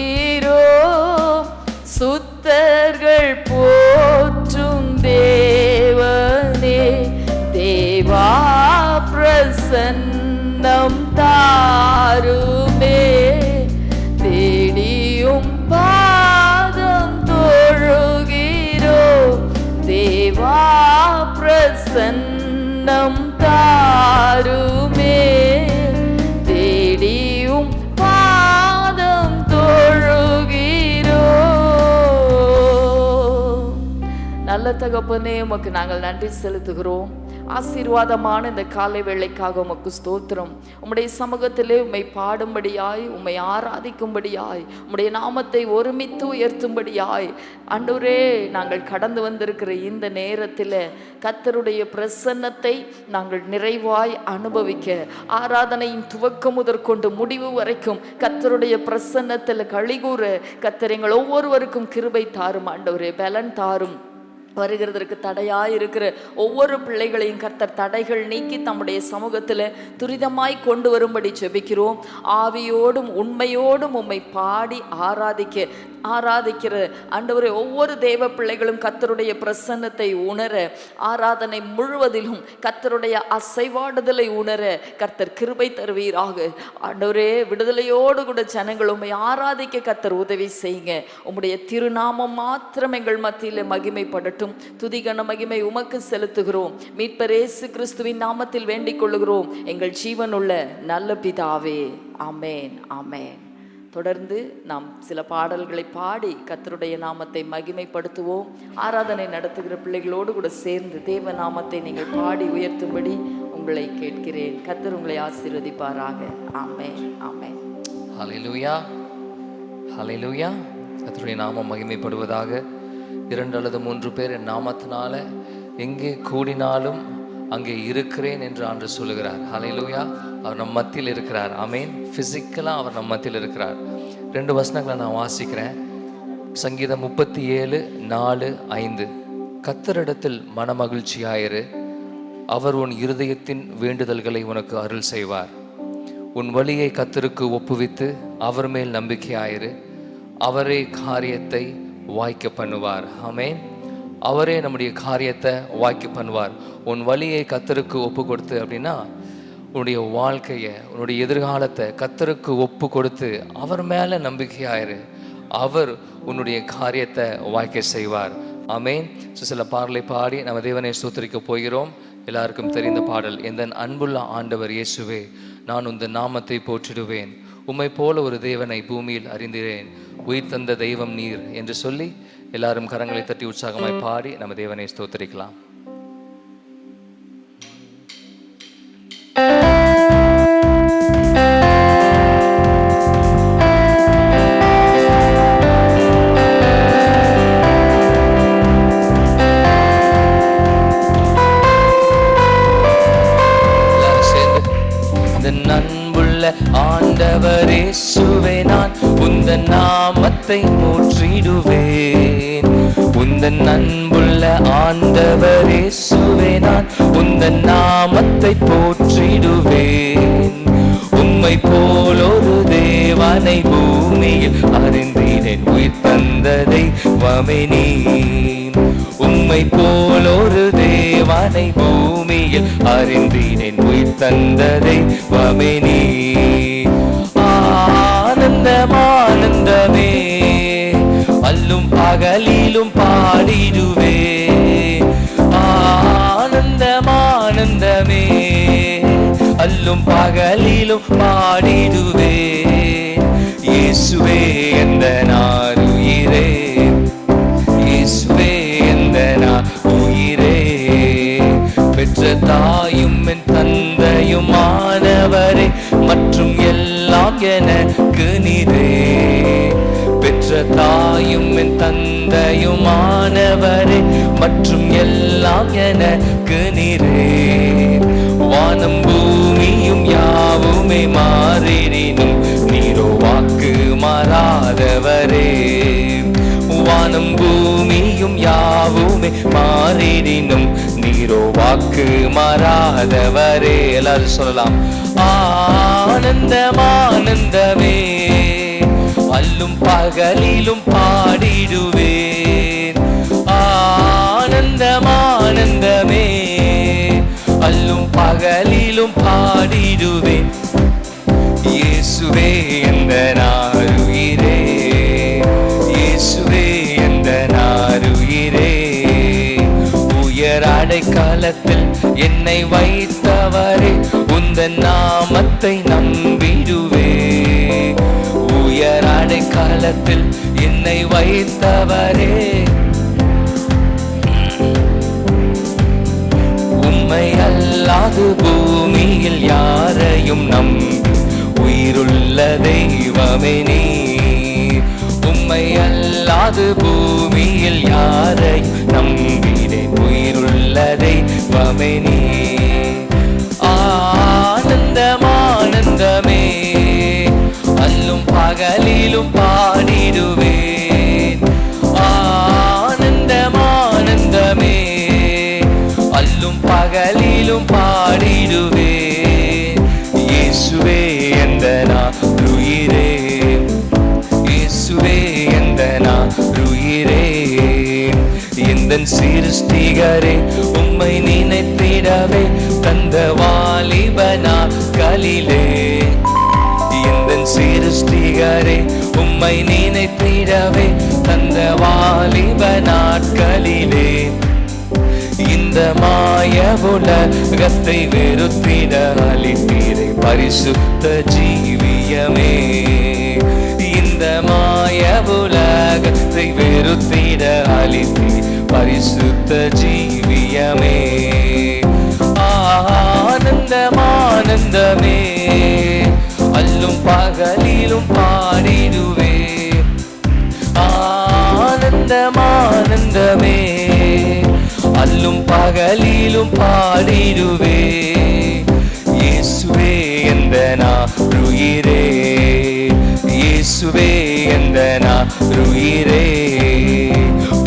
கொண்டாடுகிறோம். சுத்தர்கள் போற்றும் தேவனே, தேவா பிரசன்னம் தாருமே. தேடியும் பாதம் தொழுகிறோம், தேவா பிரசன்னம் தாருமே. தேடியும் பாதம் தொழுகிறோம். நல்ல தகப்பனே, உமக்கு நாங்கள் நன்றி செலுத்துகிறோம். ஆசீர்வாதமான இந்த காலை வேளைக்காக உமக்கு ஸ்தோத்திரம். உம்முடைய சமூகத்திலே உம்மை பாடும்படியாய், உம்மை ஆராதிக்கும்படியாய், உம்முடைய நாமத்தை ஒருமித்து உயர்த்தும்படியாய் ஆண்டவரே நாங்கள் கடந்து வந்திருக்கிற இந்த நேரத்தில் கர்த்தருடைய பிரசன்னத்தை நாங்கள் நிறைவாய் அனுபவிக்க, ஆராதனையின் துவக்கம் முதற்கொண்டு முடிவு வரைக்கும் கர்த்தருடைய பிரசன்னத்தில் கழிகூற கர்த்தர் எங்கள் ஒவ்வொருவருக்கும் கிருபை தாரும் ஆண்டவரே, பலன் தாரும். வருகிறதற்கு தடையாய் இருக்கிற ஒவ்வொரு பிள்ளைகளையும் கர்த்தர் தடைகள் நீக்கி தம்முடைய சமூகத்தில் துரிதமாய் கொண்டு வரும்படி ஜெபிக்கிறோம். ஆவியோடும் உண்மையோடும் உம்மை பாடி ஆராதிக்கிற ஆண்டவரே ஒவ்வொரு தேவ பிள்ளைகளும் கர்த்தருடைய பிரசன்னத்தை உணர, ஆராதனை முழுவதிலும் கர்த்தருடைய அசைவாடுதலை உணர கர்த்தர் கிருபை தருவீராக. ஆண்டவரே விடுதலையோடு கூட ஜனங்கள் உம்மை ஆராதிக்க கர்த்தர் உதவி செய்யுங்க. உம்முடைய திருநாமம் மாத்திரம் எங்கள் மத்தியில் மகிமைப்படட்டும். துதிகன மகிமை உமக்கு செலுத்துகிறோம். மீட்பர் இயேசு கிறிஸ்துவின் நாமத்தில் வேண்டிக் கொள்ளுகிறோம் எங்கள் ஜீவனுள்ள நல்ல பிதாவே. ஆமேன், ஆமேன். தொடர்ந்து நாம் சில பாடல்களை பாடி கர்த்தருடைய நாமத்தை மகிமைப்படுத்துவோம். ஆராதனை நடத்துகிற பிள்ளைகளோடு கூட சேர்ந்து தேவ நாமத்தை நீங்கள் பாடி உயர்த்தும்படி உங்களை கேட்கிறேன். கர்த்தர் உங்களை ஆசீர்வதிப்பாராக. ஆமேன், ஆமேன். ஹல்லேலூயா, ஹல்லேலூயா. கர்த்தருடைய நாமம் மகிமைப்படுவதாக. 2 அல்லது 3 பேர் என் நாமத்தினால எங்கே கூடினாலும் அங்கே இருக்கிறேன் என்று ஆண்டு சொல்லுகிறார். ஹல்லேலூயா. அவர் நம் மத்தியில் இருக்கிறார். ஆமேன். ஃபிசிக்கலாக அவர் நம் மத்தியில் இருக்கிறார். 2 வசனங்களை நான் வாசிக்கிறேன். சங்கீதம் 37:4-5. கர்த்தரிடத்தில் மனமகிழ்ச்சியாயிரு, அவர் உன் இருதயத்தின் வேண்டுதல்களை உனக்கு அருள் செய்வார். உன் வழியை கர்த்தருக்கு ஒப்புவித்து அவர் மேல் நம்பிக்கையாயிரு, அவரே காரியத்தை வாய்க்க பண்ணுவார். ஆமேன். அவரே நம்முடைய காரியத்தை வாய்க்க பண்ணுவார். உன் வழியை கர்த்தருக்கு ஒப்பு கொடுத்து அப்படின்னா உன்னுடைய வாழ்க்கையை, உன்னுடைய எதிர்காலத்தை கர்த்தருக்கு ஒப்பு கொடுத்து அவர் மேலே நம்பிக்கையாயிரு, அவர் உன்னுடைய காரியத்தை வாய்க்க செய்வார். ஆமேன். சில பாடலை பாடி நம்ம தேவனை ஸ்தோத்திரிக்க போகிறோம். எல்லாருக்கும் தெரிந்த பாடல், எந்த அன்புள்ள ஆண்டவர் இயேசுவே, நான் உந்த நாமத்தை போற்றிடுவேன், உம்மை போல ஒரு தேவனை பூமியில் அறிந்திரேன், உயிர் தந்த தெய்வம் நீர் என்று சொல்லி எல்லாரும் கரங்களை தட்டி உற்சாகமாய் பாடி நம்ம தேவனை ஸ்தோத்திரிக்கலாம். ஆண்டவர் இயேசுவே, நான் உந்தன் நாமத்தை போற்றிடுவேன். உந்தன் அன்புள்ள ஆண்டவர் இயேசுவே, நான் உந்தன் நாமத்தை போற்றிடுவேன். உம்மை போல் ஒரு தேவனை பூமியில் அறிந்தேன், உயிர் தந்த தெய்வமே நீர். உம்மை போல் ஒரு தேவனை பூமியில் அறிந்தேன், உயிர் தந்த தெய்வமே நீர். ஆனந்தம் ஆனந்தமே, அல்லும் பகலிலும் பாடிடுவே. ஆனந்தம் ஆனந்தமே, அல்லும் பகலிலும் பாடிடுவே. இயேசுவே எந்த நாருயிரே, இயேசுவே எந்த நாருயிரே. பெற்ற தாயும் என் தந்தையும் ஆனவரே, மற்றும் எல்லாம் எனக்கு நீரே. பெற்ற தாயும் என் தந்தையும் ஆனவரே, மற்றும் எல்லாம் எனக்கு நீரே. வானம் பூமியும் யாவுமே மாறிடினும் நீரோ வாக்கு மாறாதவரே. வானம் பூமியும் யாவுமே மாறிடினும் நீரோ வாக்கு மாறாதவரே. எல்லாரும் சொல்லலாம், ஆனந்தம் ஆனந்தமே, அல்லும் பகலிலும் பாடிடுவேன். ஆனந்தம் ஆனந்தமே, அல்லும் பகலிலும் பாடிடுவேன். இயேசுவே எந்த நாருயிரே, இயேசுவே எந்த நாருயிரே. உயர் அடைக்கலத்தில் என்னை வைத்தவரே, உந்தன் நாமத்தை நம்பிடுவே. உயர் அடைக்கலத்தில் என்னை வைத்தவரே, உம்மை அல்லாது பூமியில் யாரையும் நம்பி உயிருள்ள தெய்வமே நீ. உம்மை அல்லாது பூமியில் யாரை நம்பினேன், உயிருள்ள தெய்வமே நீ. ஆனந்தம் ஆனந்தமே, அல்லும் பகலிலும் பாடிடுவேன். ஆனந்தம் ஆனந்தமே, அல்லும் பகலிலும் பாடிடுவேன். இயேசுவே எந்த நாருயிரே, இயேசுவே எந்த நாருயிரே. எந்தன் சிருஷ்டிகரே உம்மை நினைத்திடவே தந்த வாலிப நாட்களிலே. எந்தன் சிருஷ்டிகரே உம்மை நினைத்திடவே தந்த வாலிப நாட்களிலே. இந்த மாய உலகத்தை வெறுத்திட அளித்தீரே பரிசுத்த ஜீவியமே. இந்த மாய உலகத்தை வெறுத்திட அளித்தீர் பரிசுத்த ஜீவியமே. ஆனந்தம் ஆனந்தமே, அல்லும் பகலிலும் பாடிடுவேன். ஆனந்தம் ஆனந்தமே, அல்லும் பகலிலும் பாடிடுவே. இயேசுவே எந்த நாருயிரே, இயேசுவே எந்த நாருயிரே.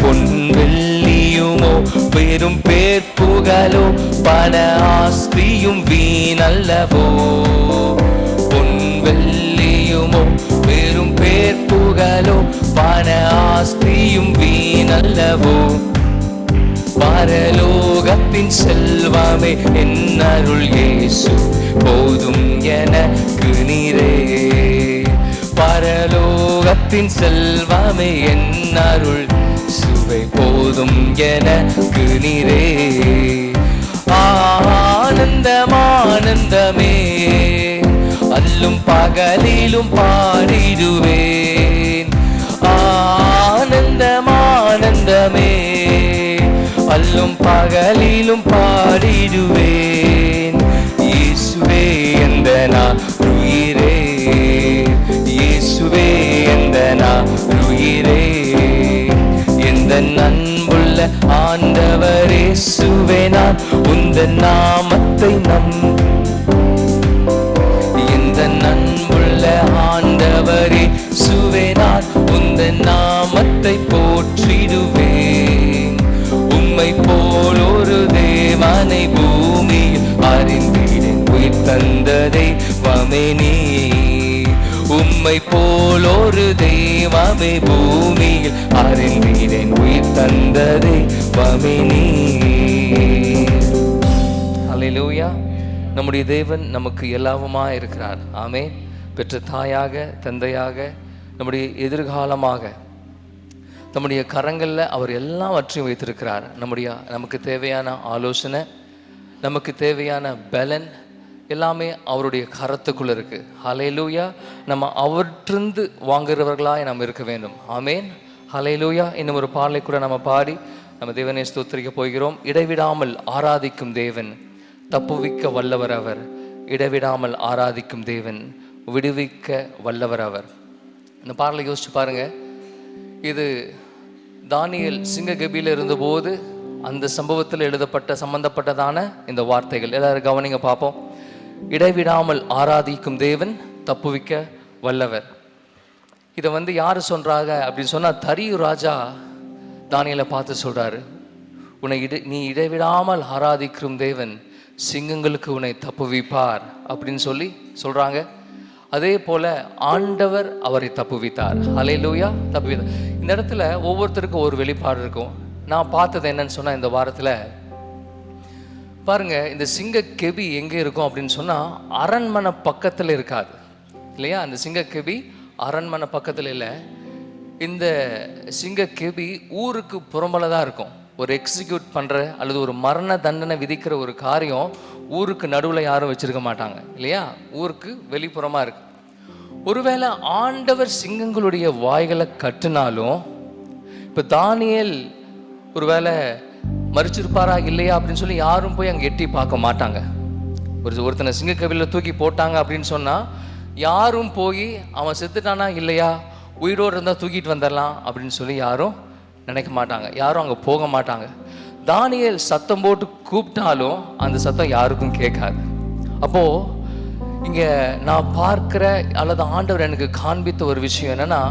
பொன் வெள்ளியுமோ பெரும் பேர் புகழோ பண ஆஸ்தியும் வீணல்லவோ. பொன் வெள்ளியுமோ பெரும் பேர் புகழோ பண ஆஸ்தியும் வீணல்லவோ. பரலோகத்தின் செல்வமே என் அருள் இயேசு போதும் எனக்கு நீரே. பரலோகத்தின் செல்வமே என் அருள் சுவை போதும் எனக்கு நீரே. ஆனந்தம் ஆனந்தமே, அல்லும் பகலிலும் பாடிடுவேன். ஆனந்தம் ஆனந்தமே, அல்லும் பகலிலும் பாடிடுவேன். இயேசுவே எந்த நாருயிரே, இயேசுவே எந்த நாருயிரே. எந்த அன்புள்ள ஆண்டவர் இயேசுவே, நான் உந்தன் நாமத்தை எந்த அன்புள்ள ஆண்டவர் இயேசுவே, நான் உந்தன் நாமத்தை போற்றிடுவேன். உம்மை போல் ஒரு தேவனை பூமியில் அறிந்திடேன் உயிர் தந்த தெய்வமே நீ. உம்மை போல் ஒரு தெய்வமே பூமியில் அறிந்திடேன் உயிர் தந்த தெய்வமே நீ. ஹல்லேலூயா. நம்முடைய தேவன் நமக்கு எல்லாவுமா இருக்கிறார். ஆமென். பெற்ற தாயாக, தந்தையாக, நம்முடைய எதிர்காலமாக நம்முடைய கரங்களில் அவர் எல்லாவற்றையும் வைத்திருக்கிறார். நமக்கு தேவையான ஆலோசனை, நமக்கு தேவையான பலன் எல்லாமே அவருடைய கரத்துக்குள்ள இருக்கு. ஹல்லேலூயா. நம்ம அவற்றிருந்து வாங்குறவர்களாய் நாம் இருக்க வேண்டும். ஆமேன். ஹல்லேலூயா. இன்னும் ஒரு பாடலை கூட நம்ம பாடி நம்ம தேவனை ஸ்தோத்திரிக்க போகிறோம். இடைவிடாமல் ஆராதிக்கும் தேவன் தப்புவிக்க வல்லவர் அவர். இடைவிடாமல் ஆராதிக்கும் தேவன் விடுவிக்க வல்லவர் அவர். இந்த பாடலை யோசிச்சு பாருங்க. இது தானியேல் சிங்ககபியில் இருந்தபோது அந்த சம்பவத்தில் எழுதப்பட்ட சம்பந்தப்பட்டதான இந்த வார்த்தைகள். எல்லாரும் கவனிங்க பார்ப்போம். இடைவிடாமல் ஆராதிக்கும் தேவன் தப்புவிக்க வல்லவர். இதை யாரு சொல்றாங்க அப்படின்னு சொன்னா, தரியு ராஜா தானியேலை பார்த்து சொல்றாரு, நீ இடைவிடாமல் ஆராதிக்கும் தேவன் சிங்கங்களுக்கு உன்னை தப்புவிப்பார் அப்படின்னு சொல்றாங்க. அதே போல ஆண்டவர் அவரை தப்புவித்தார். ஹல்லேலூயா. தப்புவித்தார். இந்த இடத்துல ஒவ்வொருத்தருக்கும் ஒரு வெளிப்பாடு இருக்கும். நான் பார்த்தது என்னன்னு சொன்னா, இந்த வாரத்தில் பாருங்க, இந்த சிங்க கெபி எங்கே இருக்கும் அப்படின்னு சொன்னா, அரண்மனை பக்கத்தில் இருக்காது இல்லையா? அந்த சிங்க கெபி அரண்மனை பக்கத்தில் இல்லை. இந்த சிங்க கெபி ஊருக்கு புறம்பல தான் இருக்கும். ஒரு எக்ஸிக்யூட் பண்ணுற அல்லது ஒரு மரண தண்டனை விதிக்கிற ஒரு காரியம் ஊருக்கு நடுவில் யாரும் வச்சிருக்க மாட்டாங்க இல்லையா? ஊருக்கு வெளிப்புறமாக இருக்கு. ஒருவேளை ஆண்டவர் சிங்கங்களுடைய வாய்களை கட்டினாலும், இப்போ தானியேல் ஒருவேளை மறிச்சிருப்பாரா இல்லையா அப்படின்னு சொல்லி யாரும் போய் அங்கே எட்டி பார்க்க மாட்டாங்க. ஒருத்தனை சிங்க கெபியில் தூக்கி போட்டாங்க அப்படின்னு சொன்னால் யாரும் போய் அவன் செத்துட்டானா இல்லையா, உயிரோடு இருந்தால் தூக்கிட்டு வந்துடலாம் அப்படின்னு சொல்லி யாரும் நினைக்க மாட்டாங்க. யாரும் அங்கே போக மாட்டாங்க. தானியேல் சத்தம் போட்டு கூப்பிட்டாலும் அந்த சத்தம் யாருக்கும் கேட்காது. அப்போது இங்கே நான் பார்க்குற அல்லது ஆண்டவர் எனக்கு காண்பித்த ஒரு விஷயம் என்னென்னா,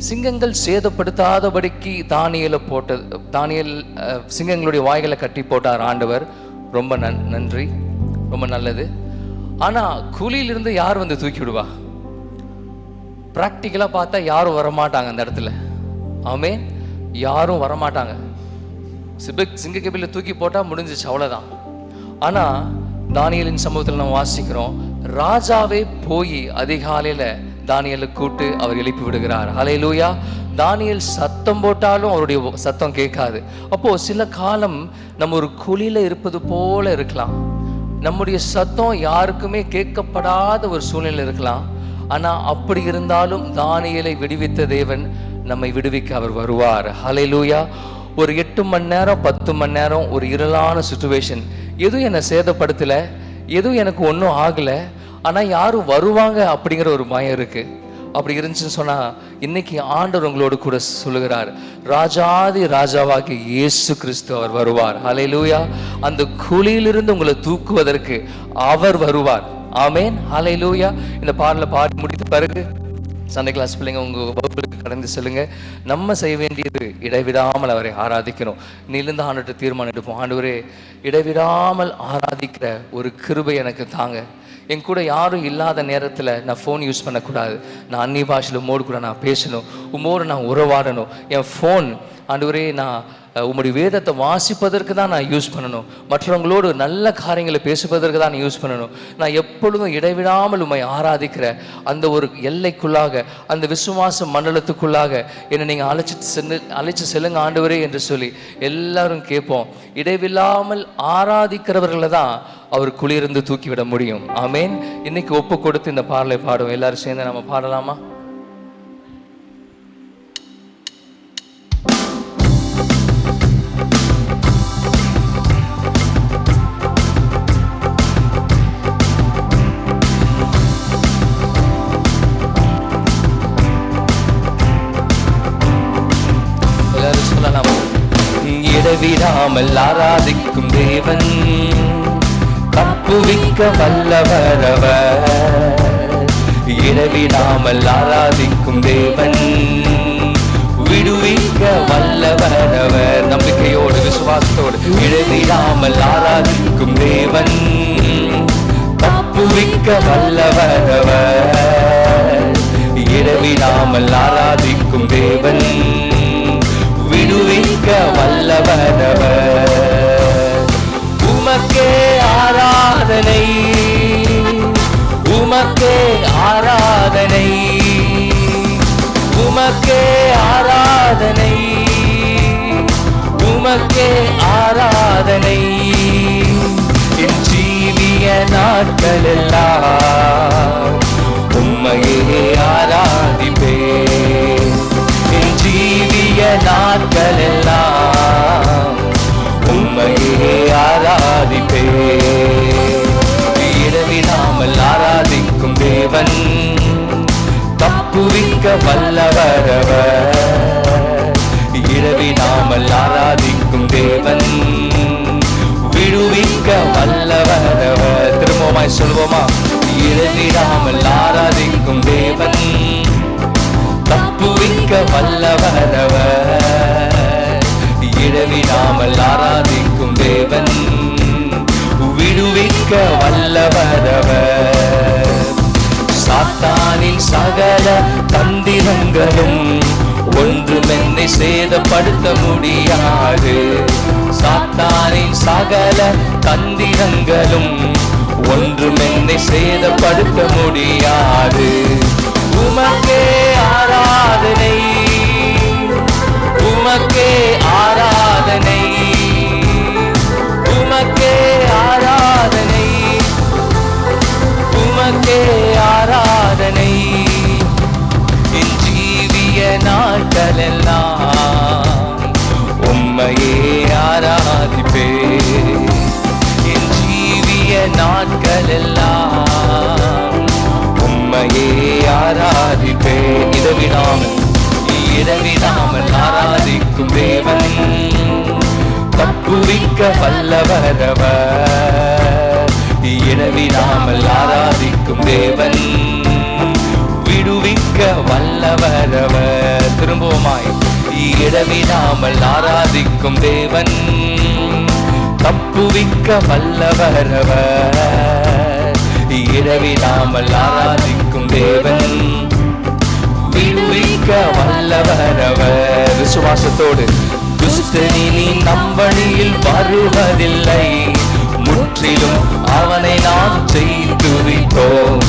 சிங்கங்கள் சேதப்படுத்தாதபடிக்கு தானியேல் சிங்கங்களுடைய வாய்களை கட்டி போட்டார் ஆண்டவர். ரொம்ப நன்றி, ரொம்ப நல்லது. ஆனால் குழியிலிருந்து யார் வந்து தூக்கி விடுவா? ப்ராக்டிக்கலாக பார்த்தா யாரும் வரமாட்டாங்க அந்த இடத்துல. ஆமென். யாரும் வரமாட்டாங்க. சிங்க கெபியில் தூக்கி போட்டால் முடிஞ்சிச்சு, அவ்வளோதான். ஆனால் தானியேலின் சம்பவத்தில் நம்ம வாசிக்கிறோம், ராஜாவே போய் அதிகாலையில் தானியேலை கூட்டு அவர் எழுப்பி விடுகிறார். ஹல்லேலூயா. தானியேல் சத்தம் போட்டாலும் அவருடைய சத்தம் கேட்காது. அப்போது சில காலம் நம்ம ஒரு குழியில் இருப்பது போல இருக்கலாம். நம்முடைய சத்தம் யாருக்குமே கேட்கப்படாத ஒரு சூழ்நிலை இருக்கலாம். ஆனால் அப்படி இருந்தாலும் தானியேலை விடுவித்த தேவன் நம்மை விடுவிக்க அவர் வருவார். ஹல்லேலூயா. ஒரு 8 மணி நேரம் 10 மணி நேரம் ஒரு இருளான சிச்சுவேஷன், எதுவும் என்னை சேதப்படுத்தலை, எதுவும் எனக்கு ஒன்றும் ஆகலை, ஆனால் யாரும் வருவாங்க அப்படிங்கிற ஒரு பயம் இருக்குது. அப்படி இருந்துச்சுன்னு சொன்னால் இன்னைக்கு ஆண்டவர் உங்களோடு கூட சொல்லுகிறார், ராஜாதி ராஜாவாகி இயேசு கிறிஸ்து அவர் வருவார். ஹல்லேலூயா. அந்த குழியிலிருந்து உங்களை தூக்குவதற்கு அவர் வருவார். ஆமேன். ஹல்லேலூயா. இந்த பாடலை பாடி முடித்த பிறகு சண்டே கிளாஸ் பிள்ளைங்க உங்கள் வகுப்புக்கு கடந்து செல்லுங்க. நம்ம செய்ய வேண்டியது இடைவிடாமல் அவரை ஆராதிக்கணும். இன்னிலிருந்து ஆண்டுட்டு தீர்மானம் எடுப்போம், ஆண்டவரே இடைவிடாமல் ஆராதிக்கிற ஒரு கிருபை எனக்கு தாங்க. என் கூட யாரும் இல்லாத நேரத்தில் நான் ஃபோன் யூஸ் பண்ணக்கூடாது. நான் அந்நிய பாஷையில் உம்மோடு கூட நான் பேசணும், உம்மோடு நான் உறவாடணும். என் ஃபோன் ஆண்டவரே நான் உம்முடைய வேதத்தை வாசிப்பதற்கு தான் நான் யூஸ் பண்ணணும். மற்றவங்களோடு நல்ல காரியங்களை பேசுவதற்கு தான் யூஸ் பண்ணணும். நான் எப்பொழுதும் இடைவிடாமல் உம்மை ஆராதிக்கிற அந்த ஒரு எல்லைக்குள்ளாக, அந்த விசுவாச மண்டலத்துக்குள்ளாக என்னை நீங்கள் அழைச்சி செல்லுங்க ஆண்டவரே என்று சொல்லி எல்லாரும் கேட்போம். இடைவில்லாமல் ஆராதிக்கிறவர்களை தான் அவர் குளிர்ந்து தூக்கிவிட முடியும். ஆமேன். இன்னைக்கு ஒப்பு கொடுத்து இந்த பாடலை பாடுவோம். எல்லாரும் சேர்ந்து நம்ம பாடலாமா? இடைவிடாமல் ஆராதிக்கும் தேவன், தப்புவிக்க வல்லவரவர். இடைவிடாமல் ஆராதிக்கும் தேவன், விடுவிக்க வல்லவரவர். நம்பிக்கையோடு விசுவாசத்தோடு இடைவிடாமல் ஆராதிக்கும் தேவன், தப்புவிக்க வல்லவரவர். இடைவிடாமல் ஆராதிக்கும் தேவன், விடுவிக்க வல்லவரவர். உமக்கே ஆராதனை, உமக்கே ஆராதனை, உமக்கே ஆராதனை, உமக்கே ஆராதனை. என் ஜீவிய நாட்களெல்லாம் உம்மையே ஆராதிப்பேன். என் ஜீவிய நாட்களெல்லாம் உம்மையே ஆராதிப்பேன். இடவிடாமல் ஆராதிக்கும் தேவன், தப்புவிக்க வல்லவரவர். இடவிடாமல் ஆராதிக்கும் தேவன், விடுவிக்க வல்லவரவர். திரும்பமாய் சொல்வோமா? இடவிடாமல் ஆராதிக்கும் தேவன், தப்புவிக்க வல்லவரவர். இடவிடாமல் ஆராதிக்கும் தேவன், விடுவிக்க வல்லவரவர். சகல தந்திரங்களும் ஒன்றும் என்னை சேதப்படுத்த முடியாது. சாத்தானின் சகல தந்திரங்களும் ஒன்றும் என்னை சேதப்படுத்த முடியாது. உமக்கே ஆராதனை, உமக்கே ஆராதனை, உமக்கே ஆராதனை, உமக்கே ஆராதனை. என் ஜீவிய நாட்களெல்லாம் உம்மையே ஆராதிப்பே. என் ஜீவிய நாட்களெல்லாம் உம்மையே ஆராதிப்பே. இடவிடாமல் ஆராதிக்கும் தேவன், தப்புவிக்க வல்லவரவர். இடவிடாமல் ஆராதிக்கும் தேவன், விடுவிக்க வல்லவரவர். திரும்பவுமாய், இடவிடாமல் ஆராதிக்கும் தேவன், தப்புவிக்க வல்லவரவர். இடவிடாமல் ஆராதிக்கும் தேவன், விடுவிக்க வல்லவரவர். விசுவாசத்தோடு, துஷ்டனி நம் வழியில் வருவதில்லை, முற்றிலும் அவனை நாம் செய்துவிட்டோம்.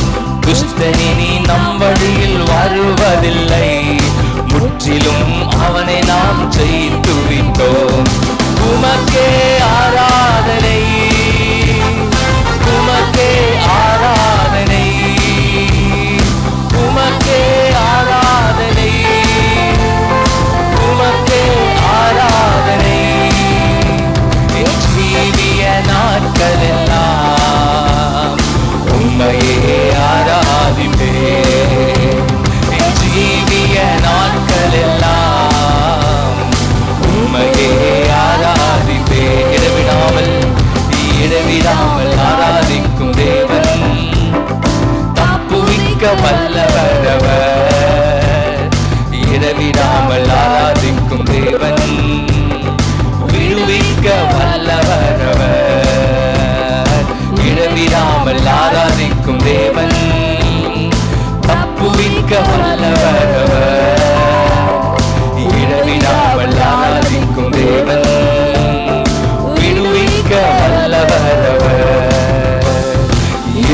துஷ்டனி நம் வழியில் வருவதில்லை, முற்றிலும் அவனை நாம் செய்துவிட்டோம். உமக்கே ஆராதனை, உமக்கே ஆராதனை, உமக்கே ஆராதனை, உமக்கே ஆராதனை. என் ஜீவிய நாட்களெல்லாம் உம்மையே ஆராதிப்பே. என் ஜீவிய நாட்களெல்லாம் உம்மையே ஆராதிப்பே. இடவிடாமல் ஆராதிக்கும் தேவன், தப்புவிக்க வல்லவரவர். இடவிடாமல் ஆராதிக்கும் தேவன், விடுவிக்க வல்லவரவர். இடவிடாமல் ஆராதிக்கும் தேவன், தப்புவிக்க வல்லவரவர். இடவிடாமல் ஆராதிக்கும் தேவன், விடுவிக்க வல்லவரவர்.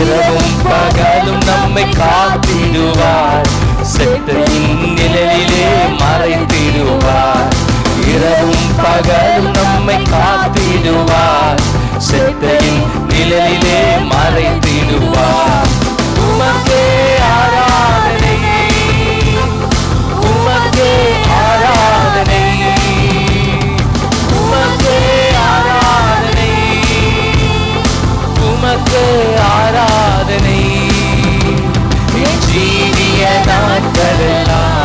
இரவும் பகலும் நம்மை காத்திடுவார், செட்டையின் நிழலிலே மறைத்திடுவார். இரவும் பகலும் நம்மை காத்திடுவார், செட்டையின் நிழலிலே மறைத்திடுவார். உமக்கே ஆராதனை, உமக்கே ஆராதனை, உமக்கே ஆராதனை, உமக்கே ஆராதனை. என் ஜீவிய நாட்களெல்லாம்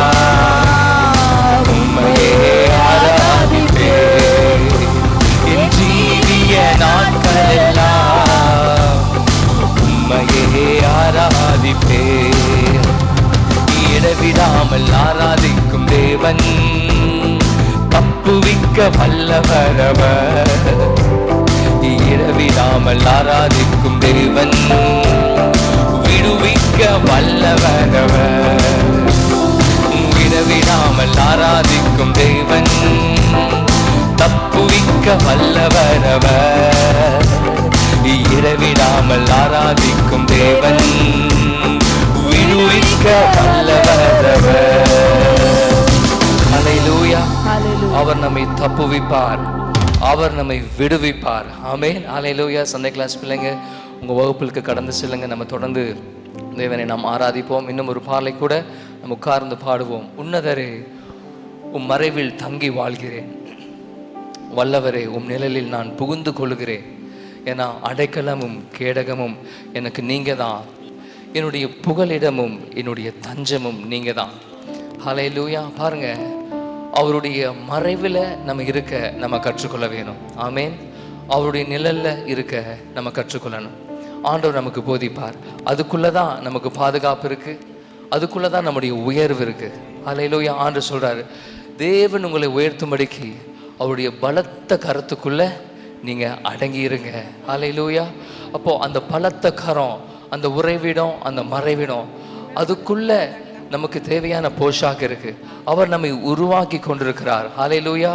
உம்மையே ஆராதிப்பே. என் ஜீவிய நாட்களெல்லாம் உம்மையே ஆராதிப்பே. இடவிடாமல் ஆராதிக்கும் தேவன், தப்புவிக்க வல்லவரவர். இடவிடாமல் ஆராதிக்கும் தேவன், விடுவிக்க வல்லவரவர். இடவிடாமல் ஆராதிக்கும் தேவன், தப்புவிக்க வல்லவரவர். இடவிடாமல் ஆராதிக்கும் தேவன், விடுவிக்க வல்லவரவர். ஹல்லேலூயா. அவர் நம்மை தப்புவிப்பார், அவர் நம்மை விடுவிப்பார். ஆமென். ஹல்லேலூயா. சண்டே கிளாஸ் பிள்ளைங்க, உங்கள் வகுப்புக்கு கடந்து செல்லுங்க. நம்ம தொடர்ந்து தேவனை நாம் ஆராதிப்போம். இன்னும் ஒரு பாடலை கூட நம்ம உட்கார்ந்து பாடுவோம். உன்னதரே, உம் மறைவில் தங்கி வாழ்கிறேன், வல்லவரே உம் நிழலில் நான் புகுந்து கொள்கிறேன். ஏன்னா அடைக்கலமும் கேடகமும் எனக்கு நீங்க தான், என்னுடைய புகலிடமும் என்னுடைய தஞ்சமும் நீங்க தான். ஹல்லேலூயா. பாருங்க, அவருடைய மறைவில் நம்ம இருக்க நம்ம கற்றுக்கொள்ள வேணும். ஆமேன். அவருடைய நிழல்ல இருக்க நம்ம கற்றுக்கொள்ளணும். ஆண்டவர் நமக்கு போதிப்பார். அதுக்குள்ளே தான் நமக்கு பாதுகாப்பு இருக்குது, அதுக்குள்ளே தான் நம்முடைய உயர்வு இருக்குது. ஹல்லேலூயா. ஆண்டவர் சொல்கிறாரு, தேவன் உங்களை உயர்த்தும்படிக்கு அவருடைய பலத்த கரத்துக்குள்ளே நீங்கள் அடங்கியிருங்க. ஹல்லேலூயா. அப்போது அந்த பலத்த கரம், அந்த உறைவிடம், அந்த மறைவிடம், அதுக்குள்ள நமக்கு தேவையான போஷாக்கு இருக்கு. அவர் நம்மை உருவாக்கி கொண்டிருக்கிறார். ஹல்லேலூயா.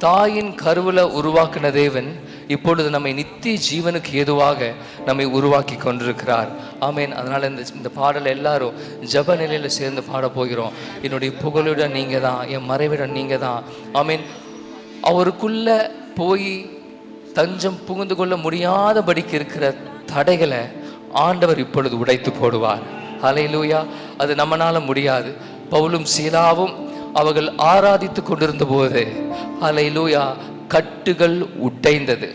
தாயின் கருவுல உருவாக்கின தேவன் இப்பொழுது நம்மை நித்திய ஜீவனுக்கு ஏதுவாக நம்மை உருவாக்கி கொண்டிருக்கிறார். ஆமேன். அதனால இந்த பாடல் எல்லாரும் ஜப நிலையில சேர்ந்து பாட போகிறோம். என்னுடைய புகழுடன் நீங்க தான், என் மறைவிடம் நீங்க தான். ஆமேன். அவருக்குள்ள போய் தஞ்சம் புகுந்து கொள்ள முடியாதபடிக்கு இருக்கிற தடைகளை ஆண்டவர் இப்பொழுது உடைத்து போடுவார். ஹல்லேலூயா. அது நம்மனால முடியாது. பவுலும் சீலாவும் அவர்கள் ஆராதித்து கொண்டிருந்த போது ஹல்லேலூயா கட்டுகள் உடைந்தது.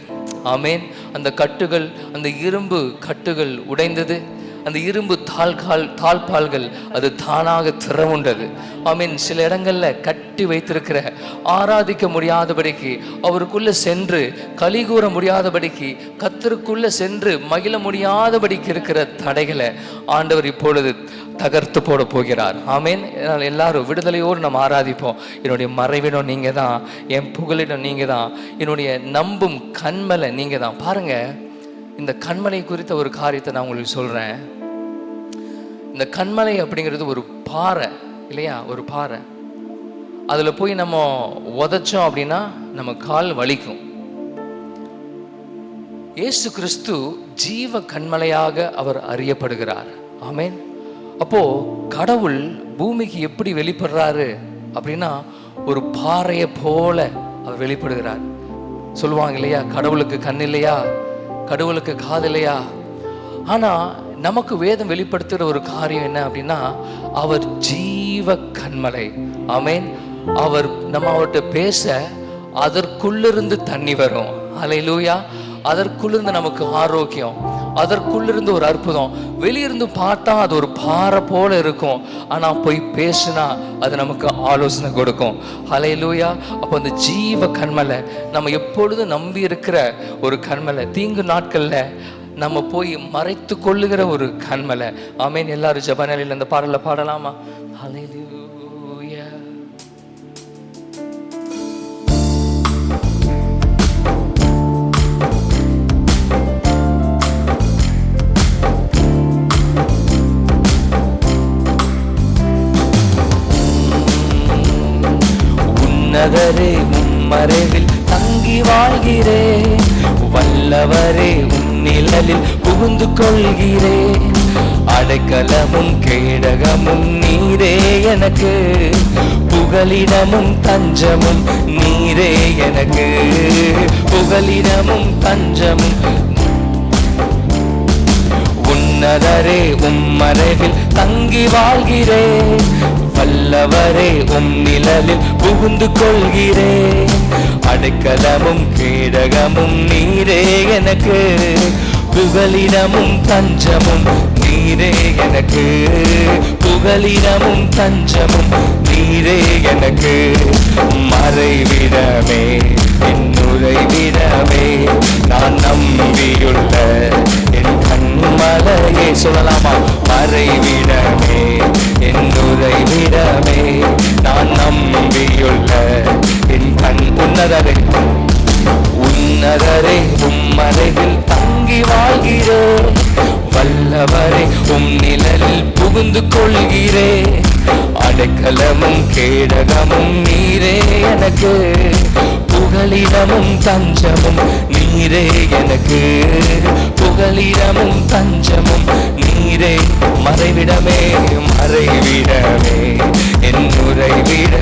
ஆமேன். அந்த கட்டுகள், அந்த இரும்பு கட்டுகள் உடைந்தது. அந்த இரும்பு தாழ்பால்கள் அது தானாக திறவுண்டது. ஆமீன். சில இடங்கள்ல கட்டி வைத்திருக்கிற ஆராதிக்க முடியாதபடிக்கு, அவருக்குள்ள சென்று களி கூற முடியாதபடிக்கு, கர்த்தருக்குள்ள சென்று மகிழ முடியாதபடிக்கு இருக்கிற தடைகளை ஆண்டவர் இப்பொழுது தகர்த்து போட போகிறார். ஆமேன். எல்லாரும் விடுதலையோடு நம்ம ஆராதிப்போம். என்னுடைய மறைவிடம் நீங்க தான், என் புகலிடம் நீங்க தான், என்னுடைய நம்பும் கண்மலை நீங்க தான். பாருங்க, இந்த கண்மலை குறித்த ஒரு காரியத்தை நான் உங்களுக்கு சொல்றேன். இந்த கண்மலை அப்படிங்கிறது ஒரு பாறை இல்லையா? ஒரு பாறை. அதுல போய் நம்ம உதைச்சோம் அப்படின்னா நம்ம கால் வலிக்கும். இயேசு கிறிஸ்து ஜீவ கண்மலையாக அவர் அறியப்படுகிறார். ஆமேன். அப்போ கடவுள் பூமிக்கு எப்படி வெளிப்படுறாரு அப்படின்னா ஒரு பாறையை போல அவர் வெளிப்படுகிறார். சொல்லுவாங்க இல்லையா, கடவுளுக்கு கண் இல்லையா, கடவுளுக்கு காது இல்லையா? ஆனா நமக்கு வேதம் வெளிப்படுத்துகிற ஒரு காரியம் என்ன அப்படின்னா, அவர் ஜீவ கண்மலை. ஆமேன். அவர் நம்ம அவர்கிட்ட பேச அதற்குள்ளிருந்து தண்ணி வரும். ஹல்லேலூயா. அதற்குள்ளிருந்து நமக்கு ஆரோக்கியம், அதற்குள்ளிருந்து ஒரு அற்புதம். வெளியிருந்து பார்த்தா அது ஒரு பாறை போல இருக்கும், ஆனா போய் பேசுனா அது நமக்கு ஆலோசனை கொடுக்கும். ஹல்லேலூயா. அப்போ அந்த ஜீவ கண்மலை நம்ம எப்பொழுதும் நம்பி இருக்கிற ஒரு கண்மலை, தீங்கு நாட்கள்ல நம்ம போய் மறைத்து கொள்ளுகிற ஒரு கண்மலை. ஆமேன். எல்லாரும் ஜெபநிலையில் அந்த பாடலை பாடலாமா? ஹல்லேலூயா. உன்னதரே உம்மறைவில் தங்கி வாழ்கிறேன், வல்லவரே உன்னிழலில் புகுந்து கொள்கிறேன். அடைக்கலமும் கேடகமும் நீரே எனக்கு, புகலிடமும் தஞ்சமும் நீரே எனக்கு, புகலிடமும் தஞ்சமும். உன்னதரே உம்மறைவில் தங்கி வாழ்கிறேன், வல்லவரே உம் நிழலில் புகுந்து கொள்கிறேன். அடைக்கலமும் கேடகமும் நீரே எனக்கு, புகலிடமும் தஞ்சமும் நீரே எனக்கு, புகலிடமும் தஞ்சமும் நீரே எனக்கு. மறைவிடமே என்னுறைவிடமே, நான் நம்பியுள்ள என் கண்மலையே. சொல்லலாமா? மறைவிடமே என்னுறைவிடமே, நான் நம்பியுள்ள என் கண். உன்னதரே உன்னதரே உம்மறைவில் தங்கி வாழ்கிறேன், வல்லவரே உம் நிழலில் புகுந்து கொள்கிறேன். அடைக்கலமும் கேடகமும் நீரே எனக்கு, புகலிடமும் தஞ்சமும் நீரே எனக்கு, புகலிடமும் தஞ்சமும் நீரே. மறைவிடமே மறைவிடமே என்னுறைவிட.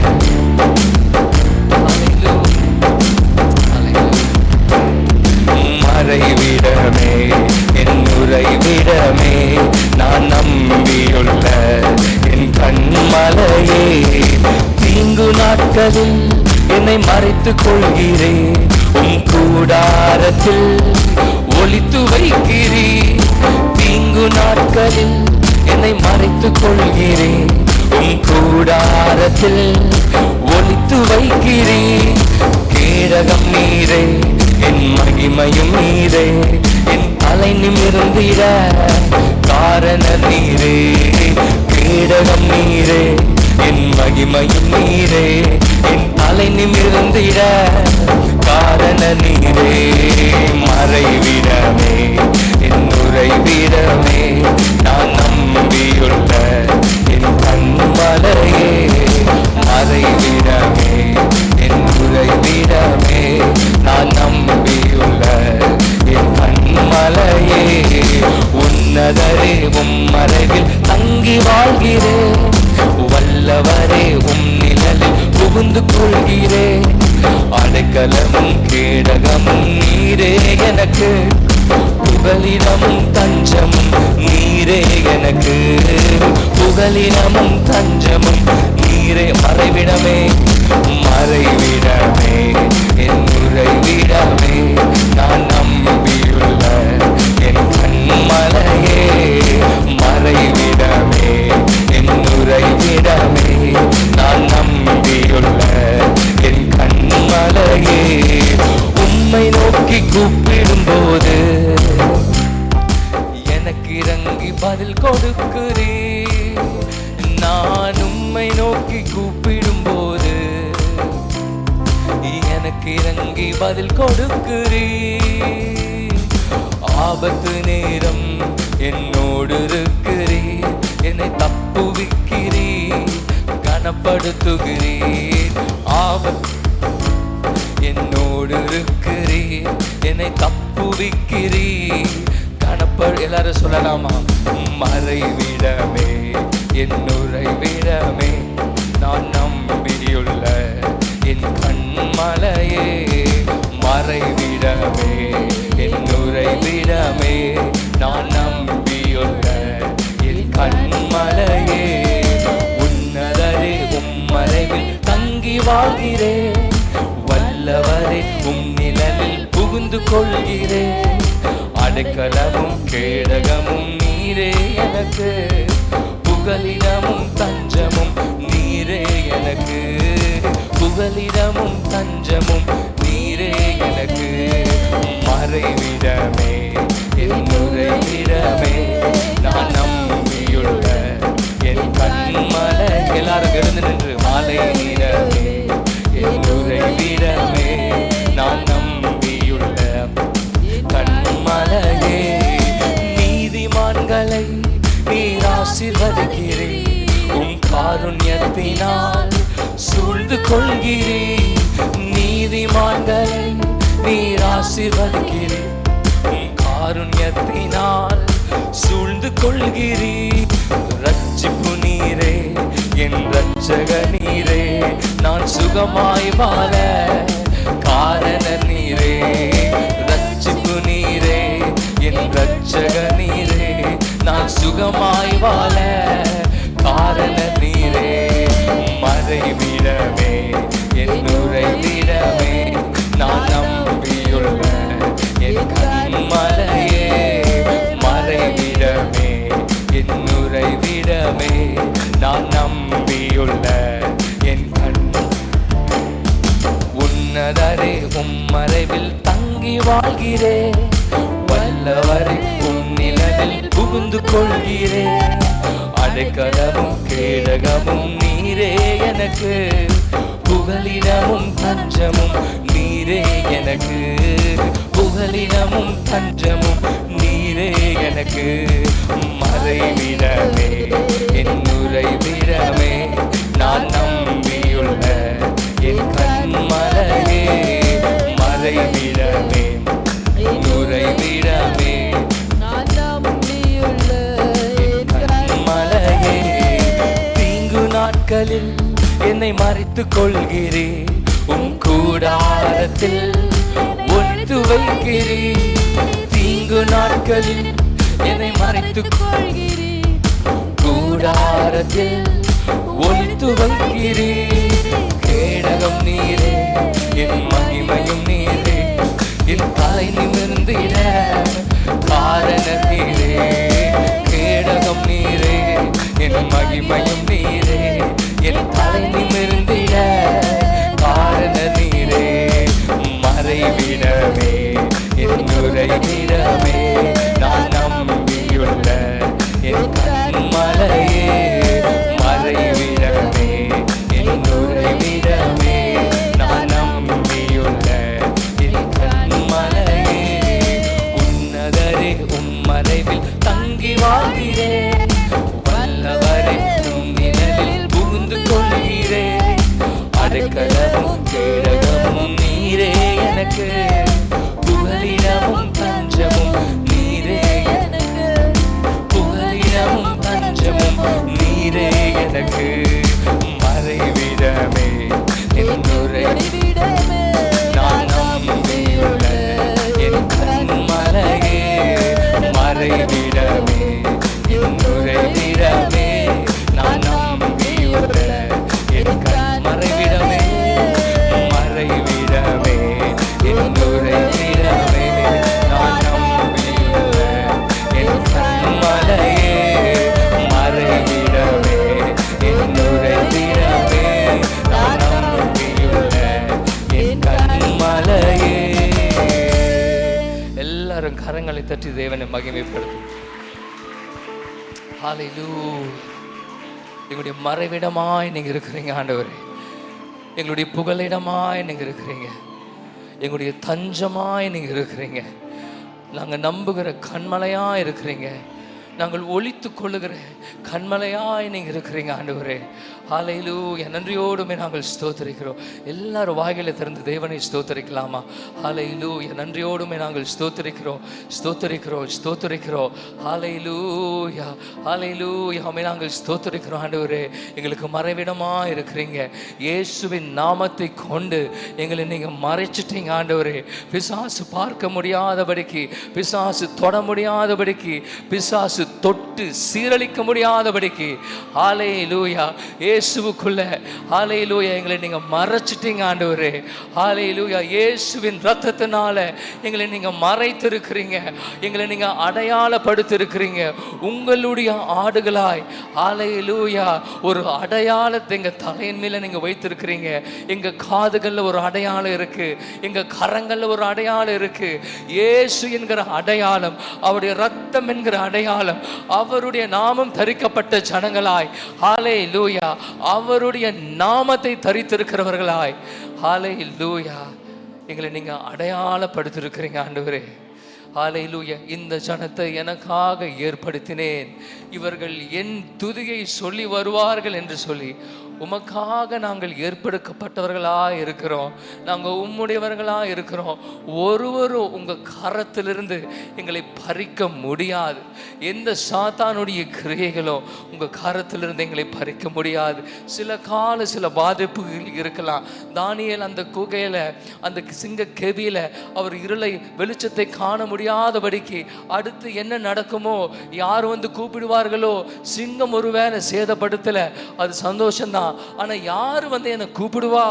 மறைவிடமே என்னுறைவிடமே, நான் நம்பியுள்ள என் கண்மலையே. தீங்கு நாட்களில் என்னை மறைத்துக் கொள்கிறேன், உம் கூடாரத்தில் ஒளித்து வைக்கிறேன். தீங்கு நாட்களில் என்னை மறைத்துக் கொள்கிறேன், உம் கூடாரத்தில் ஒளித்து வைக்கிறேன். கேடகம் நீரே, என் மகிமையும் நீரே, என் தலை நிமிர்ந்திட காரண நீரே. கேடகம் நீரே, என் மகிமையும் நீரே, என் தலை நிமிர்ந்திட காரண நீரே. மறைவிடமே என்னுறைவிடமே, நான் நம்பியுள்ள எனக்கு, புகலிடமும் தஞ்சமும் நீரே எனக்கு, புகலிடமும் தஞ்சமும் நீரே. மறைவிடமே மறைவிடமே என் உறைவிடமே, நான் நம்பியுள்ள என் கண்மலையே. மறைவிடமே என் உறைவிடமே, நான் நம்பியுள்ள என் கண்மலையே. உம்மை நோக்கி கூப்பிடும்போது எனக்கு இறங்கி பதில் கொடுக்கிறீர். நான் உம்மை நோக்கி கூப்பிடும்போது எனக்கு இறங்கி பதில் கொடுக்கிறீர். ஆபத்து நேரம் என்னோடு இருக்கிறீர், என்னை தப்புவிக்கிறீர், கனப்படுத்துகிறீர். ஆபத்து என்னோடு இருக்கிறீர், என்னை தப்புவிக்கிறீர், எல்லாரும் சொல்லலாமா? மறைவிடமே என் உறைவிடமே, நான் நம்பியுள்ள என் கண்மலையே. மறைவிடமே என் உறைவிடமே, நான் நம்பியுள்ள என் கண்மலையே. உன்னதரே உம்மறைவில் தங்கி வாழ்கிறேன், வல்லவரே உம் நிழலில் புகுந்து கொள்கிறேன். அடைக்கலமும் கேடகமும் நீரே எனக்கு, புகலிடமும் தஞ்சமும் நீரே எனக்கு, புகலிடமும் தஞ்சமும் நீரே எனக்கு. மறைவிடமே என் உறைவிடமே, நான் நம்பியுள்ள என் கண்மலை. எல்லாரும் எழுந்து நின்று மாலை நிறமே என் உறைவிடமே, நான் நம்பியுள்ள கண்மலையே. நீதிமான்களை நீர் ஆசீர்வதிக்கிறீர், உம் காருண்யத்தினால் சூழ்ந்து கொள்கிறீர். நீதிமான்களை நீர் ஆசீர்வதிக்கிறீர், உம் காருண்யத்தினால் சூழ்ந்து கொள்கிறீர். ரட்சிப்பு நீரே என் ரட்சக நீரே, நான் சுகமாய் வாழ காரண நீரே. ரட்சிப்பு நீரே என் ரட்சக நீரே, நான் சுகமாய் வாழ காரண நீரே. மறைவிடமே என் உறைவிடமே, நான் நம்பியுள்ள என் கண்மலையே. மறைவிடமே என் உறைவிடமே, நான் நம்பியுள்ள என் கண். உன்னதரே உம்மறைவில் தங்கி வாழ்கிறேன், வல்லவரே உம் நிழலில் புகுந்து கொள்கிறேன். அடைக்கலமும் கேடகமும் நீரே எனக்கு, புகலிடமும் தஞ்சமும் நீரே எனக்கு, புகலிடமும் தஞ்சமும் நீரே எனக்கு. மறைவிடமே என் உறைவிடமே, நான் நம்பியுள்ள என் கண்மலையே. மறைவிடமே என் உறைவிடமே, நான் நம்பியுள்ள என் கண்மலையே. தீங்கு நாட்களில் என்னை மறைத்துக் கொள்கிறீர், உம் கூடாரத்தில் ஒளித்து வைக்கிறீர். தீங்கு நாட்களில் என்னை மறைத்துக் கொள்கிறீர், கூடாரத்தில் ஒளித்து வைக்கிறீர். கேடகம் நீரே என் மகிமையும் நீரே, என் தலை நிமிர்ந்திட காரண நீரே. கேடகம் நீரே என் மகிமையும் நீரே, என் தலை நிமிர்ந்திட காரண நீரே. மறைவிடமே என் உறைவிடமே, நான் நம்பியுள்ள என் கண்மலையே. மறைவிடமே என் உறைவிடமே, நான் நம்பியுள்ள என் கண்மலையே. எல்லாரும் கரங்களை தட்டி தேவனை மகிமைப்படுத்தும். ஹல்லேலூயா. எங்களுடைய மறைவிடமாய் நீங்க இருக்கிறீங்க ஆண்டவரே. எங்களுடைய புகலிடமாய் நீங்க இருக்கிறீங்க. எங்களுடைய தஞ்சமாய் நீங்க இருக்கிறீங்க. நாங்கள் நம்புகிற கண்மலையாக இருக்கிறீங்க. நாங்கள் ஒளித்து கொள்ளுகிற கண்மலையாய் நீங்கள் இருக்கிறீங்க ஆண்டவரே. ஹல்லேலூயா. நன்றியோடுமே நாங்கள் ஸ்தோத்தரிக்கிறோம். எல்லாரும் வாய்களை திறந்து தேவனை ஸ்தோத்தரிக்கலாமா? ஹல்லேலூயா. நன்றியோடுமே நாங்கள் ஸ்தோத்தரிக்கிறோம், ஸ்தோத்தரிக்கிறோம், ஸ்தோத்தரிக்கிறோம். ஹல்லேலூயா, ஹல்லேலூயா. நாங்கள் ஸ்தோத்தரிக்கிறோம் ஆண்டவரே. எங்களுக்கு மறைவிடமாக இருக்கிறீங்க. இயேசுவின் நாமத்தை கொண்டு எங்களை நீங்கள் மறைச்சிட்டீங்க ஆண்டவரே. பிசாசு பார்க்க முடியாதபடிக்கு, பிசாசு தொட முடியாதபடிக்கு, பிசாசு தொட்டு சீரழிக்க முடியாதபடிக்கு ஹல்லேலூயா இயேசுவுக்குள்ள ஹல்லேலூயா எங்களை நீங்க மறைச்சிட்டீங்க ஆண்டவரே. ஹல்லேலூயா. இயேசுவின் இரத்தத்தினால எங்களை நீங்க மறைத்திருக்கிறீங்க. எங்களை நீங்க அடையாளப்படுத்திருக்கிறீங்க. உங்களுடைய ஆடுகளாய் ஹல்லேலூயா ஒரு அடையாளத்தை எங்க தலையின் மேல நீங்க வைத்திருக்கிறீங்க. எங்க காதுகள்ல ஒரு அடையாளம் இருக்கு, எங்க கரங்கள்ல ஒரு அடையாளம் இருக்கு. இயேசு என்கிற அடையாளம், அவருடைய ரத்தம் என்கிற அடையாளம், அவருடைய நாமம் தரிக்கப்பட்ட ஜனங்களாய் ஹல்லேலூயா அவருடைய நாமத்தை தரித்திருக்கிறவர்களாய் ஹல்லேலூயா எங்களை நீங்க அடையாளப்படுத்திருக்கிறீங்க ஆண்டவரே. ஹல்லேலூயா. இந்த ஜனத்தை எனக்காக ஏற்படுத்தினேன், இவர்கள் என் துதியை சொல்லி வருவார்கள் என்று சொல்லி உமக்காக நாங்கள் ஏற்படுத்தப்பட்டவர்களாக இருக்கிறோம். நாங்கள் உம்முடையவர்களாக இருக்கிறோம். ஒருவரும் உங்கள் கரத்திலிருந்து எங்களை பறிக்க முடியாது. எந்த சாத்தானுடைய கிரியைகளும் உங்கள் கரத்திலிருந்து எங்களை பறிக்க முடியாது. சில பாதிப்புகள் இருக்கலாம். தானியேல் அந்த குகையில், அந்த சிங்க கெபியில் அவர் இருளை வெளிச்சத்தை காண முடியாதபடிக்கு அடுத்து என்ன நடக்குமோ, யார் வந்து கூப்பிடுவார்களோ, சிங்கம் ஒருவேளை சேதப்படுத்தலை, அது சந்தோஷம்தான். ஆனால் யார் வந்து என்னை கூப்பிடுவா,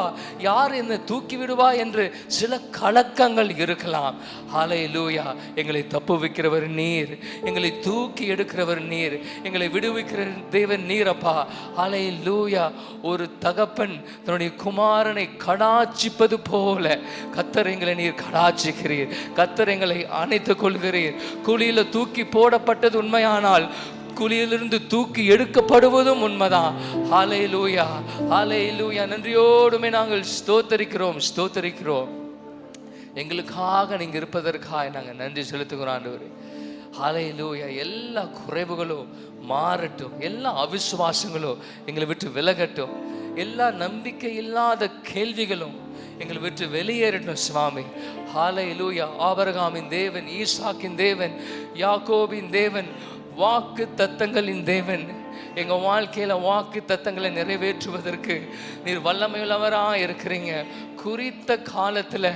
யார் என்னை தூக்கி விடுவா என்று சில கலக்கங்கள் இருக்கலாம். ஹல்லேலூயா. எங்களை தப்பு வைக்கிறவர் நீர், எங்களை தூக்கி எடுக்கிறவர் நீர், எங்களை விடுவிக்கிற தேவன் நீர் அப்பா. ஹல்லேலூயா. ஒரு தகப்பன் தன்னுடைய குமாரனை கடாட்சிப்பது போல கர்த்தர் எங்களை நீர் கடாட்சிக்கிறீர். கர்த்தர் எங்களை அணைத்துக் கொள்கிறீர். குழியில தூக்கி போடப்பட்டது உண்மையானால் குழியிலிருந்து தூக்கி எடுக்கப்படுவதும் உண்மைதான். ஹல்லேலூயா, ஹல்லேலூயா. நன்றியோடுமே நாங்கள் ஸ்தோத்தரிக்கிறோம், ஸ்தோத்தரிக்கிறோம். எங்களுக்காக நீங்க இருப்பதற்காக நாங்கள் நன்றி செலுத்துகிறோம் ஆண்டவரே. ஹல்லேலூயா. எல்லா குறைவுகளும் மாறட்டும், எல்லா அவிசுவாசங்களும் எங்களை விட்டு விலகட்டும், எல்லா நம்பிக்கை இல்லாத கேள்விகளும் எங்களை விட்டு வெளியேறட்டும் சுவாமி. ஹல்லேலூயா. ஆபிரகாமின் தேவன், ஈசாக்கின் தேவன், யாக்கோபின் தேவன், வாக்கு தத்தங்களின் தேவன், எங்கள் வாழ்க்கையில் வாக்கு தத்தங்களை நிறைவேற்றுவதற்கு நீர் வல்லமையுள்ளவராக இருக்கிறீங்க. குறித்த காலத்தில்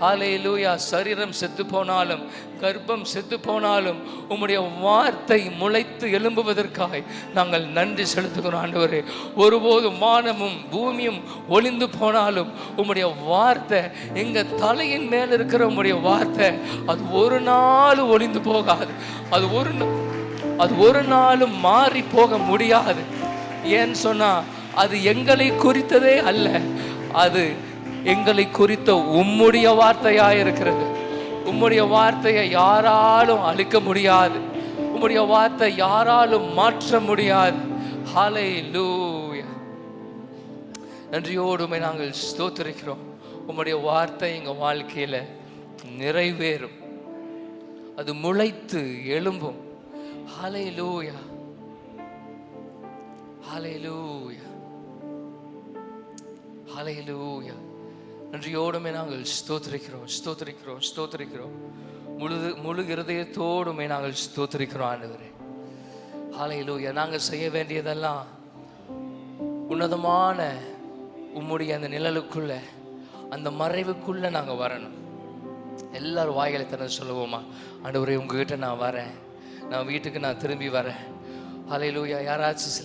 ஹல்லேலூயா சரீரம் செத்து போனாலும், கர்ப்பம் செத்து போனாலும் உம்முடைய வார்த்தை முளைத்து எழும்புவதற்காக நாங்கள் நன்றி செலுத்துகிறோம் ஆண்டவரே. ஒருபோதும் வானமும் பூமியும் ஒளிந்து போனாலும் உம்முடைய வார்த்தை, எங்கள் தலையின் மேல் இருக்கிற உம்முடைய வார்த்தை, அது ஒரு நாள் ஒளிந்து போகாது. அது ஒரு நாளும் மாறி போக முடியாது. ஏன்னு சொன்னா அது எங்களை குறித்ததே அல்ல, அது எங்களை குறித்த உம்முடைய வார்த்தையாக இருக்கிறது. உம்முடைய வார்த்தையை யாராலும் அழிக்க முடியாது, உம்முடைய வார்த்தை யாராலும் மாற்ற முடியாது. ஹல்லேலூயா. நன்றியோடுமே நாங்கள் ஸ்தோத்திரிக்கிறோம். உம்முடைய வார்த்தை எங்கள் வாழ்க்கையில நிறைவேறும், அது முளைத்து எழும்பும். ஹல்லேலூயா, ஹல்லேலூயா, ஹல்லேலூயா. நன்றியோடுமே நாங்கள் ஸ்தோத்திரிக்கிறோம், ஸ்தோத்திரிக்கிறோம், ஸ்தோத்திரிக்கிறோம். முழு இருதயத்தோடுமே நாங்கள் ஸ்தோத்திரிக்கிறோம் ஆண்டவரே. ஹல்லேலூயா. நாங்கள் செய்ய வேண்டியதெல்லாம் உன்னதமான உம்முடைய அந்த நிழலுக்குள்ள, அந்த மறைவுக்குள்ள நாங்கள் வரணும். எல்லாரும் வாய்களை திறந்து சொல்லுவோமா? ஆண்டவரே, உங்ககிட்ட நான் வரேன், நான் வீட்டுக்கு நான் திரும்பி வரேன். ஹல்லேலூயா. யாராச்சும்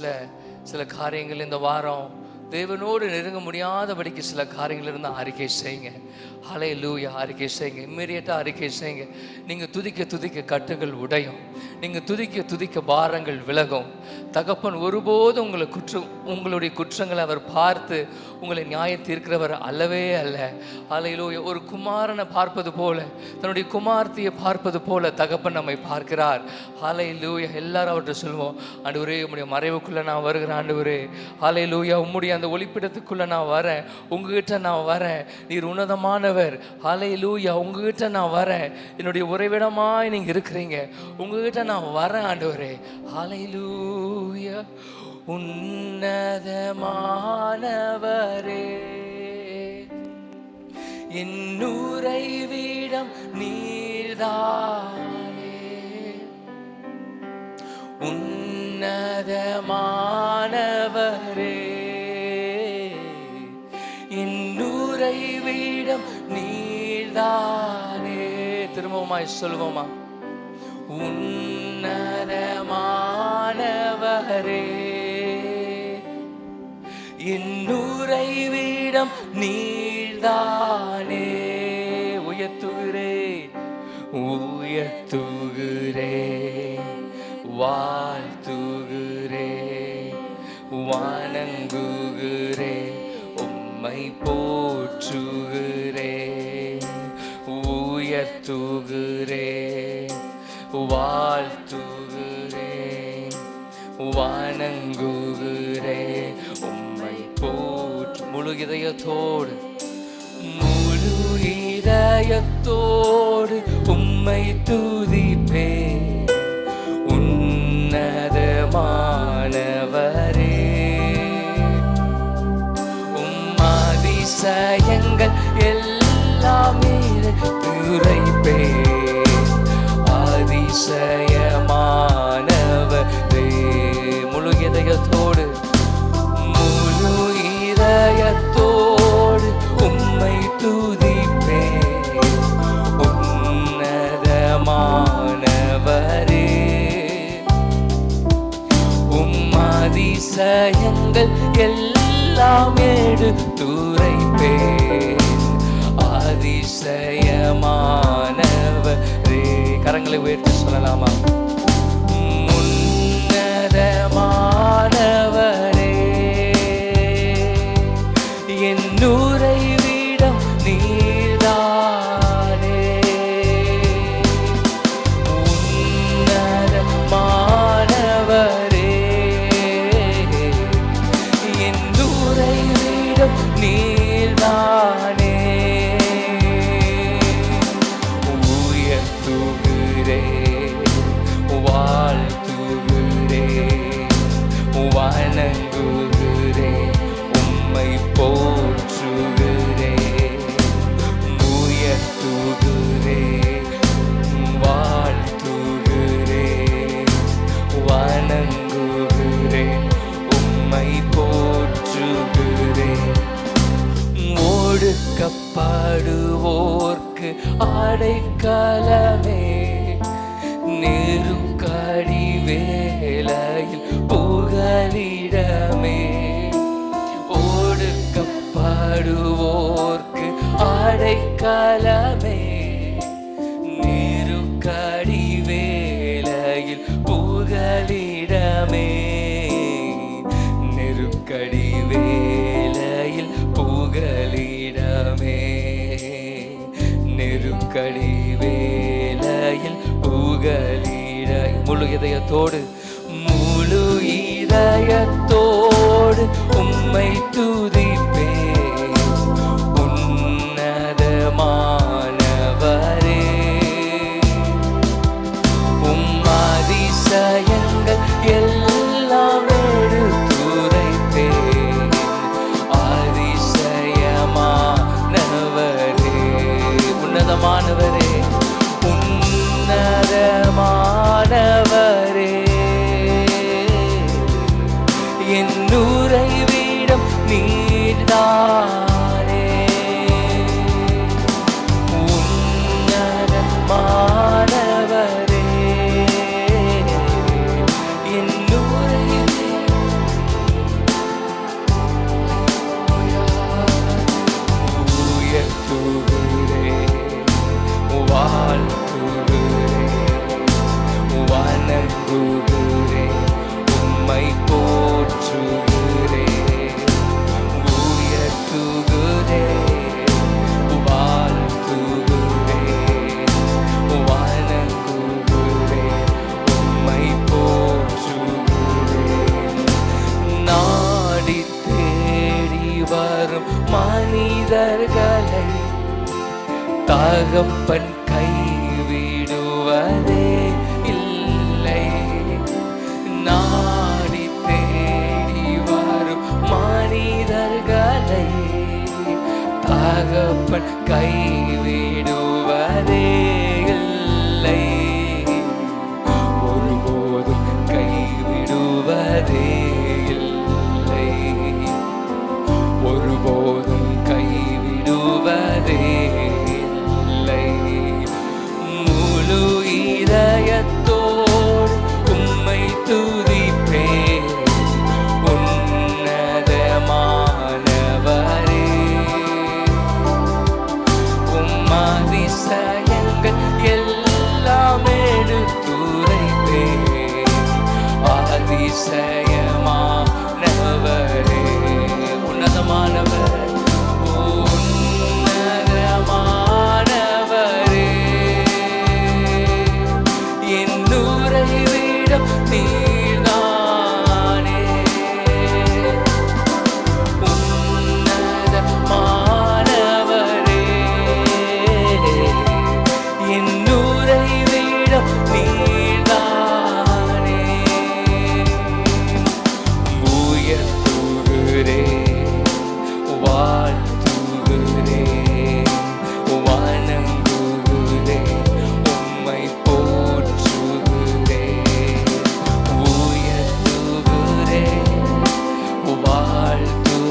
சில காரியங்கள் இந்த வாரம் தேவனோடு நெருங்க முடியாதபடிக்கு சில காரியங்கள் இருந்தால் அறிக்கை செய்யுங்க. ஹல்லேலூயா, அறிக்கை செய்யுங்க. இம்மீடியட்டாக அறிக்கை செய்யுங்க. நீங்கள் துதிக்க துதிக்க கட்டுகள் உடையும். நீங்கள் துதிக்க துதிக்க பாரங்கள் விலகும். தகப்பன் ஒருபோதும் உங்களுடைய குற்றங்களை அவர் பார்த்து உங்களை நியாயம் தீர்க்கிறவர் அல்லவே அல்ல. ஹல்லேலூயா. ஒரு குமாரனை பார்ப்பது போல, தன்னுடைய குமார்த்தியை பார்ப்பது போல தகப்பன் நம்மை பார்க்கிறார். ஹல்லேலூயா. எல்லாரும் அவர்கிட்ட சொல்லுவோம், ஆண்டவரே உம்முடைய மறைவுக்குள்ளே நான் வருகிறேன். ஆண்டவரே ஹல்லேலூயா, உம்முடைய அந்த ஒளிப்பிடத்துக்குள்ளே நான் வரேன். உங்ககிட்ட நான் வரேன். நீர் உன்னதமானவர். ஹல்லேலூயா. உங்ககிட்ட நான் வரேன். என்னுடைய உறைவிடமாய் நீங்கள் இருக்கிறீங்க. உங்ககிட்ட நான் வரேன் ஆண்டவரே. ஹல்லேலூயா. உன்னதமானவரே, என் உறைவிடம் நீர்தானே. உன்னதமானவரே, என் உறைவிடம் நீர்தானே. திரும்பவுமாய் சொல்லுவோமா? உன்னதமானவரே, என் உறைவிடம் நீர்தானே. உயர்த்துகிறே உயர்த்துகிறே, வாழ்த்துகிறே, வணங்குகிறே, உம்மை போற்றுகிறே. உயர்த்துகிறே, வாழ்த்துகிறே, வணங்குகிறே, உம்மை போற்று. முழு இதயத்தோடு உம்மை துதிப்பே. உன்னதமானவரே, அதிசயங்கள் எல்லாமே துரைப்பே. அதிசயமானவரே, முழு இதயத்தோடு உம்மை துதிப்பே. உன்னதமானவரே, அதிசயங்கள் எல்லாம் எடுத்துரைப்பேன். அதிசயமானவரே, கரங்களை உயர்த்தி சொல்லலாமா? உன்னதமானவரே, என் உறைவிடம் நீர்தானே. உன்னதமானவரே, என் உறைவிடம் நீர்தானே. உயர்த்துகிறே, வாழ்த்துகிறே, வணங்குகிறே, உம்மை போற்றுகிறே. உயர்த்துகிறே, வாழ்த்துகிறே, வணங்குகிறே, உம்மை போற்றுகிறே. ஒடுக்கப்படுவோர்க்கு அடைக்கலமே, நெருக்கடி வேளையில் புகலிடமே. ஒடுக்கப்படுவோர்க்கு அடைக்கலமே, நெருக்கடி வேளையில் புகலிடமே. நெருக்கடி வேளையில் புகலிடமே. நெருக்கடி வேளையில் புகலிட. முழு இதயத்தோடு உம்மை துதிப்பே. உன்னதமானவரே, அதிசயங்கள் எல்லாம் எடுத்துரைப்பேன். அதிசயமானவரே, உன்னதமானவரே, உன்னதமானவரே, என் உறைவிடம் நீர்தான். தகப்பன் கைவிடுவதே இல்லை. நாடி தேடி வரும் மனிதர்களை தகப்பன் கைவிடுவதே இல்லை. ஒருபோதும் கைவிடுவதே இல்லை. ஒருபோதும் கைவிடுவதே இல்லை. முழு இதயத்தோடு உம்மை துதிப்பேன் உன்னதமானவரே. உம் அதிசயங்கள் எல்லாம் எடுத்துரைப்பேன் அதிசயமானவரே. உன்னதமானவர் உன்னதமானவரே. என் உறைவிடம் நீர்தானே. உன்னதமானவரே. என் உறைவிடம் நீர்தானே. உயர்த்துகிறேன், வாழ்த்துகிறேன், வணங்குகிறேன், உம்மை போற்றுகிறேன். உயர்த்துகிறேன், வாழ்த்துகிறேன்,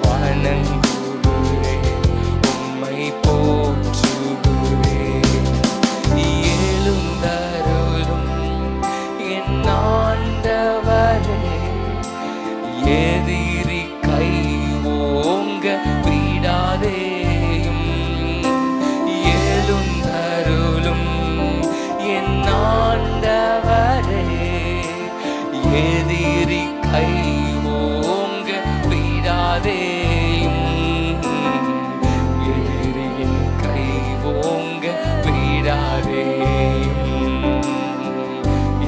வணங்குகிறேன், உம்மை போற்றுகிறேன். எழுந்தருளும் என் ஆண்டவரே. எதிரி கை ஓங்க விடாதேயும். எழுந்தருளும் என் ஆண்டவரே. எதிரி கை ஓங்க விடாதேயும். எதிரியின் கை ஓங்க விடாதேயும்.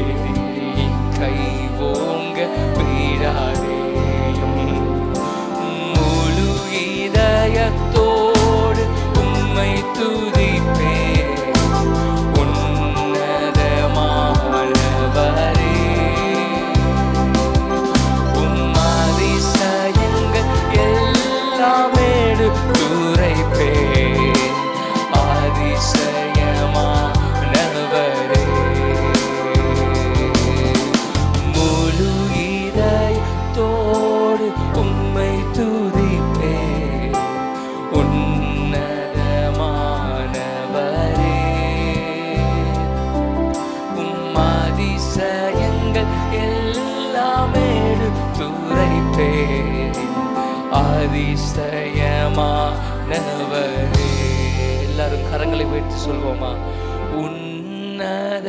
எதிரியின் கை ஓங்க விடாதேயும். முழு இதயத்தோடு உம்மை துதிப்பேன் உன்னதமானவரே. உம் அதிசயங்கள் எல்லாம் எடுத்துரைப்பேன் அதிசயமானவரே. முழு இதயத்தோடு உம்மை துதிப்பேன் உன்னதமானவரே. உம் அதிசயங்கள் எல்லாம் எடுத்துரைப்பேன் அதிசயமானவரே. எல்லாரும் கரங்களை வைத்து சொல்வோமா? உன்னதமானவரே.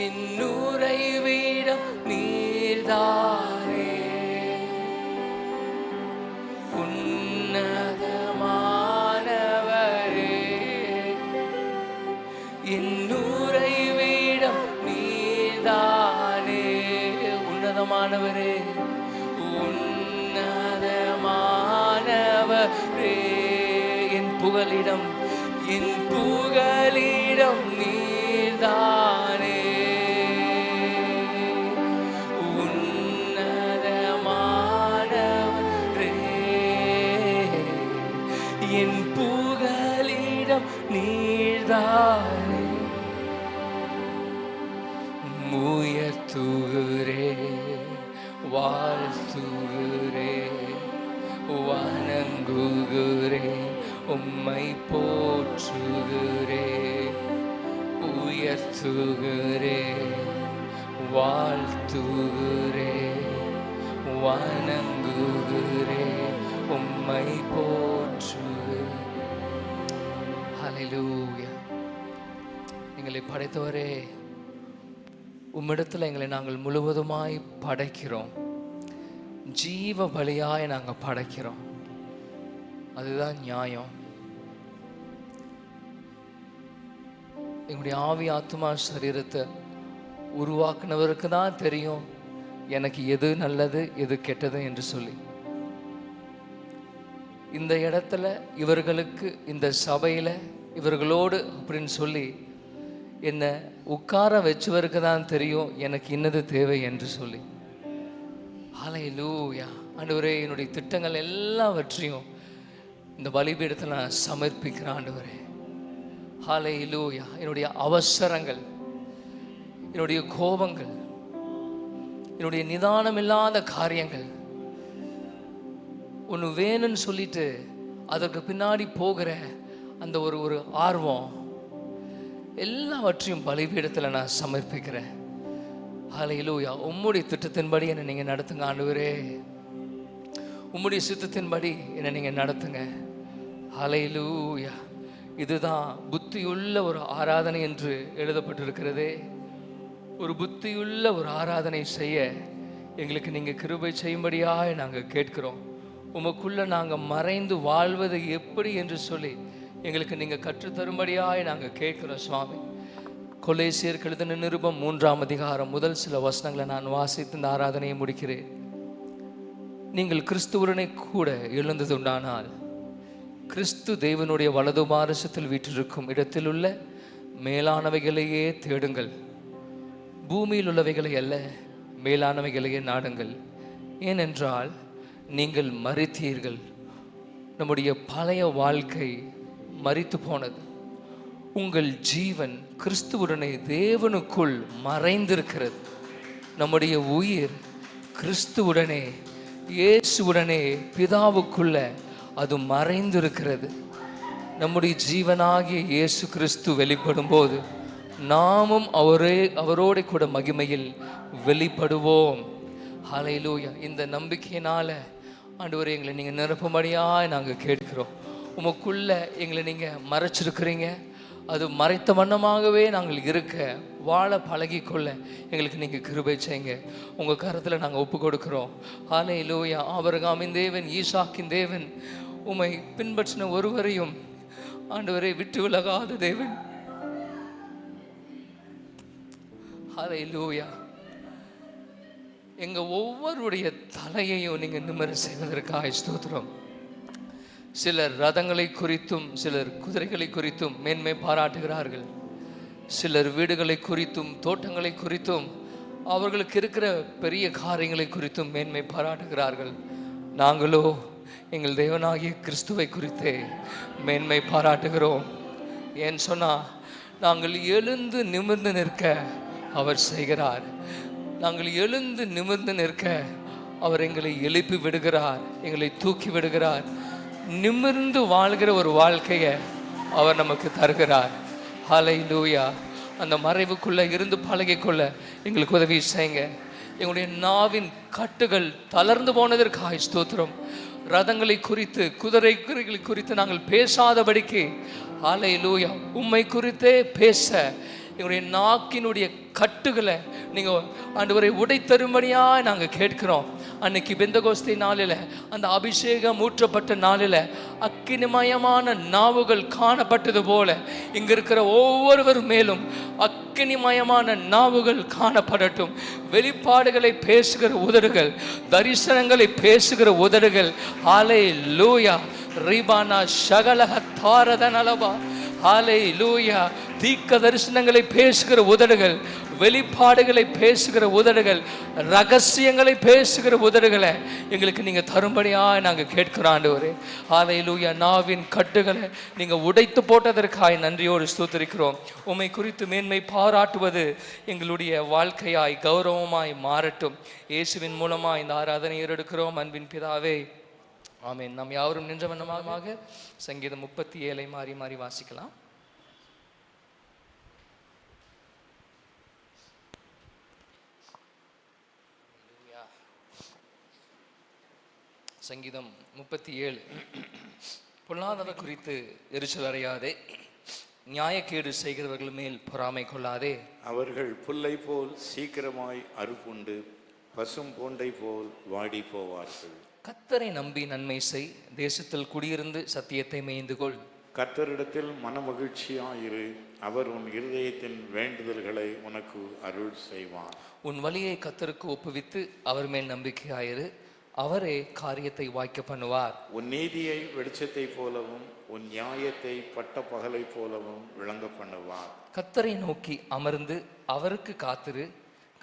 என் உறைவிடம் நீர்தானே. உன்னதமானவரே. என் உறைவிடம் நீர்தானே. உன்னதமானவரே. உன்னதமானவரே. என் புகலிடம் என் புகலிடம் நீர்தானே. உன்னதமானவரே. என் புகலிடம் நீர்தானே. உயர்த்துகிறேன், வாழ்த்துகிறேன், வணங்குகிறேன், உம்மை போற்றுகிறேன். உயர்த்துகிறேன், வாழ்த்துகிறேன், வணங்குகிறேன், உம்மை போற்றுகிறேன். ஹல்லேலூயா. எங்களை படைத்தவரே, உம்மிடத்தில் எங்களை நாங்கள் முழுவதுமாய் படைக்கிறோம். ஜீவ பலியாய் நாங்கள் படைக்கிறோம். அதுதான் நியாயம். எங்களுடைய ஆவி ஆத்மா சரீரத்தை உருவாக்குனவருக்கு தான் தெரியும் எனக்கு எது நல்லது எது கெட்டது என்று சொல்லி. இந்த இடத்துல இவர்களுக்கு, இந்த சபையில் இவர்களோடு அப்படின்னு சொல்லி என்னை உட்கார வச்சவருக்கு தான் தெரியும் எனக்கு இன்னது தேவை என்று சொல்லி. ஹல்லேலூயா. ஆண்டவரே, என்னுடைய திட்டங்கள் எல்லாவற்றையும் இந்த பலிபீடத்தில் நான் சமர்ப்பிக்கிறேன் ஆண்டவரே. ஹல்லேலூயா. என்னுடைய அவசரங்கள், என்னுடைய கோபங்கள், என்னுடைய நிதானம் இல்லாத காரியங்கள், ஒன்று வேணும்னு சொல்லிட்டு அதற்கு பின்னாடி போகிற அந்த ஒரு ஆர்வம், எல்லாவற்றையும் பலிபீடத்தில் நான் சமர்ப்பிக்கிறேன். ஹல்லேலூயா. உம்முடைய திட்டத்தின்படி என்னை நீங்கள் நடத்துங்க ஆண்டவரே. உம்முடைய சித்தத்தின்படி என்னை நீங்கள் நடத்துங்க. ஹல்லேலூயா. இதுதான் புத்தியுள்ள ஒரு ஆராதனை என்று எழுதப்பட்டிருக்கிறதே. ஒரு புத்தியுள்ள ஒரு ஆராதனை செய்ய எங்களுக்கு நீங்கள் கிருபை செய்யும்படியாக நாங்கள் கேட்கிறோம். உமக்குள்ள நாங்கள் மறைந்து வாழ்வது எப்படி என்று சொல்லி எங்களுக்கு நீங்கள் கற்றுத்தரும்படியாக நாங்கள் கேட்கிறோம் சுவாமி. கொலேசியருக்கு எழுதின நிருபம் 3ஆம் அதிகாரம் முதல் சில வசனங்களை நான் வாசித்து இந்த ஆராதனையை முடிக்கிறேன். நீங்கள் கிறிஸ்துவுடனே கூட எழுந்தது உண்டானால் கிறிஸ்து தேவனுடைய வலது பாரசத்தில் வீற்றிருக்கும் இடத்தில் உள்ள மேலானவைகளையே தேடுங்கள், பூமியில் உள்ளவைகளை அல்ல, மேலானவைகளையே நாடுங்கள். ஏனென்றால் நீங்கள் மரித்தீர்கள். நம்முடைய பழைய வாழ்க்கை மரித்து போனது. உங்கள் ஜீவன் கிறிஸ்துவுடனே தேவனுக்குள் மறைந்திருக்கிறது. நம்முடைய உயிர் கிறிஸ்துவுடனே, இயேசுவுடனே பிதாவுக்குள்ள அது மறைந்திருக்கிறது. நம்முடைய ஜீவனாகிய இயேசு கிறிஸ்து வெளிப்படும் போது நாமும் அவரோடு கூட மகிமையில் வெளிப்படுவோம். ஹல்லேலூயா. இந்த நம்பிக்கையினால ஆண்டவரே, எங்களை நீங்கள் நிரப்பும்படியாக நாங்கள் கேட்கிறோம். உமக்குள்ள எங்களை நீங்கள் மறைச்சிருக்கிறீங்க. அது மறைத்த வண்ணமாகவே நாங்கள் இருக்க, வாழ பழகிக்கொள்ள எங்களுக்கு நீங்கள் கிருபை செய்யுங்க. உங்கள் கரத்தில் நாங்கள் ஒப்பு கொடுக்குறோம். ஹல்லேலூயா. ஆபிரகாமின் தேவன், ஈசாக்கின் தேவன், உம்மை பின்பற்றின ஒருவரையும் ஆண்டவரை விட்டு விலகாத தேவன். ஹல்லேலூயா. எங்கள் ஒவ்வொருடைய தலையையும் நீங்கள் நிம்மதி செய்வதற்காக ஸ்தோத்திரம். சிலர் ரதங்களை குறித்தும் சிலர் குதிரைகளை குறித்தும் மேன்மை பாராட்டுகிறார்கள். சிலர் வீடுகளை குறித்தும் தோட்டங்களை குறித்தும் அவர்களுக்கு இருக்கிற பெரிய காரியங்களை குறித்தும் மேன்மை பாராட்டுகிறார்கள். நாங்களோ எங்கள் தேவனாகிய கிறிஸ்துவை குறித்தே மேன்மை பாராட்டுகிறோம். ஏன்னு சொன்னால், நாங்கள் எழுந்து நிமிர்ந்து நிற்க அவர் செய்கிறார். நாங்கள் எழுந்து நிமிர்ந்து நிற்க அவர் எங்களை எழுப்பி விடுகிறார், எங்களை தூக்கி விடுகிறார். நிமிர்ந்து வாழ்கிற ஒரு வாழ்க்கையை அவர் நமக்கு தருகிறார். ஹல்லேலூயா. அந்த மறைவுக்குள்ளே இருந்து பழகிக்கொள்ள எங்களுக்கு உதவி செய்யுங்க. எங்களுடைய நாவின் கட்டுகள் தளர்ந்து போனதற்காக ஸ்தோத்திரம். ரதங்களை குறித்து, குதிரைகளை குறித்து நாங்கள் பேசாதபடிக்கு ஹல்லேலூயா உம்மை குறித்தே பேச எங்களுடைய நாக்கினுடைய கட்டுகளை நீங்கள் ஆண்டவரை உடைத்தரும்படியாக நாங்கள் கேட்கிறோம். அன்னைக்கு பெந்தகோஸ்தே நாளில், அந்த அபிஷேகம் ஊற்றப்பட்ட நாளில் அக்கினிமயமான நாவுகள் காணப்பட்டது போல இங்கே இருக்கிற ஒவ்வொருவர் மேலும் அக்கினிமயமான நாவுகள் காணப்படட்டும். வெளிப்பாடுகளை பேசுகிற உதடுகள், தரிசனங்களை பேசுகிற உதடுகள். ஹல்லேலூயா. ரிபானா ஷகலஹ தாரதனலபா. ஹல்லேலூயா. தீர்க்க தரிசனங்களை பேசுகிற உதடுகள், வெளிப்பாடுகளை பேசுகிற உதடுகள், ரகசியங்களை பேசுகிற உதடுகளை எங்களுக்கு நீங்கள் தரும்படியாக நாங்கள் கேட்கிறோம் ஆண்டவரே. ஹல்லேலூயா. நாவின் கட்டுகளை நீங்கள் உடைத்து போட்டதற்காக நன்றியோடு ஸ்தோத்திரிக்கிறோம். உம்மை குறித்து மேன்மை பாராட்டுவது எங்களுடைய வாழ்க்கையாய் கௌரவமாய் மாறட்டும். இயேசுவின் மூலமாக இந்த ஆராதனை ஏறெடுக்கிறோம். அன்பின் பிதாவே, ஆமென். நாம் யாவரும் நின்ற வண்ணமாக சங்கீதம் 37 மாறி மாறி வாசிக்கலாம். சங்கீதம் 37. பொல்லாதவர் குறித்து எரிச்சல் அடையாதே, நியாயக்கேடு செய்கிறவர்கள் மேல் பொறாமை கொள்ளாதே. அவர்கள் புல்லை போல் சீக்கிரமாய் அறுப்புண்டு பசும் பூண்டை போல் வாடி போவார்கள். கர்த்தரை நம்பி நன்மை செய், தேசத்தில் குடியிருந்து சத்தியத்தை மேய்ந்து கொள். கர்த்தரிடத்தில் மனமகிழ்ச்சியாயிரு, அவர் உன் இருதயத்தின் வேண்டுதல்களை உனக்கு அருள் செய்வார். உன் வழியை கர்த்தருக்கு ஒப்புவித்து அவர் மேல் நம்பிக்கையாயிரு, அவரே காரியத்தை வாய்க்க பண்ணுவார். உன் நீதியை வெளிச்சத்தை போலவும் உன் நியாயத்தை பட்ட பகலை போலவும் விளங்க பண்ணுவார். கர்த்தரை நோக்கி அமர்ந்து அவருக்கு காத்திரு.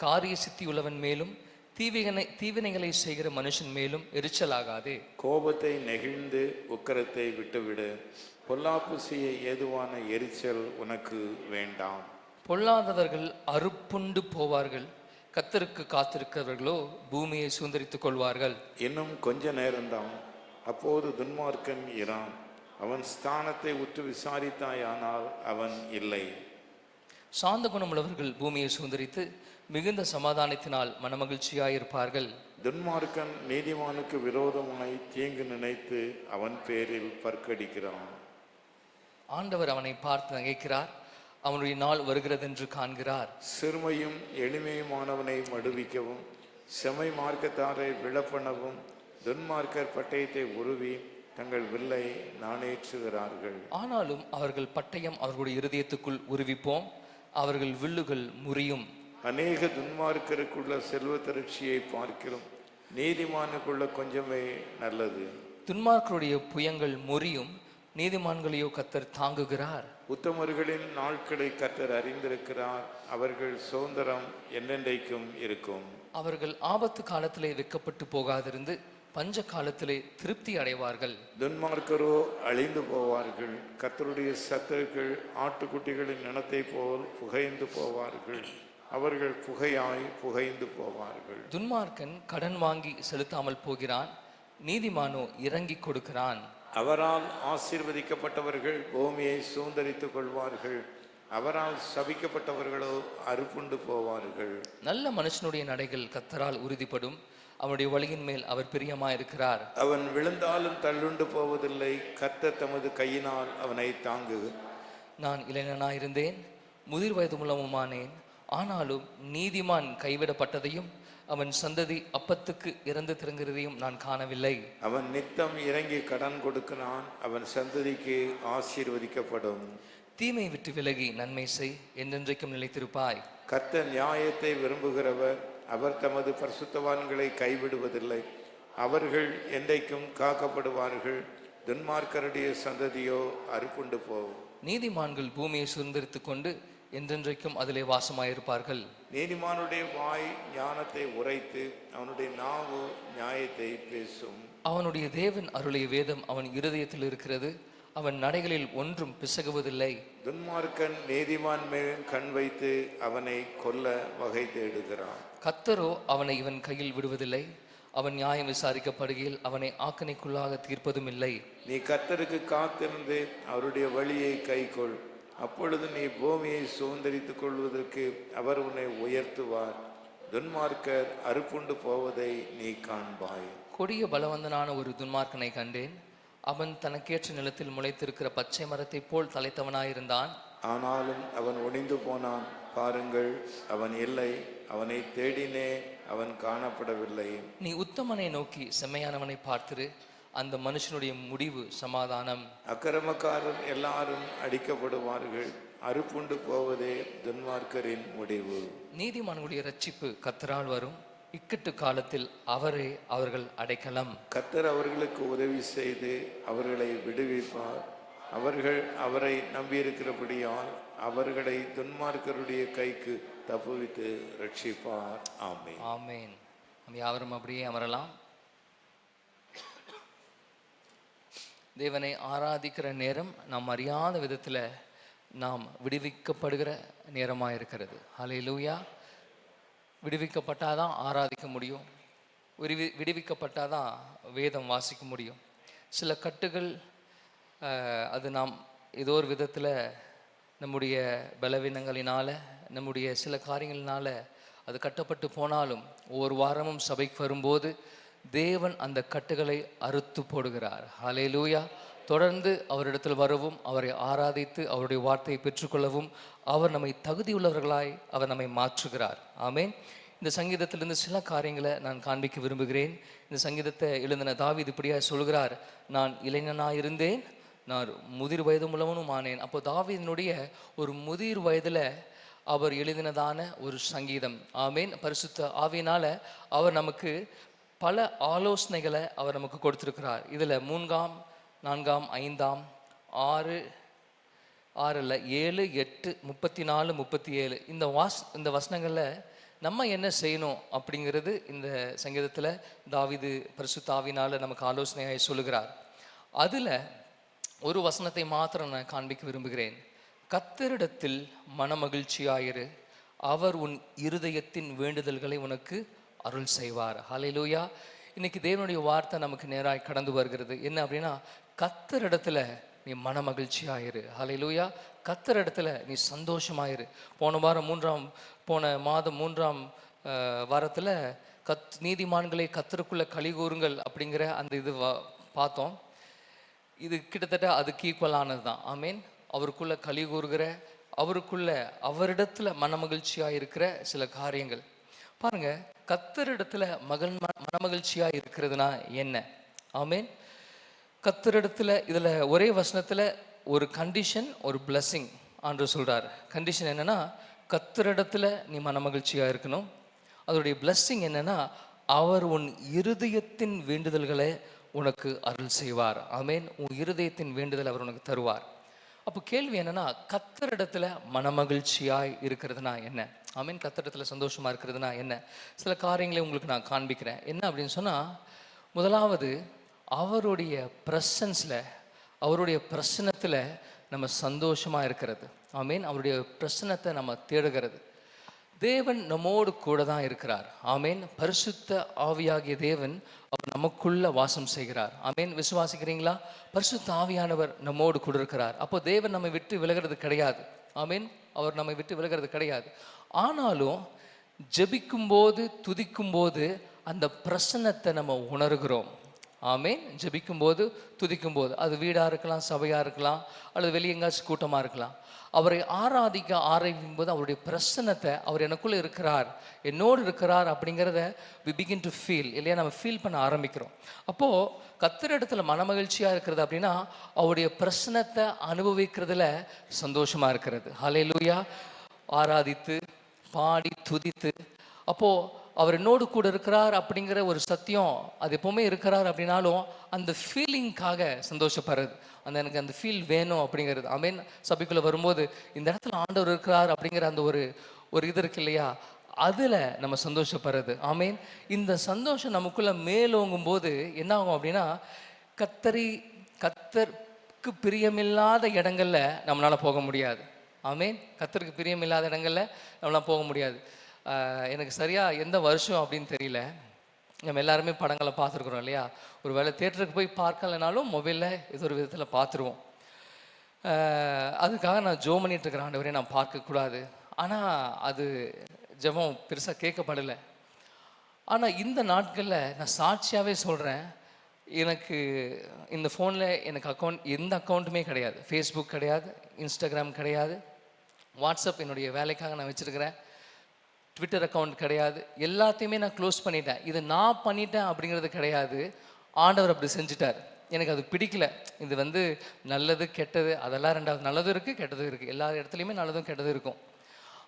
காரிய சித்தியுள்ளவன் மேலும் தீவினைகளை செய்கிற மனுஷன் மேலும் எரிச்சலாகாதே. கோபத்தை நெகிழ்ந்து உக்கிரத்தை விட்டுவிடு. பொல்லாப்பு செய்ய ஏதுவான எரிச்சல் உனக்கு வேண்டாம். பொல்லாதவர்கள் அறுப்புண்டு போவார்கள், கர்த்தருக்கு காத்திருக்கிறவர்களோ பூமியை சுதந்தரித்துக் கொள்வார்கள். இன்னும் கொஞ்ச நேரம்தான், அப்போது துன்மார்க்கன் இரான். அவன் ஸ்தானத்தை உற்று விசாரித்தாயானால் அவன் இல்லை. சாந்த குணமுள்ளவர்கள் பூமியை சுதந்தரித்து மிகுந்த சமாதானத்தினால் மனமகிழ்ச்சியாயிருப்பார்கள். துன்மார்க்கன் நீதிமானுக்கு விரோதமாய் தீங்கு நினைத்து அவன் பேரில் பற்கடிக்கிறான். ஆண்டவர் அவனை பார்த்து நகைக்கிறார், அவனுடைய நாள் வருகிறதென்று காண்கிறார். சிறுமையும் எளிமையுமானவனை மடுவிக்கவும் செம்மை மார்க்கத்தாரை விழப்பண்ணவும் துன்மார்க்கர் பட்டயத்தை உருவி தங்கள் வில்லை நாணேற்றுகிறார்கள். ஆனாலும் அவர்கள் பட்டயம் அவர்களுடைய இருதயத்துக்குள் உருவிப்போம், அவர்கள் வில்லுகள் முறியும். அநேக துன்மார்க்கருக்குள்ள செல்வ திரட்சியை பார்க்கிறோம், நீதிமானுக்குள்ள கொஞ்சமே நல்லது. துன்மார்க்கருடைய புயங்கள் முறியும், நீதிமான்களையோ கர்த்தர் தாங்குகிறார். உத்தமர்களின் நாட்களை கர்த்தர் அறிந்திருக்கிறார், அவர்கள் சுதந்திரம் என்னென்றைக்கும் இருக்கும். அவர்கள் ஆபத்து காலத்திலே வெட்கப்பட்டு போகாதிருந்து பஞ்ச காலத்திலே திருப்தி அடைவார்கள். துன்மார்க்கரோ அழிந்து போவார்கள், கர்த்தருடைய சத்துருக்கள் ஆட்டுக்குட்டிகளின் நினத்தை போல் புகைந்து போவார்கள், அவர்கள் புகையாய் புகைந்து போவார்கள். துன்மார்க்கன் கடன் வாங்கி செலுத்தாமல் போகிறான், நீதிமானோ இறங்கி கொடுக்கிறான். அவரால் ஆசீர்வதிக்கப்பட்டவர்கள் பூமியை சுதந்தரித்துக் கொள்வார்கள், அவரால் சபிக்கப்பட்டவர்களோ அறுப்புண்டு போவார்கள். நல்ல மனுஷனுடைய நடைகள் கர்த்தரால் உறுதிப்படும், அவனுடைய வழியின் மேல் அவர் பிரியமாயிருக்கிறார். அவன் விழுந்தாலும் தள்ளுண்டு போவதில்லை, கர்த்தர் தமது கையினால் அவனை தாங்கு. நான் இளைஞனாயிருந்தேன், முதிர் வயது மூலமுமானேன், ஆனாலும் நீதிமான் கைவிடப்பட்டதையும் அவன் சந்ததி அப்பத்துக்கு இறந்து திறங்கிறதையும் நான் காணவில்லை. அவன் நித்தம் இறங்கி கடன் கொடுக்கிறான், அவன் சந்ததிக்கு ஆசீர்வதிக்கப்படும். தீமை விட்டு விலகி நன்மை செய், என்றென்றைக்கும் நிலைத்திருப்பாய். கர்த்தர் நியாயத்தை விரும்புகிறவர், அவர் தமது பரிசுத்தவான்களை கைவிடுவதில்லை, அவர்கள் என்றைக்கும் காக்கப்படுவார்கள். துன்மார்க்கருடைய சந்ததியோ அறுப்புண்டு போகும். நீதிமான்கள் பூமியை சுதந்திரித்துக் கொண்டு என்றென்றைக்கும் அதிலே வாசமாயிருப்பார்கள். நீதிமானுடைய வாய் ஞானத்தை உரைத்து அவனுடைய நாவு நியாயத்தை பேசும். அவனுடைய தேவன் அருளிய வேதம் அவன் இருதயத்தில் இருக்கிறது, அவன் நடைகளில் ஒன்றும் பிசகுவதில்லை. துன்மார்க்கன் நீதிமான் மேல் கண் வைத்து அவனை கொல்ல வகை தேடுகிறான். கர்த்தரோ அவனை இவன் கையில் விடுவதில்லை, அவன் நியாயம் விசாரிக்கப்படுகையில் அவனை ஆக்கணைக்குள்ளாக தீர்ப்பதும் இல்லை. நீ கர்த்தருக்கு காத்திருந்து அவருடைய வழியை கைக்கொள், அப்பொழுது நீ பூமியை சுதந்தரித்துக் கொள்வதற்கு அவர் உன்னை உயர்த்துவார். துன்மார்க்கர் அறுப்புண்டு போவதை நீ காண்பாய். கொடிய பலவந்தனான ஒரு துன்மார்க்கனை கண்டேன், அவன் தனக்கேற்ற நிலத்தில் முளைத்திருக்கிற பச்சை மரத்தை போல் தலைத்தவனாயிருந்தான். ஆனாலும் அவன் ஒளிந்து போனான், பாருங்கள் அவன் இல்லை, அவனை தேடினே, அவன் காணப்படவில்லை. நீ உத்தமனை நோக்கி செம்மையானவனை பார்த்திரு, அந்த மனுஷனுடைய முடிவு சமாதானம். அக்கிரமக்காரர் எல்லாரும் அடிக்கப்படுவார்கள், அறுப்புண்டு போவதே துன்மார்க்கரின் முடிவு. நீதிமான்களுடைய ரட்சிப்பு கர்த்தரால் வரும், இக்கட்டு காலத்தில் அவரே அவர்கள் அடைக்கலம். கர்த்தர் அவர்களுக்கு உதவி செய்து அவர்களை விடுவிப்பார், அவர்கள் அவரை நம்பியிருக்கிறபடியால் அவர்களை துன்மார்க்கருடைய கைக்கு தப்புவித்து ரட்சிப்பார். ஆமென். ஆமென். நம்ம யாவரும் அப்படியே அமரலாம். தேவனை ஆராதிக்கிற நேரம் நாம் அறியாத விதத்தில் நாம் விடுவிக்கப்படுகிற நேரமாக இருக்கிறது. ஹல்லேலூயா. விடுவிக்கப்பட்டாதான் ஆராதிக்க முடியும், விடுவிக்கப்பட்டாதான் வேதம் வாசிக்க முடியும். சில கட்டுகள் அது நாம் ஏதோ ஒரு விதத்தில் நம்முடைய பலவீனங்களினால், நம்முடைய சில காரியங்களினால் அது கட்டப்பட்டு போனாலும் ஒவ்வொரு வாரமும் சபைக்கு வரும்போது தேவன் அந்த கட்டுகளை அறுத்து போடுகிறார். ஹல்லேலூயா. தொடர்ந்து அவரிடத்தில் வரவும், அவரை ஆராதித்து அவருடைய வார்த்தையை பெற்றுக்கொள்ளவும் அவர் நம்மை தகுதியுள்ளவர்களாய் அவர் நம்மை மாற்றுகிறார். ஆமென். இந்த சங்கீதத்திலிருந்து சில காரியங்களை நான் காண்பிக்க விரும்புகிறேன். இந்த சங்கீதத்தை எழுதின தாவீது இப்படியா சொல்கிறார், நான் இளைஞனாயிருந்தேன், நான் முதிர் வயது உள்ளவனும் ஆனேன். அப்போ தாவீதினுடைய ஒரு முதிர் வயதில் அவர் எழுதினதான ஒரு சங்கீதம். ஆமேன். பரிசுத்த ஆவியினால அவர் நமக்கு பல ஆலோசனைகளை அவர் நமக்கு கொடுத்துருக்கிறார். இதில் 3ஆம் 4ஆம் 5ஆம் 6 6 7 8 34 37 இந்த வசனங்களில் நம்ம என்ன செய்யணும் அப்படிங்கிறது இந்த சங்கீதத்தில் தாவீது பரிசுத்த ஆவியினால நமக்கு ஆலோசனையாக சொல்லுகிறார். அதில் ஒரு வசனத்தை மாத்திரம் நான் காண்பிக்க விரும்புகிறேன். கர்த்தரிடத்தில் மனமகிழ்ச்சியாயிரு, அவர் உன் இருதயத்தின் வேண்டுதல்களை உனக்கு அருள் செய்வார். ஹல்லேலூயா. இன்னைக்கு தேவனுடைய வார்த்தை நமக்கு நேராக கடந்து வருகிறது. என்ன அப்படின்னா, கர்த்தரிடத்துல நீ மனமகிழ்ச்சியாயிரு. ஹல்லேலூயா. கர்த்தரிடத்துல நீ சந்தோஷமாயிரு. போன மாதம் 3ஆம் வாரத்தில் நீதிமான்களை கர்த்தருக்குள்ள களிகூறுங்கள் அப்படிங்கிற அந்த இது பார்த்தோம். இது கிட்டத்தட்ட அதுக்கு ஈக்குவலானது தான். ஆமீன். அவருக்குள்ள களிகூறுகிற, அவரிடத்துல மனமகிழ்ச்சியா இருக்கிற சில காரியங்கள் பாருங்க. கர்த்தரிடத்துல மனமகிழ்ச்சியா இருக்கிறதுனா என்ன? ஆமீன். கர்த்தரிடத்துல இதுல ஒரே வசனத்துல ஒரு கண்டிஷன், ஒரு பிளஸிங் ஆண்டு சொல்றாரு. கண்டிஷன் என்னன்னா, கர்த்தரிடத்துல நீ மனமகிழ்ச்சியா இருக்கணும். அதோடைய பிளஸிங் என்னன்னா, அவர் உன் இருதயத்தின் வேண்டுதல்களை உனக்கு அருள் செய்வார். ஆமேன். உன் இருதயத்தின் வேண்டுதல் அவர் உனக்கு தருவார். அப்போ கேள்வி என்னன்னா, கர்த்தரிடத்துல மனமகிழ்ச்சியாய் இருக்கிறதுனா என்ன? ஆமீன். கர்த்தரிடத்துல சந்தோஷமா இருக்கிறதுனா என்ன? சில காரியங்களை உங்களுக்கு நான் காண்பிக்கிறேன். என்ன அப்படின்னு சொன்னா, முதலாவது அவருடைய பிரசன்ஸ்ல, அவருடைய பிரசன்னத்துல நம்ம சந்தோஷமா இருக்கிறது. ஆமீன். அவருடைய பிரசன்னத்தை நம்ம தேடுகிறது. தேவன் நம்மோடு கூட தான் இருக்கிறார். ஆமேன். பரிசுத்த ஆவியாகிய தேவன் அவர் நமக்குள்ள வாசம் செய்கிறார். ஆமேன். விசுவாசிக்கிறீங்களா? பரிசுத்த ஆவியானவர் நம்மோடு கூட இருக்கிறார். அப்போ தேவன் நம்மை விட்டு விலகிறது கிடையாது. ஆமேன். அவர் நம்மை விட்டு விலகிறது கிடையாது. ஆனாலும் ஜெபிக்கும் போது, துதிக்கும் போது அந்த பிரசன்னத்தை நம்ம உணர்கிறோம். ஆமேன். ஜெபிக்கும் போது, துதிக்கும் போது, அது வீடாக இருக்கலாம், சபையாக இருக்கலாம், அல்லது வெளியே எங்காச்சும் கூட்டமாக இருக்கலாம். அவரை ஆராதிக்கும் போது அவருடைய பிரசன்னத்தை, அவர் எனக்குள்ளே இருக்கிறார், என்னோடு இருக்கிறார் அப்படிங்கிறத we begin to feel, இல்லையா? நம்ம ஃபீல் பண்ண ஆரம்பிக்கிறோம். அப்போது கர்த்தரிடத்துல மனமகிழ்ச்சியாக இருக்கிறது அப்படின்னா, அவருடைய பிரசன்னத்தை அனுபவிக்கிறதுல சந்தோஷமாக இருக்கிறது. ஹல்லேலூயா. ஆராதித்து, பாடி, துதித்து, அப்போது அவர் என்னோடு கூட இருக்கிறார் அப்படிங்கிற ஒரு சத்தியம் அது எப்போவுமே இருக்கிறார் அப்படின்னாலும் அந்த ஃபீலிங்காக சந்தோஷப்படுறது, எனக்கு அந்த ஃபீல் வேணும் அப்படிங்கிறது. ஆமேன். சபைக்குள்ளே வரும்போது இந்த இடத்துல ஆண்டவர் இருக்கிறார் அப்படிங்கிற அந்த ஒரு இது இருக்கு இல்லையா, அதில் நம்ம சந்தோஷப்படுறது. ஆமேன். இந்த சந்தோஷம் நமக்குள்ளே மேலோங்கும் போது என்ன ஆகும் அப்படின்னா, கர்த்தருக்கு பிரியமில்லாத இடங்களில் நம்மளால் போக முடியாது. ஆமேன். கர்த்தருக்கு பிரியமில்லாத இடங்களில் நம்மளால் போக முடியாது. எனக்கு சரியாக எந்த வருஷம் அப்படின்னு தெரியல. நம்ம எல்லாருமே படங்களை பார்த்துருக்குறோம் இல்லையா? ஒரு வேளை தியேட்டருக்கு போய் பார்க்கலனாலும் மொபைலில் ஏதோ ஒரு விதத்தில் பார்த்துருவோம். அதுக்காக நான் ஜோ பண்ணிகிட்ருக்கிறேன், ஆண்டவரே நான் பார்க்கக்கூடாது. ஆனால் அது ஜெபம் பெருசாக கேட்கப்படலை. ஆனால் இந்த நாட்களில் நான் சாட்சியாகவே சொல்கிறேன், எனக்கு இந்த ஃபோனில் எனக்கு எந்த அக்கௌண்ட்டுமே கிடையாது. ஃபேஸ்புக் கிடையாது, இன்ஸ்டாகிராம் கிடையாது, வாட்ஸ்அப் என்னுடைய வேலைக்காக நான் வச்சுருக்கிறேன், ட்விட்டர் அக்கௌண்ட் கிடையாது. எல்லாத்தையுமே நான் க்ளோஸ் பண்ணிட்டேன். இது நான் பண்ணிட்டேன் அப்படிங்கிறது கிடையாது, ஆண்டவர் அப்படி செஞ்சுட்டார். எனக்கு அது பிடிக்கல. இது நல்லது கெட்டது அதெல்லாம் ரெண்டாவது. நல்லதும் இருக்குது, கெட்டதும் இருக்குது. எல்லா இடத்துலையுமே நல்லதும் கெட்டதும் இருக்கும்.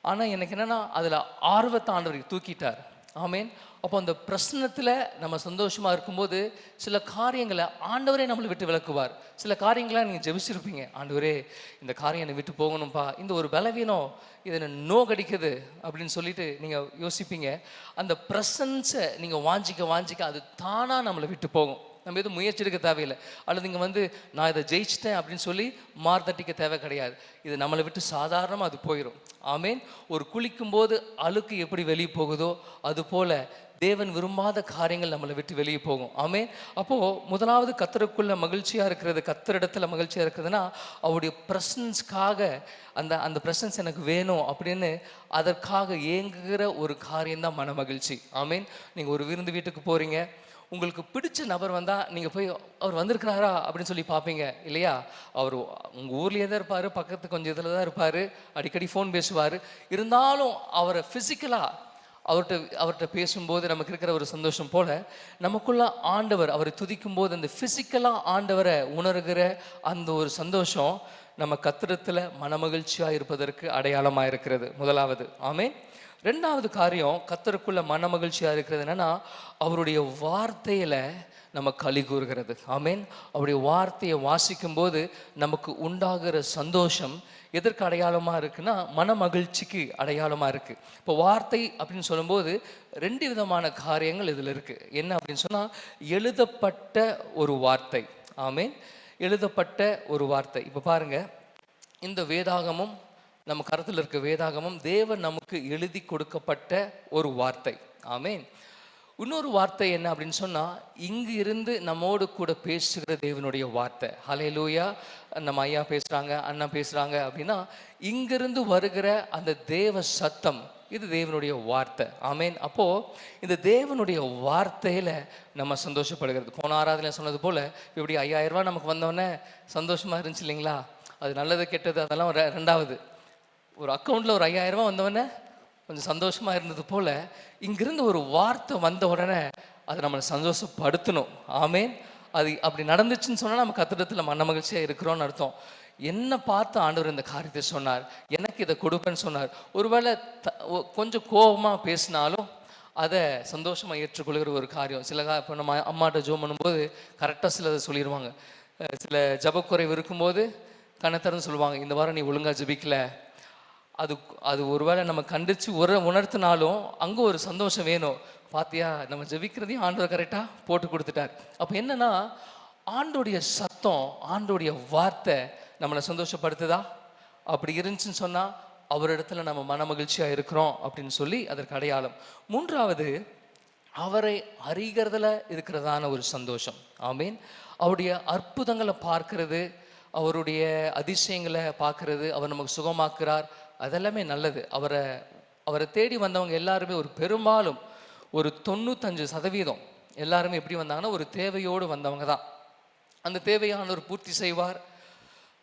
ஆனால் எனக்கு என்னென்னா, அதில் ஆர்வத்தை ஆண்டவர் தூக்கிட்டார். ஆமேன். அப்போ அந்த பிரச்சனத்தில் நம்ம சந்தோஷமாக இருக்கும்போது சில காரியங்களை ஆண்டவரே நம்மளை விட்டு விலக்குவார். சில காரியங்களை நீங்கள் ஜெபிச்சிருப்பீங்க, ஆண்டவரே இந்த காரியம் என்னை விட்டு போகணும்ப்பா, இந்த ஒரு பலவீனம் இது என்ன நோ கடிக்குது அப்படின்னு சொல்லிட்டு நீங்கள் யோசிப்பீங்க. அந்த ப்ரெசன்ஸை நீங்கள் வாஞ்சிக்க அது தானாக நம்மளை விட்டு போகும். நம்ம எதுவும் முயற்சி எடுக்க தேவையில்லை. அல்லது இங்கே நான் இதை ஜெயிச்சிட்டேன் அப்படின்னு சொல்லி மார்த்தட்டிக்க தேவை கிடையாது. இது நம்மளை விட்டு சாதாரணமாக அது போயிடும். ஆமேன். ஒரு குளிக்கும்போது அழுக்கு எப்படி வெளியே போகுதோ அது போல் தேவன் விரும்பாத காரியங்கள் நம்மளை விட்டு வெளியே போகும். ஆமேன். அப்போது முதலாவது கர்த்தருக்குள்ள மகிழ்ச்சியாக இருக்கிறது, கர்த்தரிடத்தில் மகிழ்ச்சியாக இருக்கிறதுனா அவருடைய ப்ரெசன்ஸ்க்காக அந்த ப்ரெசன்ஸ் எனக்கு வேணும் அப்படின்னு அதற்காக ஏங்குகிற ஒரு காரியம்தான் மன மகிழ்ச்சி. ஆமேன். நீங்கள் ஒரு விருந்து வீட்டுக்கு போகிறீங்க, உங்களுக்கு பிடிச்ச நபர் வந்தால் நீங்கள் போய் அவர் வந்திருக்கிறாரா அப்படின்னு சொல்லி பார்ப்பீங்க இல்லையா? அவர் உங்கள் ஊர்லேயே தான் இருப்பார், பக்கத்து கொஞ்சம் இதில் தான் இருப்பார், அடிக்கடி ஃபோன் பேசுவார். இருந்தாலும் அவரை ஃபிசிக்கலாக அவர்கிட்ட பேசும்போது நமக்கு இருக்கிற ஒரு சந்தோஷம் போல் நமக்குள்ள ஆண்டவர் அவரை துதிக்கும் போது அந்த ஃபிசிக்கலாக ஆண்டவரை உணர்கிற அந்த ஒரு சந்தோஷம் நம்ம கர்த்தரிடத்தில் மனமகிழ்ச்சியாக இருப்பதற்கு அடையாளமாக இருக்கிறது முதலாவது. ஆமேன். ரெண்டாவது காரியம் கர்த்தருக்குள்ள மன மகிழ்ச்சியாக இருக்கிறது என்னன்னா, அவருடைய வார்த்தையில நம்ம களி கூறுகிறது. ஆமேன். அவருடைய வார்த்தையை வாசிக்கும் போது நமக்கு உண்டாகிற சந்தோஷம் எதற்கு அடையாளமாக இருக்குன்னா, மன மகிழ்ச்சிக்கு அடையாளமாக இருக்கு. இப்போ வார்த்தை அப்படின்னு சொல்லும்போது ரெண்டு விதமான காரியங்கள் இதில் இருக்கு. என்ன அப்படின்னு சொன்னால், எழுதப்பட்ட ஒரு வார்த்தை. ஆமேன். எழுதப்பட்ட ஒரு வார்த்தை. இப்போ பாருங்க, இந்த வேதாகமும் நம்ம கருத்தில் இருக்க வேதாகமும் தேவன் நமக்கு எழுதி கொடுக்கப்பட்ட ஒரு வார்த்தை. ஆமேன். இன்னொரு வார்த்தை என்ன அப்படின்னு சொன்னால், இங்கு இருந்து நம்மோடு கூட பேசுகிற தேவனுடைய வார்த்தை. ஹல்லேலூயா. நம்ம ஐயா பேசுகிறாங்க, அண்ணா பேசுகிறாங்க அப்படின்னா, இங்கிருந்து வருகிற அந்த தேவ சத்தம், இது தேவனுடைய வார்த்தை. ஆமேன். அப்போது இந்த தேவனுடைய வார்த்தையில் நம்ம சந்தோஷப்படுகிறது. போன ஆராதனை சொன்னது போல், இப்படி 5000 ரூபா நமக்கு வந்தோடனே சந்தோஷமாக இருந்துச்சு இல்லைங்களா? அது நல்லது கெட்டது அதெல்லாம் ரெண்டாவது. ஒரு அக்கௌண்ட்டில் ஒரு 5000 ரூபா வந்தவொடனே கொஞ்சம் சந்தோஷமாக இருந்தது போல், இங்கிருந்து ஒரு வார்த்தை வந்த உடனே அது நம்மளை சந்தோஷப்படுத்தணும். ஆமேன். அது அப்படி நடந்துச்சுன்னு சொன்னால் நம்ம கர்த்தரிடத்தில் மன மகிழ்ச்சியாக இருக்கிறோன்னு அர்த்தம். என்ன பார்த்து ஆண்டவர் இந்த காரியத்தை சொன்னார், எனக்கு இதை கொடுப்பேன்னு சொன்னார். ஒருவேளை கொஞ்சம் கோபமாக பேசினாலும் அதை சந்தோஷமாக ஏற்றுக்கொள்கிற ஒரு காரியம். சில இப்போ நம்ம அம்மாட்ட ஜோம் பண்ணும்போது கரெக்டாக சிலதை சொல்லிடுவாங்க. சில ஜபக்குறைவு இருக்கும்போது கண்ணத்திறந்து சொல்லுவாங்க, இந்த வாரம் நீ ஒழுங்காக ஜபிக்கலை. அது ஒருவேளை நம்ம கண்டித்து உணர்த்தினாலும் அங்கே ஒரு சந்தோஷம் வேணும். பார்த்தியா, நம்ம ஜெபிக்கிறதையும் ஆண்டவர் கரெக்டாக போட்டு கொடுத்துட்டார். அப்போ என்னன்னா, ஆண்டோடைய சத்தம், ஆண்டோடைய வார்த்தை நம்மளை சந்தோஷப்படுத்துதா? அப்படி இருந்துச்சுன்னு சொன்னால் அவரிடத்துல நம்ம மன மகிழ்ச்சியாக இருக்கிறோம் அப்படின்னு சொல்லி அதற்கு அடையாளம். மூன்றாவது, அவரை அறிகிறதுல இருக்கிறதான ஒரு சந்தோஷம். ஆமீன். அவருடைய அற்புதங்களை பார்க்கறது, அவருடைய அதிசயங்களை பார்க்கறது, அவர் நமக்கு சுகமாக்குறார், அதெல்லாமே நல்லது. அவரை தேடி வந்தவங்க எல்லாருமே பெரும்பாலும் ஒரு 95% எல்லாருமே எப்படி வந்தாங்கன்னா, ஒரு தேவையோடு வந்தவங்க தான். அந்த தேவையானவர் பூர்த்தி செய்வார்,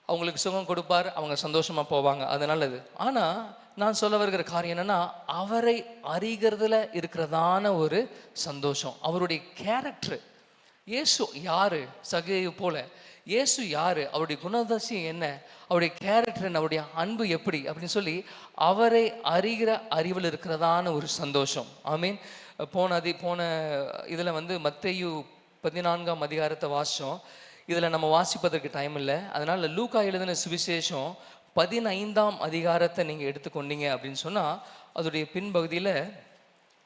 அவங்களுக்கு சுகம் கொடுப்பார், அவங்க சந்தோஷமாக போவாங்க, அது நல்லது. ஆனால் நான் சொல்ல வருகிற காரியம் என்னென்னா, அவரை அறிகிறதுல இருக்கிறதான ஒரு சந்தோஷம். அவருடைய கேரக்டர், இயேசு யாரு, சகேயு போல இயேசு யாரு, அவருடைய குணாதிசயம் என்ன, அவருடைய கேரக்டர் என்ன, அவருடைய அன்பு எப்படி அப்படின்னு சொல்லி அவரை அறிகிற அறிவில் இருக்கிறதான ஒரு சந்தோஷம். ஆமீன். போன இதில் மத்தேயு 14ஆம் அதிகாரத்தை வாசித்தோம். இதில் நம்ம வாசிப்பதற்கு டைம் இல்லை, அதனால் லூக்கா எழுதின சுவிசேஷம் 15ஆம் அதிகாரத்தை நீங்கள் எடுத்துக்கொண்டீங்க அப்படின்னு சொன்னால், அதோடைய பின்பகுதியில்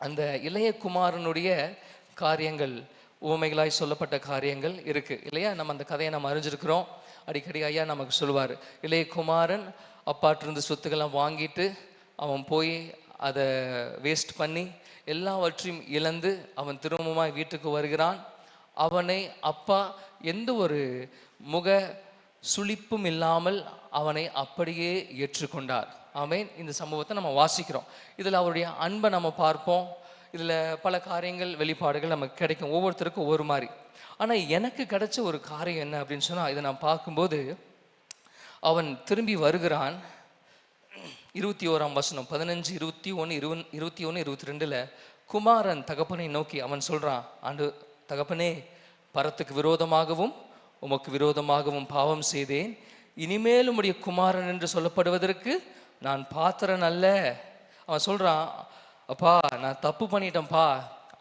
அந்த இளைய குமாரனுடைய காரியங்கள், உவமைகளாய் சொல்லப்பட்ட காரியங்கள் இருக்குது இல்லையா? நம்ம அந்த கதையை நம்ம அறிஞ்சிருக்கிறோம். அடிக்கடி ஐயா நமக்கு சொல்லுவார், இளைய குமாரன் அப்பாட்டிருந்து சொத்துக்கெல்லாம் வாங்கிட்டு அவன் போய் அதை வேஸ்ட் பண்ணி எல்லாவற்றையும் இழந்து அவன் திரும்பமாக வீட்டுக்கு வருகிறான். அவனை அப்பா எந்த ஒரு முக சுளிப்பும் இல்லாமல் அவனை அப்படியே ஏற்றுக்கொண்டார். ஆமேன். இந்த சம்பவத்தை நம்ம வாசிக்கிறோம். இதில் அவருடைய அன்பை நம்ம பார்ப்போம். இதில் பல காரியங்கள், வெளிப்பாடுகள் நமக்கு கிடைக்கும், ஒவ்வொருத்தருக்கும் ஒவ்வொரு மாதிரி. ஆனால் எனக்கு கிடைச்ச ஒரு காரியம் என்ன அப்படின்னு சொன்னால், இதை நான் பார்க்கும்போது, அவன் திரும்பி வருகிறான். 21ஆம் வசனம், 15, 21, 22 குமாரன் தகப்பனை நோக்கி அவன் சொல்கிறான், ஆண்டு தகப்பனே, பரத்துக்கு விரோதமாகவும் உமக்கு விரோதமாகவும் பாவம் செய்தேன், இனிமேல் உம்முடைய குமாரன் என்று சொல்லப்படுவதற்கு நான் பாத்திரன் அல்ல. அவன் சொல்கிறான், அப்பா நான் தப்பு பண்ணிட்டேன்ப்பா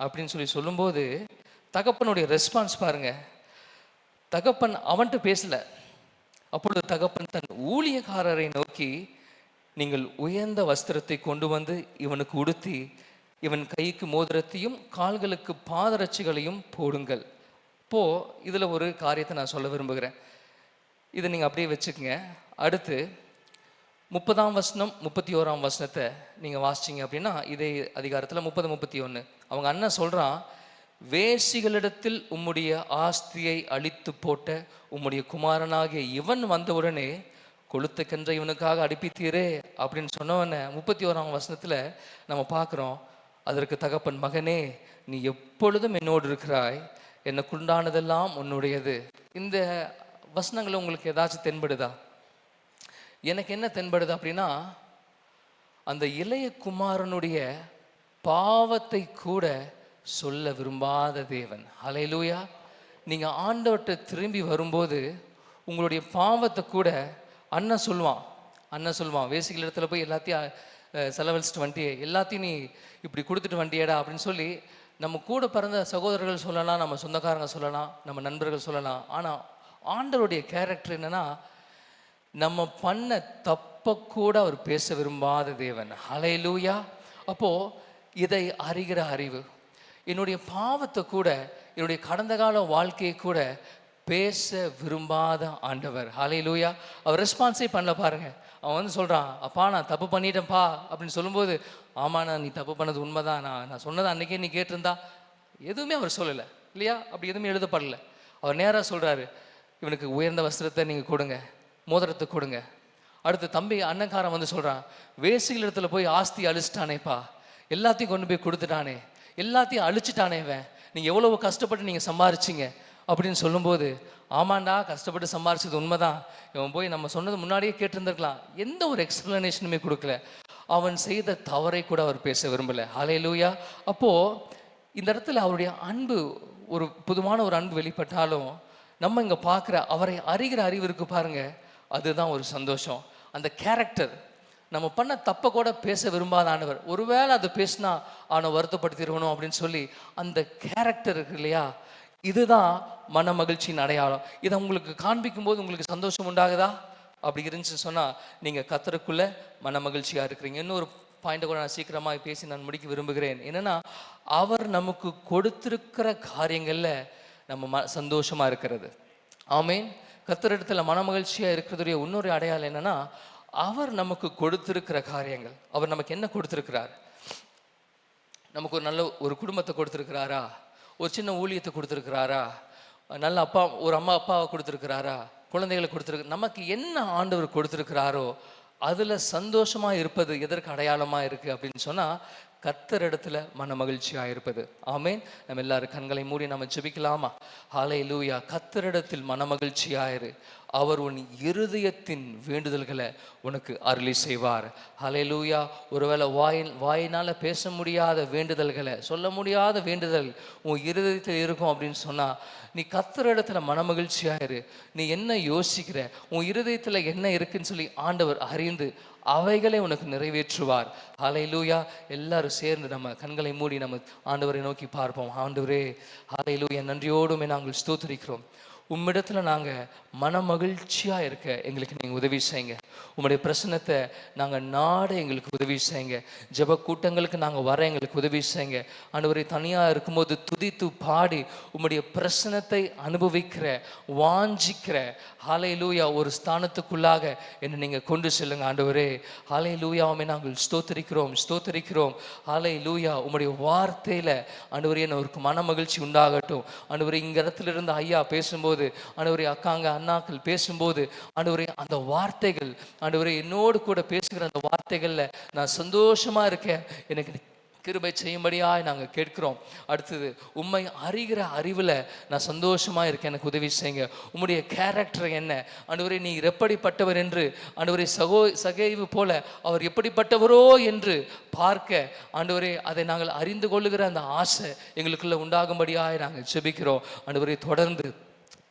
அப்படின்னு சொல்லும்போது, தகப்பனுடைய ரெஸ்பான்ஸ் பாருங்க. தகப்பன் அவன்கிட்ட பேசல. அப்பொழுது தகப்பன் தன் ஊழியக்காரரை நோக்கி, நீங்கள் உயர்ந்த வஸ்திரத்தை கொண்டு வந்து இவனுக்கு உடுத்தி இவன் கைக்கு மோதிரத்தையும் கால்களுக்கு பாதரட்சிகளையும் போடுங்கள். இப்போது இதில் ஒரு காரியத்தை நான் சொல்ல விரும்புகிறேன், இதை நீங்கள் அப்படியே வச்சுக்கோங்க. அடுத்து 30ஆம் வசனம் 31ஆம் வசனத்தை நீங்கள் வாசிச்சிங்க அப்படின்னா, இதே அதிகாரத்தில் 30, 31 அவங்க அண்ணன் சொல்கிறான், வேசிகளிடத்தில் உம்முடைய ஆஸ்தியை அழித்து போட்ட உம்முடைய குமாரனாகிய இவன் வந்தவுடனே கொளுத்துக்கென்ற இவனுக்காக அடிப்பித்தீரே அப்படின்னு சொன்னவன 31ஆம் வசனத்தில் நம்ம பார்க்குறோம். அதற்கு தகப்பன், மகனே, நீ எப்பொழுதும் என்னோடு இருக்கிறாய், எனக்குண்டானதெல்லாம் உன்னுடையது. இந்த வசனங்கள் உங்களுக்கு ஏதாச்சும் தென்படுதா? எனக்கு என்ன தென்படுது அப்படின்னா, அந்த இளைய குமாரனுடைய பாவத்தை கூட சொல்ல விரும்பாத தேவன். ஹல்லேலூயா. நீங்கள் ஆண்டவர்கிட்ட திரும்பி வரும்போது உங்களுடைய பாவத்தை கூட அண்ணன் சொல்லுவான். வேசிகள் இடத்துல போய் எல்லாத்தையும் செலவழிச்சிட்டு வந்துட்டியே, எல்லாத்தையும் நீ இப்படி கொடுத்துட்டு வந்துட்டியேடா அப்படின்னு சொல்லி நம்ம கூட பிறந்த சகோதரர்கள் சொல்லலாம், நம்ம சொந்தக்காரங்க சொல்லலாம், நம்ம நண்பர்கள் சொல்லலாம். ஆனால் ஆண்டவருடைய கேரக்டர் என்னன்னா, நம்ம பண்ண தப்ப கூட அவர் பேச விரும்பாத தேவன். ஹல்லேலூயா. அப்போ இதை அறிகிற அறிவு, என்னுடைய பாவத்தை கூட, என்னுடைய கடந்த கால வாழ்க்கையை கூட பேச விரும்பாத ஆண்டவர். ஹல்லேலூயா. அவர் ரெஸ்பான்ஸே பண்ணல பாருங்க. அவன் வந்து சொல்கிறான், அப்பா நான் தப்பு பண்ணிட்டேன்ப்பா அப்படின்னு சொல்லும்போது, ஆமாண்ணா நீ தப்பு பண்ணது உண்மைதான், நான் சொன்னதை அன்றைக்கே நீ கேட்டிருந்தா, எதுவுமே அவர் சொல்லலை இல்லையா? அப்படி எதுவுமே எழுதப்படல. அவர் நேராக சொல்கிறாரு, இவனுக்கு உயர்ந்த வஸ்திரத்தை நீங்கள் கொடுங்க, மோதிரத்தை கொடுங்க. அடுத்து தம்பி அண்ணன்காரன் வந்து சொல்கிறான், வேசிகள் இடத்துல போய் ஆஸ்தி அழிச்சிட்டானேப்பா, எல்லாத்தையும் கொண்டு போய் கொடுத்துட்டானே, எல்லாத்தையும் அழிச்சிட்டானே இவன், நீங்கள் எவ்வளவு கஷ்டப்பட்டு நீங்கள் சம்பாரிச்சிங்க அப்படின்னு சொல்லும்போது, ஆமாண்டா கஷ்டப்பட்டு சம்பாரிச்சது உண்மைதான், இவன் போய் நம்ம சொன்னது முன்னாடியே கேட்டிருந்துருக்கலாம். எந்த ஒரு எக்ஸ்பிளனேஷனுமே கொடுக்கல. அவன் செய்த தவறை கூட அவர் பேச விரும்பலை. ஹல்லேலூயா. அப்போது இந்த இடத்துல அவருடைய அன்பு, ஒரு புதுமான ஒரு அன்பு வெளிப்பட்டாலும் நம்ம இங்கே பார்க்குற அவரை அறிகிற அறிவு இருக்கு பாருங்க, அதுதான் ஒரு சந்தோஷம். அந்த கேரக்டர், நம்ம பண்ண தப்பை கூட பேச விரும்பாத ஆண்டவர், ஒருவேளை அது பேசினா அவனை வருத்தப்படுத்திடுவணும் அப்படின்னு சொல்லி அந்த கேரக்டர் இருக்கு இல்லையா, இதுதான் மன மகிழ்ச்சியின் அடையாளம். இதை உங்களுக்கு காண்பிக்கும் போது உங்களுக்கு சந்தோஷம் உண்டாகுதா? அப்படி இருந்துச்சுன்னு சொன்னால் நீங்கள் கர்த்தருக்குள்ளே மன மகிழ்ச்சியாக இருக்கிறீங்க. இன்னொரு பாயிண்ட்டை கூட நான் சீக்கிரமாக பேசி நான் முடிக்க விரும்புகிறேன். என்னென்னா, அவர் நமக்கு கொடுத்திருக்கிற காரியங்களில் நம்ம சந்தோஷமாக இருக்கிறது. ஆமேன். கர்த்தரிடத்தில் மன மகிழ்ச்சியாக இருக்கிறதுடைய இன்னொரு அடையாளம் என்னென்னா, அவர் நமக்கு கொடுத்திருக்கிற காரியங்கள். அவர் நமக்கு என்ன கொடுத்திருக்கிறார்? நமக்கு ஒரு நல்ல ஒரு குடும்பத்தை கொடுத்திருக்கிறாரா? ஒரு சின்ன ஊழியத்தை கொடுத்துருக்கிறாரா? நல்ல அப்பா, ஒரு அம்மா அப்பாவை கொடுத்துருக்கிறாரா? குழந்தைகளை கொடுத்துருக்கு. நமக்கு என்ன ஆண்டவர் கொடுத்துருக்கிறாரோ அதில் சந்தோஷமாக இருப்பது எதற்கு அடையாளமாக இருக்குது அப்படின்னு சொன்னால், கர்த்தரிடத்துல மன மகிழ்ச்சியாக இருப்பது. ஆமேன். நம்ம எல்லாரும் கண்களை மூடி நம்ம ஜெபிக்கலாமா? ஹல்லேலூயா. கர்த்தரிடத்தில் மன மகிழ்ச்சியாயிரு, அவர் உன் இருதயத்தின் வேண்டுதல்களை உனக்கு அருளி செய்வார். ஹல்லேலூயா. ஒருவேளை வாயினால் பேச முடியாத வேண்டுதல்களை, சொல்ல முடியாத வேண்டுதல் உன் இருதயத்தில் இருக்கும் அப்படின்னு சொன்னால், நீ கர்த்தரிடத்துல மன மகிழ்ச்சியாயிரு. நீ என்ன யோசிக்கிற, உன் இருதயத்தில் என்ன இருக்குன்னு சொல்லி ஆண்டவர் அறிந்து அவைகளை உனக்கு நிறைவேற்றுவார். ஹல்லேலூயா. எல்லாரும் சேர்ந்து நம்ம கண்களை மூடி நம்ம ஆண்டவரை நோக்கி பார்ப்போம். ஆண்டவரே, ஹல்லேலூயா, நன்றியோடுமே நாங்கள் ஸ்தோத்திரிக்கிறோம். உம்மிடத்தில் நாங்கள் மன மகிழ்ச்சியாக இருக்க எங்களுக்கு நீங்கள் உதவி செய்யுங்க. உம்முடைய பிரசன்னத்தை நாங்கள் நாட எங்களுக்கு உதவி செய்யுங்க. ஜெப கூட்டங்களுக்கு நாங்கள் வர எங்களுக்கு உதவி செய்யுங்க. ஆண்டவரே, தனியாக இருக்கும்போது துதித்து பாடி உம்முடைய பிரசன்னத்தை அனுபவிக்கிற, வாஞ்சிக்கிற, ஹல்லேலூயா, ஒரு ஸ்தானத்துக்குள்ளாக என்னை நீங்கள் கொண்டு செல்லுங்க ஆண்டவரே. ஹல்லேலூயாவுமே நாங்கள் ஸ்தோத்திரிக்கிறோம். ஹல்லேலூயா. உம்முடைய வார்த்தையில் ஆண்டவரே எனக்கு மன மகிழ்ச்சி உண்டாகட்டும். ஆண்டவரே, இங்க இடத்துல இருந்து ஐயா பேசும்போது, ஆண்டவரே அக்காங்க அண்ணாக்கள் பேசும்போது, ஆண்டவரே அந்த வார்த்தைகள், ஆண்டவரே என்னோடு கூட பேசுகிற அந்த வார்த்தைகள்ல நான் சந்தோஷமா இருக்கேன், எனக்கு கிருபை செய்யும்படியாய் நாங்கள் கேட்கிறோம். அடுத்தது, உம்மை அறிகிற அறிவில் நான் சந்தோஷமா இருக்கேன், எனக்கு உதவி செய்யுங்க. உம்முடைய கேரக்டர் என்ன ஆண்டவரே, நீர் எப்படிப்பட்டவர் என்று, ஆண்டவரே சகைவு போல அவர் எப்படிப்பட்டவரோ என்று பார்க்க, ஆண்டவரே அதை நாங்கள் அறிந்து கொள்ளுகிற அந்த ஆசை எங்களுக்குள்ள உண்டாகும்படியாய் நாங்கள் ஜெபிக்கிறோம். ஆண்டவரே, தொடர்ந்து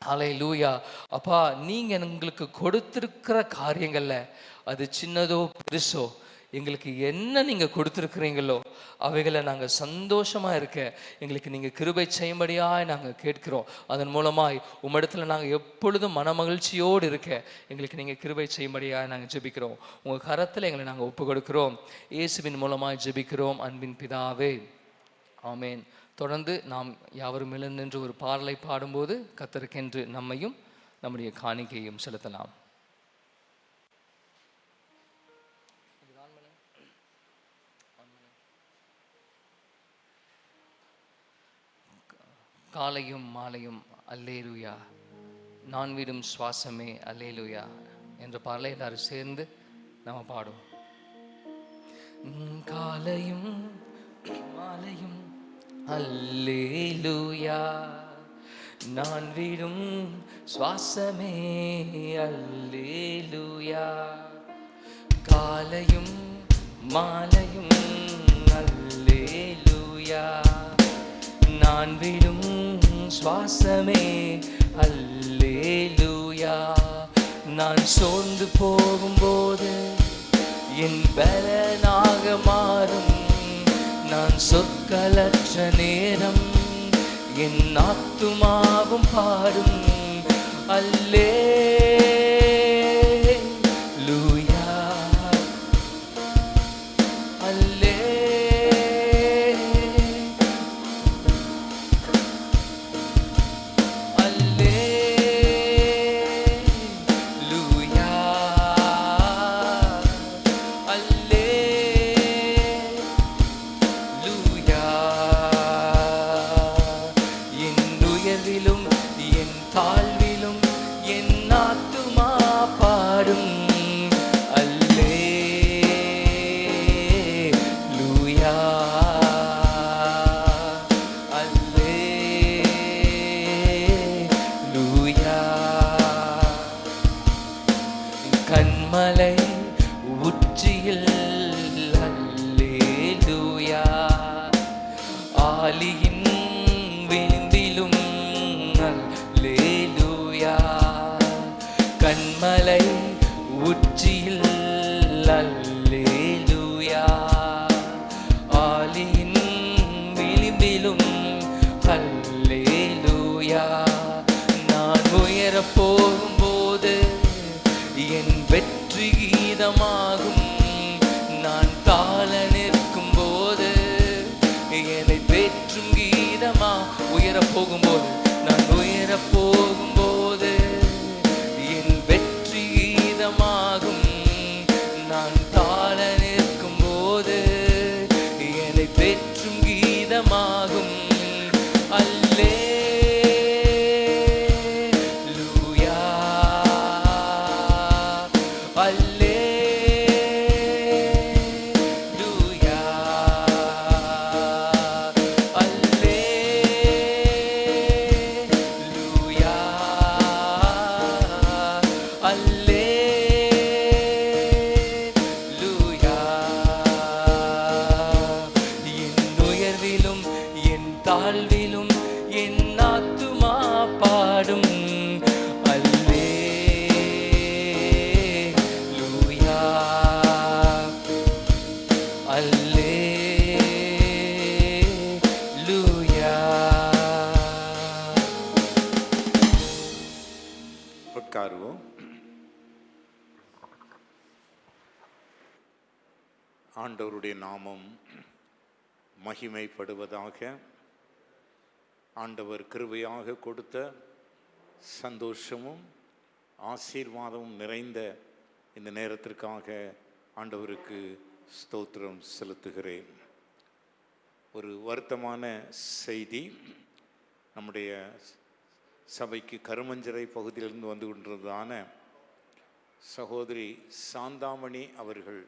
ஹல்லேலூயா. அப்பா, நீங்கள் எங்களுக்கு கொடுத்திருக்கிற காரியங்களில் அது சின்னதோ பெருசோ, எங்களுக்கு என்ன நீங்கள் கொடுத்துருக்குறீங்களோ அவைகளை நாங்கள் சந்தோஷமாக இருக்க எங்களுக்கு நீங்கள் கிருபை செய்யும்படியாய் நாங்கள் கேட்கிறோம். அதன் மூலமாய் உம்மிடத்தில் நாங்கள் எப்பொழுதும் மன மகிழ்ச்சியோடு இருக்க எங்களுக்கு நீங்கள் கிருபை செய்யும்படியாய் நாங்கள் ஜெபிக்கிறோம். உங்கள் கரத்தில் எங்களை நாங்கள் ஒப்பு கொடுக்கிறோம். இயேசுவின் மூலமாய் ஜெபிக்கிறோம் அன்பின் பிதாவே, ஆமேன். தொடர்ந்து நாம் யாவரும் எழுந்து ஒரு பாடலை பாடும்போது கர்த்தருக்கென்று நம்மையும் நம்முடைய காணிக்கையும் செலுத்தலாம். காலையும் மாலையும் அல்லேலூயா, நான் விடும் சுவாசமே அல்லேலூயா என்ற பாடலை எல்லாரும் சேர்ந்து நம்ம பாடுவோம். காலையும் மாலையும் அல்லேலூயா, நான் விடும் சுவாசமே அல்லேலூயா. காலையும் மாலையும் அல்லேலூயா, நான் விடும் சுவாசமே அல்லேலூயா. நான் சோர்ந்து போகும்போது என் பலனாக மாறும். நான் சொற்களற்ற நேரம் என் ஆத்துமாவும் பாடும். அல்லேலூயா, அல்லேலூயா, அல்லேலூயா. என் உயர்விலும் என் தாழ்விலும் என் ஆத்துமா பாடும். அல்லேலூயா, அல்லேலூயா. கண்மலை உச்சியில் அல்லேலூயா, ஆலியின் விளிம்பிலும் அல்லேலூயா. கண்மலை உச்சியில் அல்லேலூயா, ஆலியின் விளிம்பிலும் அல்லேலூயா. நான் உயரப் போகும்போது என் வெற்றி கீதமாகும். நான் தாழ நிற்கும் போது என்னை தேற்றும் கீதமா. உயரப் போகும்போது, நான் உயரப் போகும்போது என் வெற்றி கீதமாகும். நான் தாழ நிற்கும் போது என்னை தேற்றும் கீதமாகும். அல்லேலூயா, அல்லேலூயா, அல்லேலூயா, அல்லேலூயா. என் உயர்விலும் என் தாழ்விலும் என் ஆத்துமா பாடும். அல்லேலூயா, அல்லேலூயா. உட்காருவோம். ஆண்டவருடைய நாமம் மகிமைப்படுவதாக. ஆண்டவர் கிருபையாக கொடுத்த சந்தோஷமும் ஆசீர்வாதமும் நிறைந்த இந்த நேரத்திற்காக ஆண்டவருக்கு ஸ்தோத்திரம் செலுத்துகிறேன். ஒரு வருத்தமான செய்தி. நம்முடைய சபைக்கு கருமஞ்சரை பகுதியிலிருந்து வந்து கொண்டிருந்ததான சகோதரி சாந்தாமணி அவர்கள்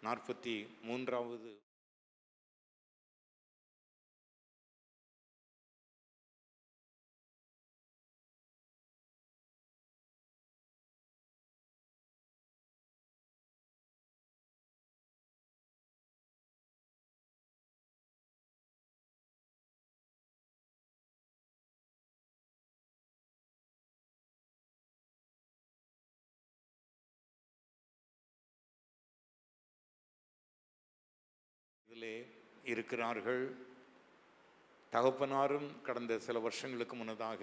43வது இதிலே இருக்கிறார்கள். தகப்பனாரும் கடந்த சில வருஷங்களுக்கு முன்னதாக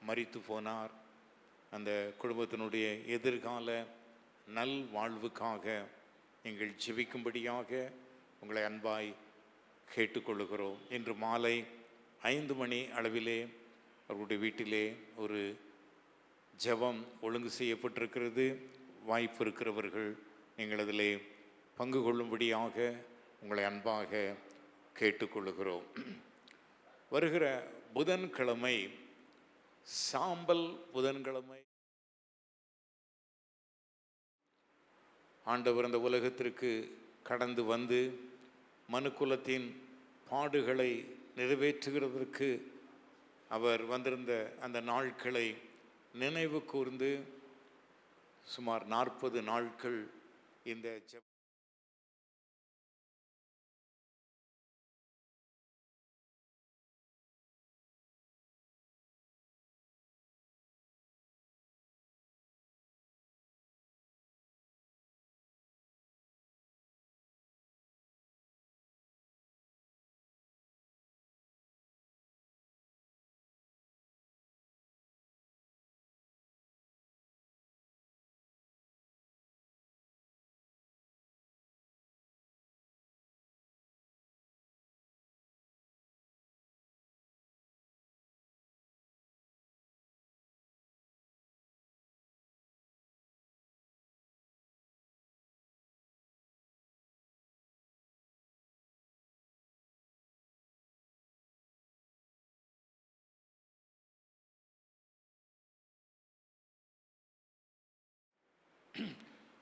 மரித்து போனார். அந்த குடும்பத்தினுடைய எதிர்கால நல் வாழ்வுக்காக நீங்கள் ஜெபிக்கும்படியாக உங்களை அன்பாய் கேட்டுக்கொள்ளுகிறோம். இன்று மாலை 5 மணி அளவிலே அவருடைய வீட்டிலே ஒரு ஜெபம் ஒழுங்கு செய்யப்பட்டிருக்கிறது. வாய்ப்பு இருக்கிறவர்கள் நீங்கள் அதிலே பங்கு கொள்ளும்படியாக உங்களை அன்பாக கேட்டுக்கொள்ளுகிறோம். வருகிற புதன்கிழமை சாம்பல் புதன்கிழமை ஆண்டவர் அந்த உலகத்திற்கு கடந்து வந்து மனுக்குலத்தின் பாடுகளை நிறைவேற்றுகிறதற்கு அவர் வந்திருந்த அந்த நாட்களை நினைவு கூர்ந்து சுமார் 40 நாட்கள் இந்த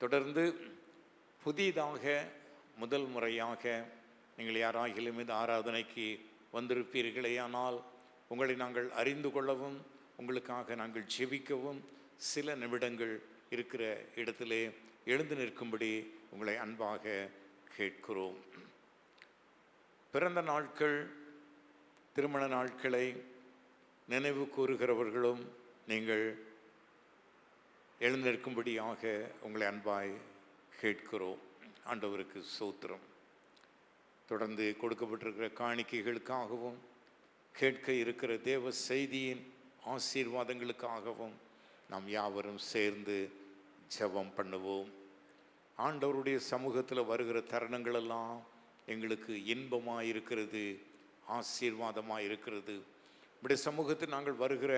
தொடர்ந்து புதிதாக முதல் முறையாக நீங்கள் யாராகிலும் இந்த ஆராதனைக்கு வந்திருப்பீர்களே, ஆனால் உங்களை நாங்கள் அறிந்து கொள்ளவும் உங்களுக்காக நாங்கள் ஜெபிக்கவும் சில நிமிடங்கள் இருக்கிற இடத்திலே எழுந்து நிற்கும்படி உங்களை அன்பாக கேட்கிறோம். பிறந்த நாட்கள், திருமண நாட்களை நினைவு கூறுகிறவர்களும் நீங்கள் எழுந்திருக்கும்படியாக உங்களை அன்பாய் கேட்கிறோம். ஆண்டவருக்கு ஸ்தோத்திரம். தொடர்ந்து கொடுக்கப்பட்டிருக்கிற காணிக்கைகளுக்காகவும் கேட்க இருக்கிற தேவ செய்தியின் ஆசீர்வாதங்களுக்காகவும் நாம் யாவரும் சேர்ந்து ஜெபம் பண்ணுவோம். ஆண்டவருடைய சமூகத்தில் வருகிற தருணங்களெல்லாம் எங்களுக்கு இன்பமாக இருக்கிறது, ஆசீர்வாதமாக இருக்கிறது. இப்படி சமூகத்தில் நாங்கள் வருகிற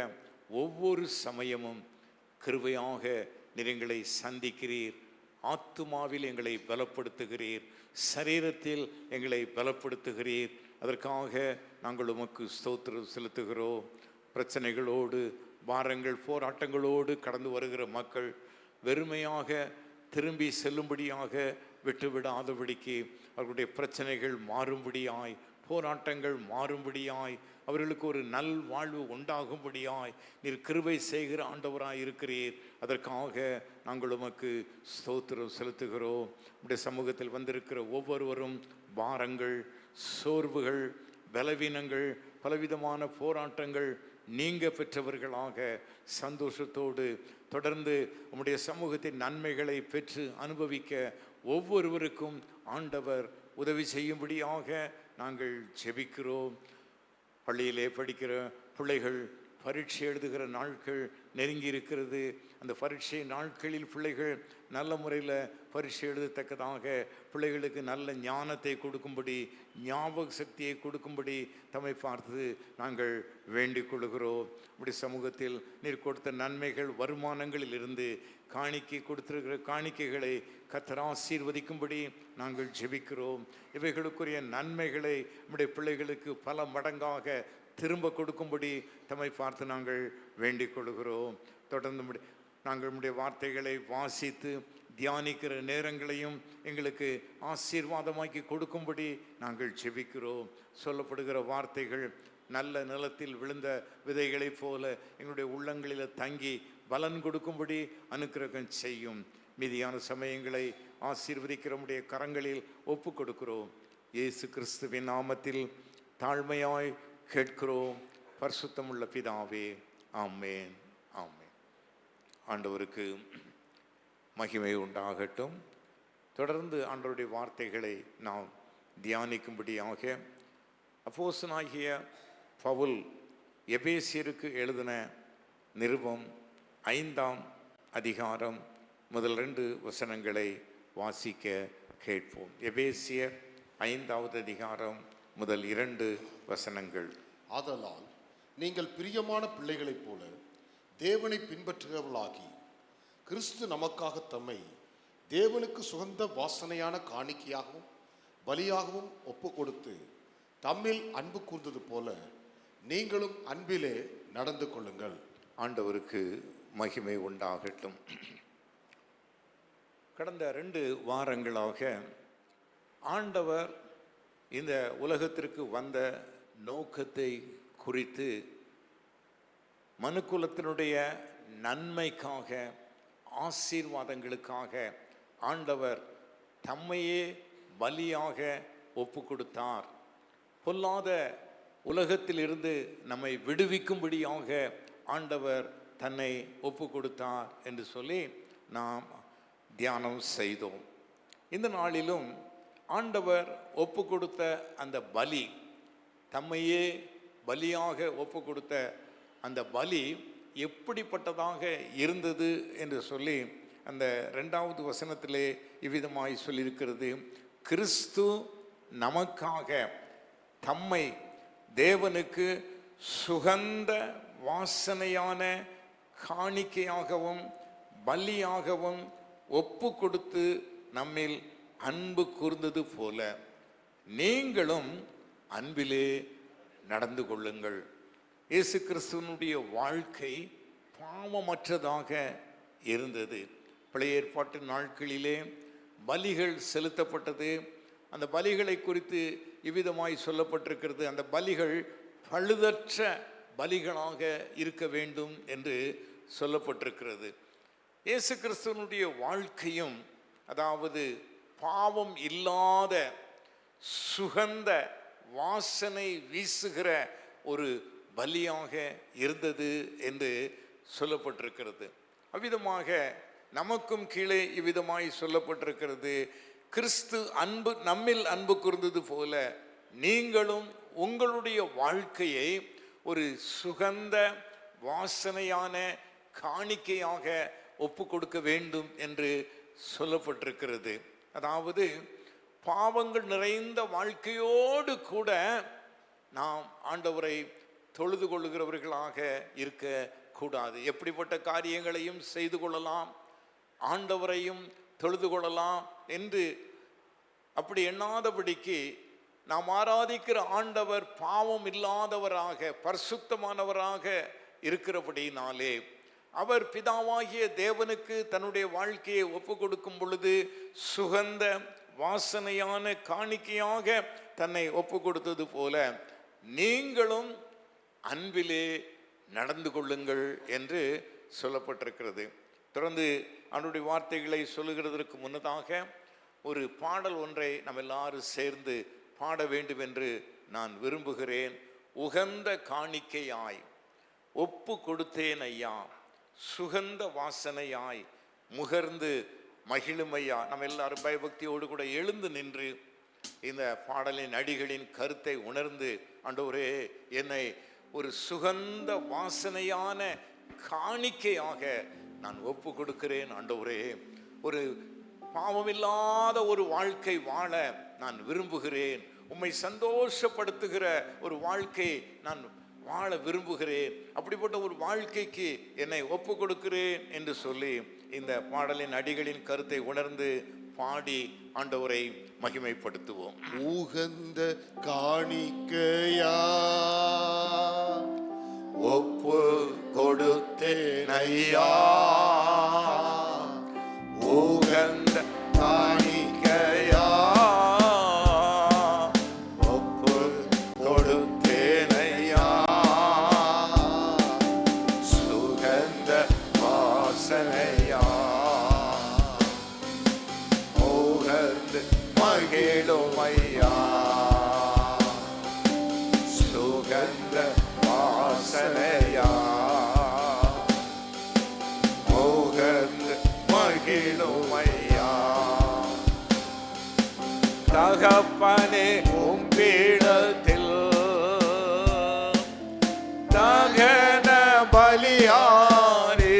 ஒவ்வொரு சமயமும் கிருபையாக நீர் எங்களை சந்திக்கிறீர், ஆத்துமாவில் எங்களை பலப்படுத்துகிறீர், சரீரத்தில் எங்களை பலப்படுத்துகிறீர். அதற்காக நாங்கள் உமக்கு ஸ்தோத்திரம் செலுத்துகிறோம். பிரச்சனைகளோடு, பாரங்கள், போராட்டங்களோடு கடந்து வருகிற மக்கள் வெறுமையாக திரும்பி செல்லும்படியாக விட்டுவிடாதபடிக்கு அவர்களுடைய பிரச்சனைகள் மாறும்படியாய், போராட்டங்கள் மாறும்படியாய், அவர்களுக்கு ஒரு நல் வாழ்வு உண்டாகும்படியாய் நீர் கிருபை செய்கிற ஆண்டவராய் இருக்கிறீர். அதற்காக நாங்கள் உமக்கு ஸ்தோத்திரம் செலுத்துகிறோம். உடைய சமூகத்தில் வந்திருக்கிற ஒவ்வொருவரும் பாரங்கள், சோர்வுகள், பலவீனங்கள், பலவிதமான போராட்டங்கள் நீங்க பெற்றவர்களாக சந்தோஷத்தோடு தொடர்ந்து உம்முடைய சமூகத்தின் நன்மைகளை பெற்று அனுபவிக்க ஒவ்வொருவருக்கும் ஆண்டவர் உதவி செய்யும்படியாக நாங்கள் ஜெபிக்கிறோம். பள்ளியிலே படிக்கிற பிள்ளைகள் பரீட்சை எழுதுகிற நாட்கள் நெருங்கி இருக்கிறது. அந்த பரீட்சை நாட்களில் பிள்ளைகள் நல்ல முறையில் பரீட்சை எழுதத்தக்கதாக பிள்ளைகளுக்கு நல்ல ஞானத்தை கொடுக்கும்படி, ஞாபக சக்தியை கொடுக்கும்படி தம்மை பார்த்து நாங்கள் வேண்டிக் கொள்கிறோம். இப்படி சமூகத்தில் நீர் கொடுத்த நன்மைகள், வருமானங்களில் இருந்து காணிக்கை கொடுத்திருக்கிற காணிக்கைகளை கர்த்தர் ஆசீர்வதிக்கும்படி நாங்கள் ஜெபிக்கிறோம். இவைகளுக்குரிய நன்மைகளை நம்முடைய பிள்ளைகளுக்கு பல மடங்காக திரும்ப கொடுக்கும்படி தம்மை பார்த்து நாங்கள் வேண்டிக் கொள்கிறோம். தொடர்ந்து நாங்கள் நம்முடைய வார்த்தைகளை வாசித்து தியானிக்கிற நேரங்களையும் எங்களுக்கு ஆசீர்வாதமாக்கி கொடுக்கும்படி நாங்கள் ஜெபிக்கிறோம். சொல்லப்படுகிற வார்த்தைகள் நல்ல நிலத்தில் விழுந்த விதைகளைப் போல எங்களுடைய உள்ளங்களில் தங்கி பலன் கொடுக்கும்படி அனுக்கிரகம் செய்யும். மீதியான சமயங்களை ஆசீர்வதிக்கிறமுடைய கரங்களில் ஒப்பு கொடுக்கிறோம். இயேசு கிறிஸ்துவின் நாமத்தில் தாழ்மையாய் கேட்கிறோம். பரிசுத்தமுள்ள பிதாவே, ஆமேன், ஆமேன். ஆண்டவருக்கு மகிமை உண்டாகட்டும். தொடர்ந்து ஆண்டவருடைய வார்த்தைகளை நாம் தியானிக்கும்படியாக அப்போஸ்தலனாகிய பவுல் எபேசியருக்கு எழுதின நிருபம் 5ஆம் அதிகாரம் முதல் 2 வசனங்களை வாசிக்க கேட்போம். எபேசியர் 5வது அதிகாரம் முதல் 2 வசனங்கள். ஆதலால் நீங்கள் பிரியமான பிள்ளைகளைப் போல தேவனை பின்பற்றுகிறவர்களாகி கிறிஸ்து நமக்காக தம்மை தேவனுக்கு சுகந்த வாசனையான காணிக்கையாகவும் பலியாகவும் ஒப்பு கொடுத்து தம்மில் அன்பு கூர்ந்தது போல நீங்களும் அன்பிலே நடந்து கொள்ளுங்கள். ஆண்டவருக்கு மகிமை உண்டாகட்டும். கடந்த 2 வாரங்களாக ஆண்டவர் இந்த உலகத்திற்கு வந்த நோக்கத்தை குறித்து மனுக்குலத்தினுடைய நன்மைக்காக, ஆசீர்வாதங்களுக்காக ஆண்டவர் தம்மையே பலியாக ஒப்பு கொடுத்தார். பொல்லாத உலகத்திலிருந்து நம்மை விடுவிக்கும்படியாக ஆண்டவர் தன்னை ஒப்பு கொடுத்தார் என்று சொல்லி நாம் தியானம் செய்தோம். இந்த நாளிலும் ஆண்டவர் ஒப்பு கொடுத்த அந்த பலி, தம்மையே பலியாக ஒப்பு கொடுத்த அந்த பலி எப்படிப்பட்டதாக இருந்தது என்று சொல்லி அந்த 2வது வசனத்திலே இவ்விதமாய் சொல்லியிருக்கிறது. கிறிஸ்து நமக்காக தம்மை தேவனுக்கு சுகந்த வாசனையான காணிக்கையாகவும் பலியாகவும் ஒப்பு கொடுத்து நம்மில் அன்பு கூர்ந்தது போல நீங்களும் அன்பிலே நடந்து கொள்ளுங்கள். இயேசு கிறிஸ்துவனுடைய வாழ்க்கை பாவமற்றதாக இருந்தது. பழைய ஏற்பாட்டு நாட்களிலே பலிகள் செலுத்தப்பட்டது. அந்த பலிகளை குறித்து இவ்விதமாய் சொல்லப்பட்டிருக்கிறது. அந்த பலிகள் பழுதற்ற பலிகளாக இருக்க வேண்டும் என்று சொல்லப்பட்டிருக்கிறது. இயேசு கிறிஸ்துவனுடைய வாழ்க்கையும் அதாவது பாவம் இல்லாத சுகந்த வாசனை வீசுகிற ஒரு பலியாக இருந்தது என்று சொல்லப்பட்டிருக்கிறது. அவ்விதமாக நமக்கும் கீழே இவ்விதமாய் சொல்லப்பட்டிருக்கிறது. கிறிஸ்து நம்மில் அன்பு கூர்ந்தது போல நீங்களும் உங்களுடைய வாழ்க்கையை ஒரு சுகந்த வாசனையான காணிக்கையாக ஒப்பு கொடுக்க வேண்டும் என்று சொல்லப்பட்டிருக்கிறது. அதாவது பாவங்கள் நிறைந்த வாழ்க்கையோடு கூட நாம் ஆண்டவரை தொழுது கொள்ளுகிறவர்களாக இருக்க கூடாது. எப்படிப்பட்ட காரியங்களையும் செய்து கொள்ளலாம், ஆண்டவரையும் தொழுது கொள்ளலாம் என்று அப்படி எண்ணாதபடிக்கு நாம் ஆராதிக்கிற ஆண்டவர் பாவம் இல்லாதவராக பரிசுத்தமானவராக இருக்கிறபடினாலே அவர் பிதாவாகிய தேவனுக்கு தன்னுடைய வாழ்க்கையை ஒப்பு கொடுக்கும் பொழுது சுகந்த வாசனையான காணிக்கையாக தன்னை ஒப்பு கொடுத்தது போல நீங்களும் அன்பிலே நடந்து கொள்ளுங்கள் என்று சொல்லப்பட்டிருக்கிறது. தொடர்ந்து அவனுடைய வார்த்தைகளை சொல்லுகிறதற்கு முன்னதாக ஒரு பாடல் ஒன்றை நம்ம எல்லாரும் சேர்ந்து பாட வேண்டும் என்று நான் விரும்புகிறேன். உகந்த காணிக்கையாய் ஒப்பு கொடுத்தேன் ஐயா, சுகந்த வாசனையாய் முகர்ந்து மகிழுமையா. நம்ம எல்லாரும் பயபக்தியோடு கூட எழுந்து நின்று இந்த பாடலின் அடிகளின் கருத்தை உணர்ந்து ஆண்டவரே என்னை ஒரு சுகந்த வாசனையான காணிக்கையாக நான் ஒப்பு கொடுக்கிறேன். ஆண்டவரே ஒரு பாவமில்லாத ஒரு வாழ்க்கை வாழ நான் விரும்புகிறேன். உம்மை சந்தோஷப்படுத்துகிற ஒரு வாழ்க்கை நான் வாழ விரும்புகிறேன். அப்படிப்பட்ட ஒரு வாழ்க்கைக்கு என்னை ஒப்பு கொடுக்கிறேன் என்று சொல்லி இந்த பாடலின் அடிகளின் கருத்தை உணர்ந்து பாடி ஆண்டவரை மகிமைப்படுத்துவோம். உகந்த காணிக்கையா ஒப்பு கொடுத்தேன் ஐயா, உகந்த காணிக்கையா ஒப்பு கொடுத்தேன் ஐயா, சுகந்த வாசனையா உகந்து மகிழும் ஐயா, சுகந்த வாசனையா உகந்து மகிழும் ஐயா. தகப்பனே உம் பீடத்தில் தகன பலியாரே,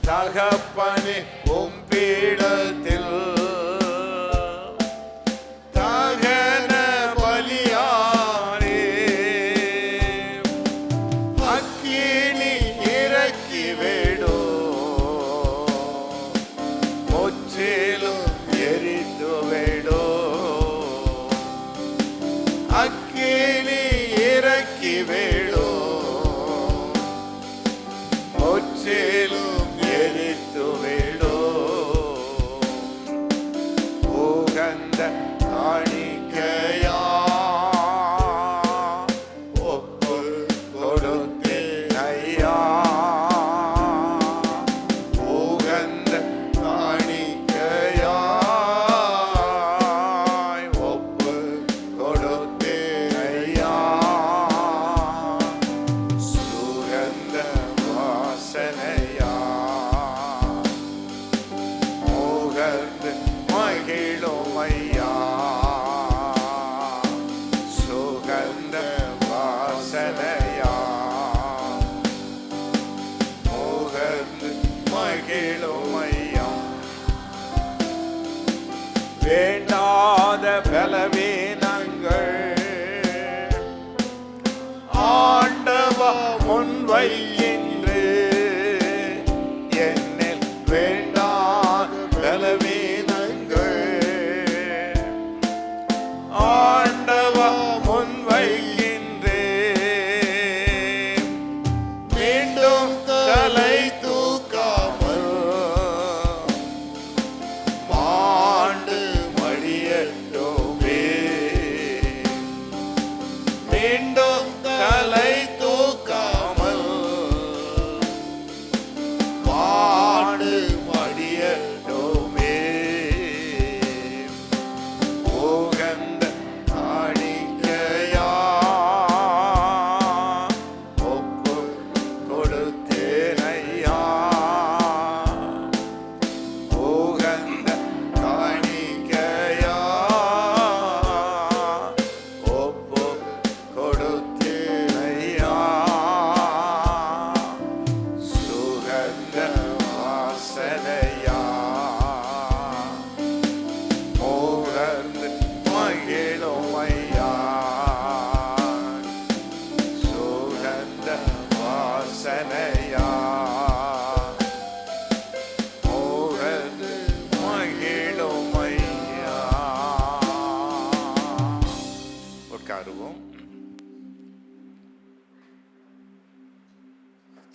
தகப்பனே உம் பீடத்தில் தகன பலியாரே, அக்கினி இறக்கி வேடோ முற்றிலும் எரித்து வேடோ, அக்கினி இறக்கி வேடோ முற்றிலும் எரித்து வேடோ,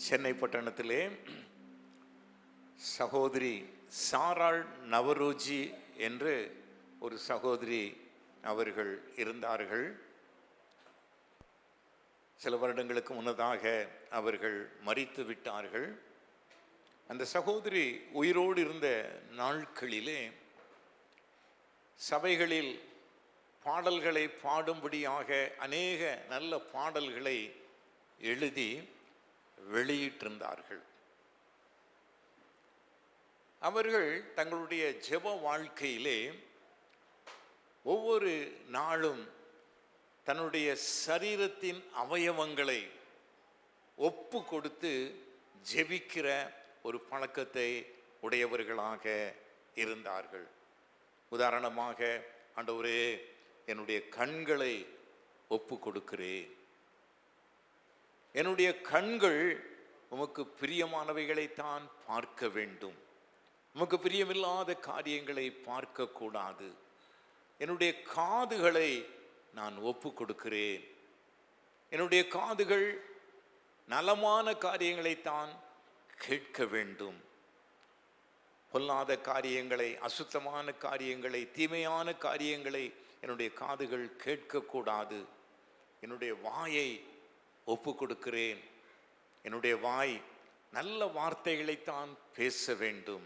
சென்னை பட்டணத்திலே சகோதரி சாராள் நவரோஜி என்று ஒரு சகோதரி அவர்கள் இருந்தார்கள். சில வருடங்களுக்கு முன்னதாக அவர்கள் மரித்து விட்டார்கள். அந்த சகோதரி உயிரோடு இருந்த நாட்களிலே சபைகளில் பாடல்களை பாடும்படியாக அநேக நல்ல பாடல்களை எழுதி வெளியிட்டிருந்தார்கள். அவர்கள் தங்களுடைய ஜெப வாழ்க்கையிலே ஒவ்வொரு நாளும் தன்னுடைய சரீரத்தின் அவயவங்களை ஒப்பு கொடுத்து ஜெபிக்கிற ஒரு பழக்கத்தை உடையவர்களாக இருந்தார்கள். உதாரணமாக, ஆண்டவரே, என்னுடைய கண்களை ஒப்பு கொடுக்கிறேன், என்னுடைய கண்கள் உமக்கு பிரியமானவைகளைத்தான் பார்க்க வேண்டும், உமக்கு பிரியமில்லாத காரியங்களை பார்க்கக்கூடாது. என்னுடைய காதுகளை நான் ஒப்பு கொடுக்கிறேன், என்னுடைய காதுகள் நலமான காரியங்களைத்தான் கேட்க வேண்டும், பொல்லாத காரியங்களை, அசுத்தமான காரியங்களை, தீமையான காரியங்களை என்னுடைய காதுகள் கேட்கக்கூடாது. என்னுடைய வாயை ஒப்பு கொடுக்கிறேன், என்னுடைய வாய் நல்ல வார்த்தைகளைத்தான் பேச வேண்டும்,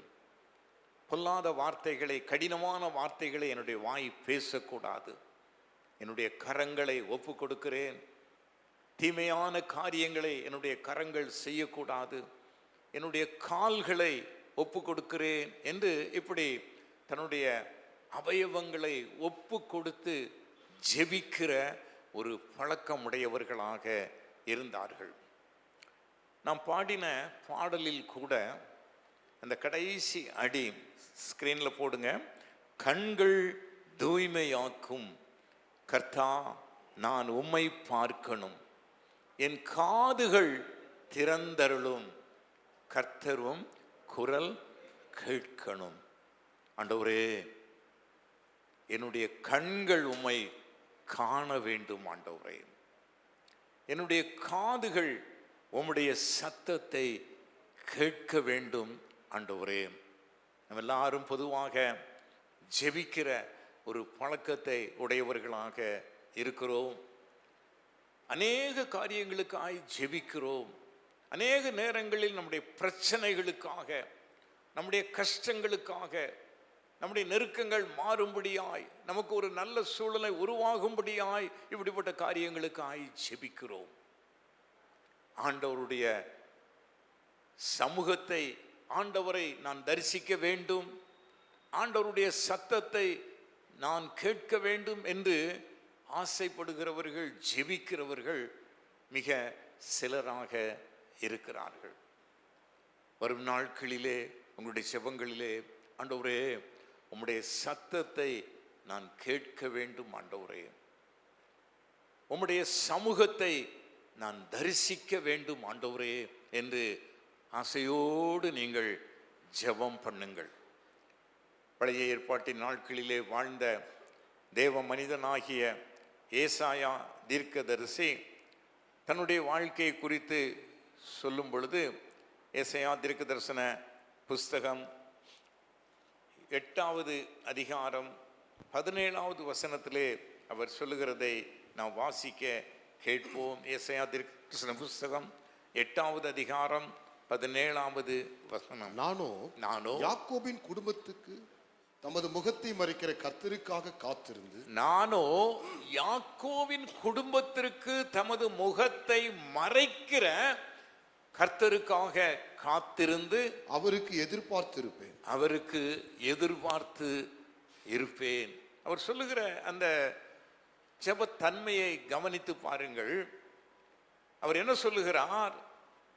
பொல்லாத வார்த்தைகளை, கடினமான வார்த்தைகளை என்னுடைய வாய் பேசக்கூடாது. என்னுடைய கரங்களை ஒப்பு கொடுக்கிறேன், தீமையான காரியங்களை என்னுடைய கரங்கள் செய்யக்கூடாது. என்னுடைய கால்களை ஒப்பு கொடுக்கிறேன் என்று இப்படி தன்னுடைய அவயவங்களை ஒப்பு கொடுத்து ஜெபிக்கிற ஒரு பழக்கம் உடையவர்களாக இருந்தார்கள். நாம் பாடின பாடலில் கூட அந்த கடைசி அடி ஸ்கிரீனில் போடுங்க. கண்கள் தூய்மையாக்கும் கர்த்தா, நான் உம்மை பார்க்கணும், என் காதுகள் திறந்தருளும், கர்த்தரும் குரல் கேட்கணும். ஆண்டவரே, என்னுடைய கண்கள் உம்மை காண வேண்டும் ஆண்டவரே, என்னுடைய காதுகள் உம்முடைய சத்தத்தை கேட்க வேண்டும் ஆண்டவரே. நம்ம எல்லாரும் பொதுவாக ஜெபிக்கிற ஒரு பழக்கத்தை உடையவர்களாக இருக்கிறோம். அநேக காரியங்களுக்காய் ஜெபிக்கிறோம். அநேக நேரங்களில் நம்முடைய பிரச்சனைகளுக்காக, நம்முடைய கஷ்டங்களுக்காக, நம்முடைய நெருக்கங்கள் மாறும்படியாய், நமக்கு ஒரு நல்ல சூழலை உருவாகும்படியாய் இப்படிப்பட்ட காரியங்களுக்காய் ஜெபிக்கிறோம். ஆண்டவருடைய சமூகத்தை, ஆண்டவரை நான் தரிசிக்க வேண்டும், ஆண்டவருடைய சத்தத்தை நான் கேட்க வேண்டும் என்று ஆசைப்படுகிறவர்கள், ஜெபிக்கிறவர்கள் மிக சிலராக இருக்கிறார்கள். வரும் நாட்களிலே உங்களுடைய செபங்களிலே, ஆண்டவரே, உம்முடைய சத்தத்தை நான் கேட்க வேண்டும் ஆண்டவரே, உம்முடைய சமூகத்தை நான் தரிசிக்க வேண்டும் ஆண்டவரே என்று ஆசையோடு நீங்கள் ஜெபம் பண்ணுங்கள். பழைய ஏற்பாட்டின் நாட்களிலே வாழ்ந்த தேவ மனிதனாகிய ஏசாயா தீர்க்கதரிசி தன்னுடைய வாழ்க்கையை குறித்து சொல்லும் பொழுது, ஏசாயா தீர்க்க தரிசன புஸ்தகம் 8வது அதிகாரம் 17வது வசனத்திலே அவர் சொல்லுகிறதை நாம் வாசிக்க கேட்போம். ஏசாயா தீர்க்க தரிசன புஸ்தகம் 8வது அதிகாரம் 17வது வசனம். நானோ யாக்கோபின் குடும்பத்துக்கு தமது முகத்தை மறைக்கிற கர்த்தருக்காக காத்திருந்து, நானோ யாக்கோவின் குடும்பத்திற்கு தமது முகத்தை மறைக்கிற கர்த்தருக்காக காத்திருந்து அவருக்கு எதிர்பார்த்திருப்பேன், அவருக்கு எதிர்பார்த்து இருப்பேன். அவர் சொல்லுகிற அந்த ஜெபத்தன்மையை கவனித்து பாருங்கள். அவர் என்ன சொல்லுகிறார்?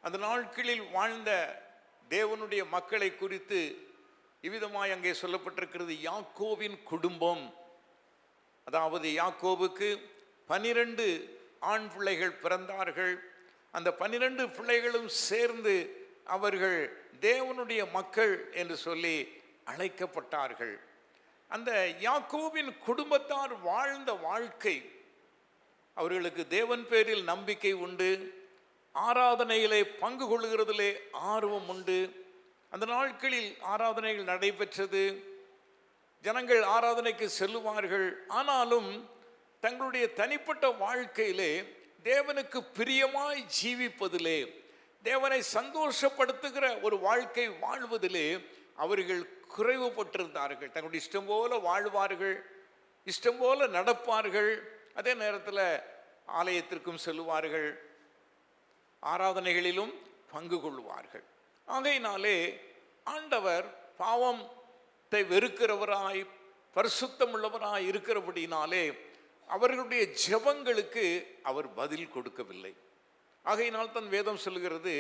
அந்த நாட்களில் வாழ்ந்த தேவனுடைய மக்களை குறித்து இவ்விதமாய் அங்கே சொல்லப்பட்டிருக்கிறது. யாக்கோவின் குடும்பம், அதாவது யாக்கோவுக்கு 12 ஆண் பிள்ளைகள் பிறந்தார்கள். அந்த 12 பிள்ளைகளும் சேர்ந்து அவர்கள் தேவனுடைய மக்கள் என்று சொல்லி அழைக்கப்பட்டார்கள். அந்த யாக்கோவின் குடும்பத்தார் வாழ்ந்த வாழ்க்கை, அவர்களுக்கு தேவன் பேரில் நம்பிக்கை உண்டு, ஆராதனையிலே பங்கு கொள்ளுகிறதிலே ஆர்வம் உண்டு. அந்த நாட்களில் ஆராதனைகள் நடைபெற்றது. ஜனங்கள் ஆராதனைக்கு செல்லுவார்கள். ஆனாலும் தங்களுடைய தனிப்பட்ட வாழ்க்கையிலே தேவனுக்கு பிரியமாய் ஜீவிப்பதிலே, தேவனை சந்தோஷப்படுத்துகிற ஒரு வாழ்க்கை வாழ்வதிலே அவர்கள் குறைவுபட்டிருந்தார்கள். தங்களுடைய இஷ்டம் போல வாழ்வார்கள், இஷ்டம் போல நடப்பார்கள். அதே நேரத்தில் ஆலயத்திற்கும் செல்லுவார்கள், ஆராதனைகளிலும் பங்கு கொள்வார்கள். ஆகையினாலே ஆண்டவர் பாவத்தை வெறுக்கிறவராய் பரிசுத்தம் உள்ளவராய் இருக்கிறபடினாலே அவர்களுடைய ஜெபங்களுக்கு அவர் பதில் கொடுக்கவில்லை. ஆகையினால் தன் வேதம் சொல்கிறது,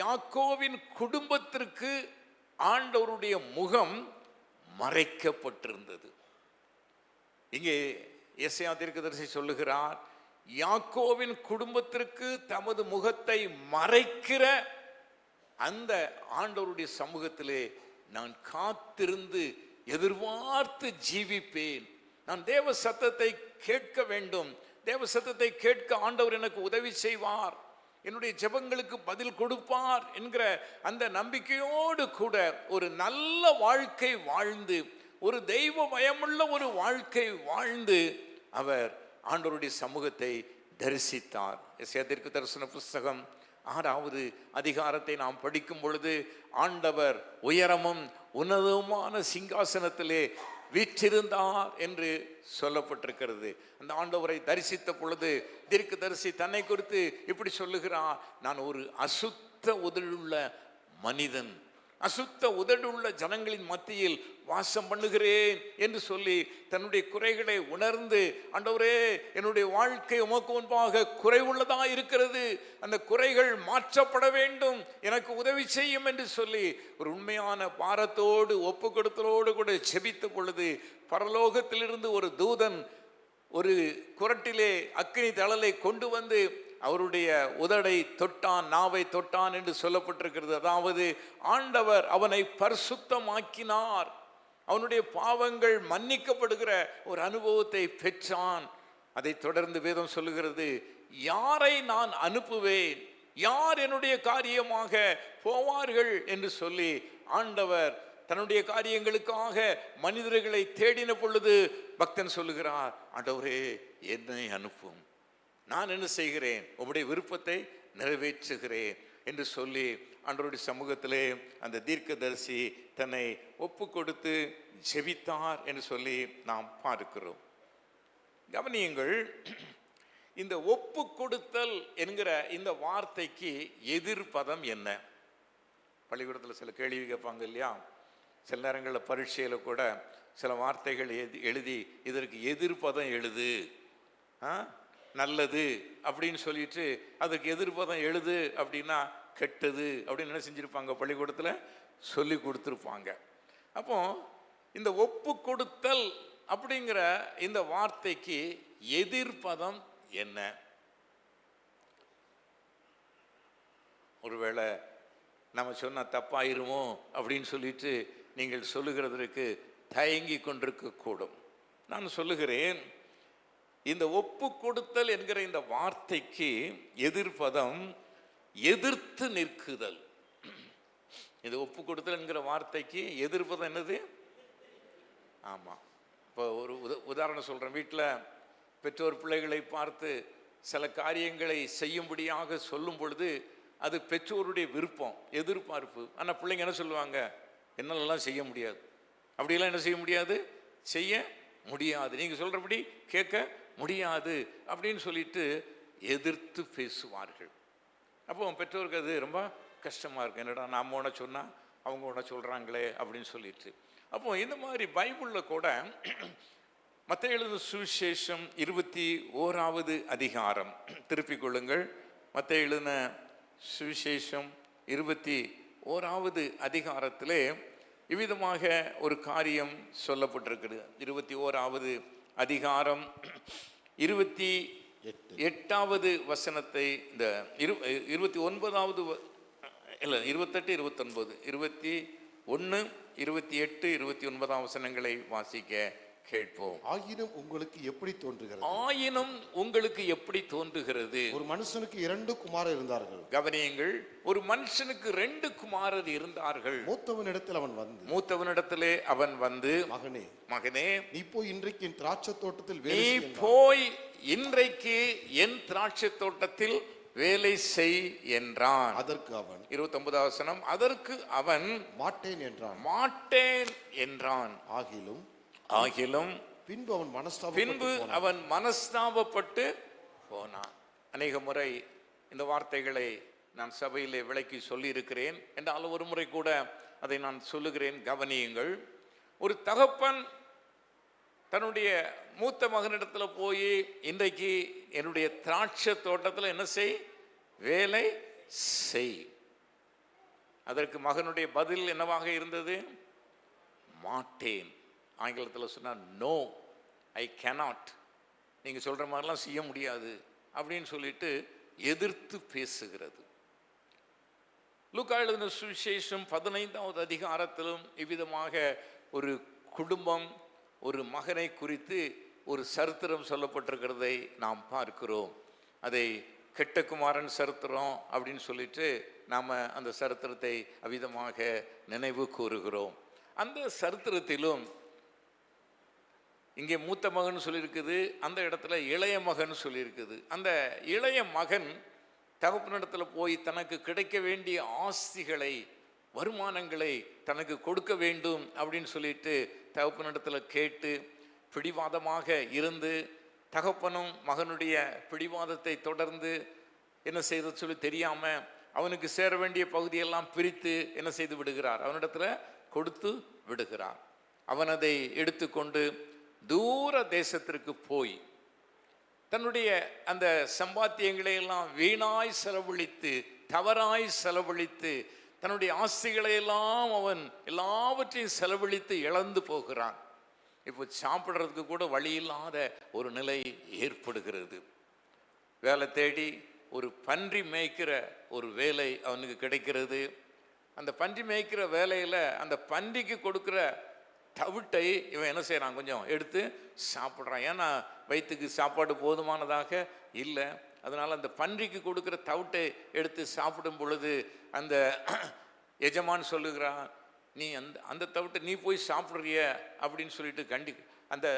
யாக்கோவின் குடும்பத்திற்கு ஆண்டவருடைய முகம் மறைக்கப்பட்டிருந்தது. இங்கே எசேயா தீர்க்கதரிசி சொல்லுகிறார், யாக்கோவின் குடும்பத்திற்கு தமது முகத்தை மறைக்கிற அந்த ஆண்டவருடைய சமூகத்திலே நான் காத்திருந்து எதிர்பார்த்து ஜீவிப்பேன். நான் தேவ சத்தத்தை கேட்க வேண்டும், தேவ சத்தத்தை கேட்க ஆண்டவர் எனக்கு உதவி செய்வார், என்னுடைய ஜெபங்களுக்கு பதில் கொடுப்பார் என்கிற அந்த நம்பிக்கையோடு கூட ஒரு நல்ல வாழ்க்கை வாழ்ந்து, ஒரு தெய்வ பயமுள்ள ஒரு வாழ்க்கை வாழ்ந்து அவர் ஆண்டவருடைய சமூகத்தை தரிசித்தார். எசேயா தீர்க்க தரிசன புஸ்தகம் 6வது அதிகாரத்தை நாம் படிக்கும் பொழுது ஆண்டவர் உயரமும் உன்னதமான சிங்காசனத்திலே வீற்றிருந்தார் என்று சொல்லப்பட்டிருக்கிறது. அந்த ஆண்டவரை தரிசித்த பொழுது தீர்க்கதரிசி தன்னை குறித்து இப்படி சொல்லுகிறார், நான் ஒரு அசுத்த உதடுள்ள மனிதன், அசுத்த உதடுள்ள ஜனங்களின் மத்தியில் வாசம் பண்ணுகிறேன் என்று சொல்லி தன்னுடைய குறைகளை உணர்ந்து, ஆண்டவரே என்னுடைய வாழ்க்கை உமக்கு முன்பாக குறைவுள்ளதா இருக்கிறது, அந்த குறைகள் மாற்றப்பட வேண்டும், எனக்கு உதவி செய்யும் என்று சொல்லி ஒரு உண்மையான பாரத்தோடு ஒப்பு கொடுத்தலோடு கூட ஜெபித்த பொழுது பரலோகத்திலிருந்து ஒரு தூதன் ஒரு குரட்டிலே அக்கினி தழலை கொண்டு வந்து அவருடைய உதடை தொட்டான், நாவை தொட்டான் என்று சொல்லப்பட்டிருக்கிறது. அதாவது ஆண்டவர் அவனை பரிசுத்தமாக்கினார், அவனுடைய பாவங்கள் மன்னிக்கப்படுகிற ஒரு அனுபவத்தை பெற்றான். அதை தொடர்ந்து வேதம் சொல்லுகிறது, யாரை நான் அனுப்புவேன், யார் என்னுடைய காரியமாக போவார்கள் என்று சொல்லி ஆண்டவர் தன்னுடைய காரியங்களுக்காக மனிதர்களை தேடின பொழுது பக்தன் சொல்லுகிறார், ஆண்டவரே என்னை அனுப்பும், நான் என்ன செய்கிறேன், உம்முடைய விருப்பத்தை நிறைவேற்றுகிறேன் என்று சொல்லி ஆண்டவருடைய சமூகத்திலே அந்த தீர்க்கதரிசி தன்னை ஒப்பு கொடுத்து ஜெபித்தார் என்று சொல்லி நாம் பார்க்கிறோம். கவனியுங்கள், இந்த ஒப்பு கொடுத்தல் என்கிற இந்த வார்த்தைக்கு எதிர்பதம் என்ன? பள்ளிக்கூடத்தில் சில கேள்வி கேட்பாங்க இல்லையா, சில நேரங்களில் பரீட்சையில் கூட சில வார்த்தைகள் எழுதி இதற்கு எதிர்பதம் எழுது, நல்லது அப்படின்னு சொல்லிட்டு அதுக்கு எதிர்பதம் எழுது அப்படின்னா கெட்டது அப்படின்னு என்ன செஞ்சுருப்பாங்க, பள்ளிக்கூடத்தில் சொல்லி கொடுத்துருப்பாங்க. அப்போ இந்த ஒப்பு கொடுத்தல் அப்படிங்கிற இந்த வார்த்தைக்கு எதிர்பதம் என்ன? ஒருவேளை நம்ம சொன்ன தப்பாயிருமோ அப்படின்னு சொல்லிட்டு நீங்கள் சொல்லுகிறதற்கு தயங்கி கொண்டிருக்க கூடும். நான் சொல்லுகிறேன், இந்த ஒப்பு கொடுத்தல் என்கிற இந்த வார்த்தைக்கு எதிர்பதம் எதிர்த்து நிற்குதல். இந்த ஒப்பு கொடுத்தல் என்கிற வார்த்தைக்கு எதிர்பதம் என்னது? ஆமாம். இப்போ ஒரு உதாரணம் சொல்கிறேன். வீட்டில் பெற்றோர் பிள்ளைகளை பார்த்து சில காரியங்களை செய்யும்படியாக சொல்லும் பொழுது அது பெற்றோருடைய விருப்பம், எதிர்பார்ப்பு. ஆனால் பிள்ளைங்க என்ன சொல்லுவாங்க, என்னாலலாம் செய்ய முடியாது, அப்படியெல்லாம் என்ன செய்ய முடியாது, செய்ய முடியாது, நீங்கள் சொல்கிறபடி கேட்க முடியாது அப்படின்னு சொல்லிட்டு எதிர்த்து பேசுவார்கள். அப்போ பெற்றோருக்கு அது ரொம்ப கஷ்டமாக இருக்கும். என்னடா நாம் ஒன்று சொன்னால் அவங்க ஒன்று சொல்கிறாங்களே அப்படின்னு சொல்லிட்டு. அப்போ இந்த மாதிரி பைபிளில் கூட மத்தேயு எழுதின சுவிசேஷம் 21வது அதிகாரம் திருப்பிக் கொள்ளுங்கள். மத்தேயு எழுதின சுவிசேஷம் 21வது அதிகாரத்திலே இவ்விதமாக ஒரு காரியம் சொல்லப்பட்டிருக்கிறது. 21வது அதிகாரம் 28வது வசனத்தை, இந்த 29வது இல்லை 28, 29, 21, 28, 29 வசனங்களை வாசிக்க கேட்போம். ஆயினும் உங்களுக்கு எப்படி தோன்றுகிறது? ஆயினும் உங்களுக்கு எப்படி தோன்றுகிறது? ஒரு மனுஷனுக்கு 2 குமாரர் இருந்தார்கள். கவனியுங்கள், ஒரு மனுஷனுக்கு 2 குமாரர் இருந்தார்கள். மூத்தவனிடத்திலே அவன் வந்து மகனே நீ போய் இன்றைக்கு என் திராட்சை தோட்டத்தில் வேலை செய் என்றான். அதற்கு அவன் 29வது வசனம், அதற்கு அவன் மாட்டேன் என்றான். ஆகிலும் பின்பு அவன் மனஸ்தாபப்பட்டு போனான். அநேக முறை இந்த வார்த்தைகளை நான் சபையிலே விளக்கி சொல்லி இருக்கிறேன் என்றாலும் ஒரு முறை கூட அதை நான் சொல்லுகிறேன், கவனியுங்கள். ஒரு தகப்பன் தன்னுடைய மூத்த மகனிடத்துல போய் இன்றைக்கு என்னுடைய திராட்சை தோட்டத்தில் என்ன வேலை செய். அதற்கு மகனுடைய பதில் என்னவாக இருந்தது? மாட்டேன். ஆங்கிலத்தில் சொன்னா நோ, ஐ கேனாட், நீங்க சொல்ற மாதிரிலாம் செய்ய முடியாது அப்படின்னு சொல்லிட்டு எதிர்த்து பேசுகிறது. லூக்கா எழுதின சுவிசேஷம் 15வது அதிகாரத்திலும் இவ்விதமாக ஒரு குடும்பம், ஒரு மகனை குறித்து ஒரு சரித்திரம் சொல்லப்பட்டிருக்கிறதை நாம் பார்க்கிறோம். அதை கெட்ட குமாரன் சரித்திரம் அப்படின்னு சொல்லிட்டு நாம் அந்த சரித்திரத்தை அவ்விதமாக நினைவு கூறுகிறோம். அந்த சரித்திரத்திலும் இங்கே மூத்த மகன் சொல்லியிருக்குது, அந்த இடத்துல இளைய மகன் சொல்லியிருக்குது. அந்த இளைய மகன் தகப்பனிடத்தில் போய் தனக்கு கிடைக்க வேண்டிய ஆஸ்திகளை, வருமானங்களை தனக்கு கொடுக்க வேண்டும் அப்படின்னு சொல்லிட்டு தகப்பனிடத்தில் கேட்டு பிடிவாதமாக இருந்து, தகப்பனும் மகனுடைய பிடிவாதத்தை தொடர்ந்து என்ன செய்த சொல்லி தெரியாம அவனுக்கு சேர வேண்டிய பகுதியெல்லாம் பிரித்து என்ன செய்து விடுகிறார், அவனிடத்துல கொடுத்து விடுகிறார். அவன் அதை எடுத்துக்கொண்டு தூர தேசத்திற்கு போய் தன்னுடைய அந்த சம்பாத்தியங்களை எல்லாம் வீணாய் செலவழித்து, தவறாய் செலவழித்து, தன்னுடைய ஆஸ்திகளை எல்லாம் அவன் எல்லாவற்றையும் செலவழித்து இழந்து போகிறான். இப்போ சாப்பிட்றதுக்கு கூட வழி இல்லாத ஒரு நிலை ஏற்படுகிறது. வேலை தேடி ஒரு பன்றி மேய்க்கிற ஒரு வேலை அவனுக்கு கிடைக்கிறது. அந்த பன்றி மேய்க்கிற வேலையில் அந்த பன்றிக்கு கொடுக்குற தவிட்டை இவன் என்ன செய்கிறான், கொஞ்சம் எடுத்து சாப்பிட்றான். ஏன்னா வயிற்றுக்கு சாப்பாடு போதுமானதாக இல்லை. அதனால் அந்த பன்றிக்கு கொடுக்குற தவிட்டை எடுத்து சாப்பிடும் பொழுது அந்த எஜமான் சொல்லுகிறான், நீ அந்த தவிட்டை நீ போய் சாப்பிட்றிய அப்படின்னு சொல்லிட்டு அந்த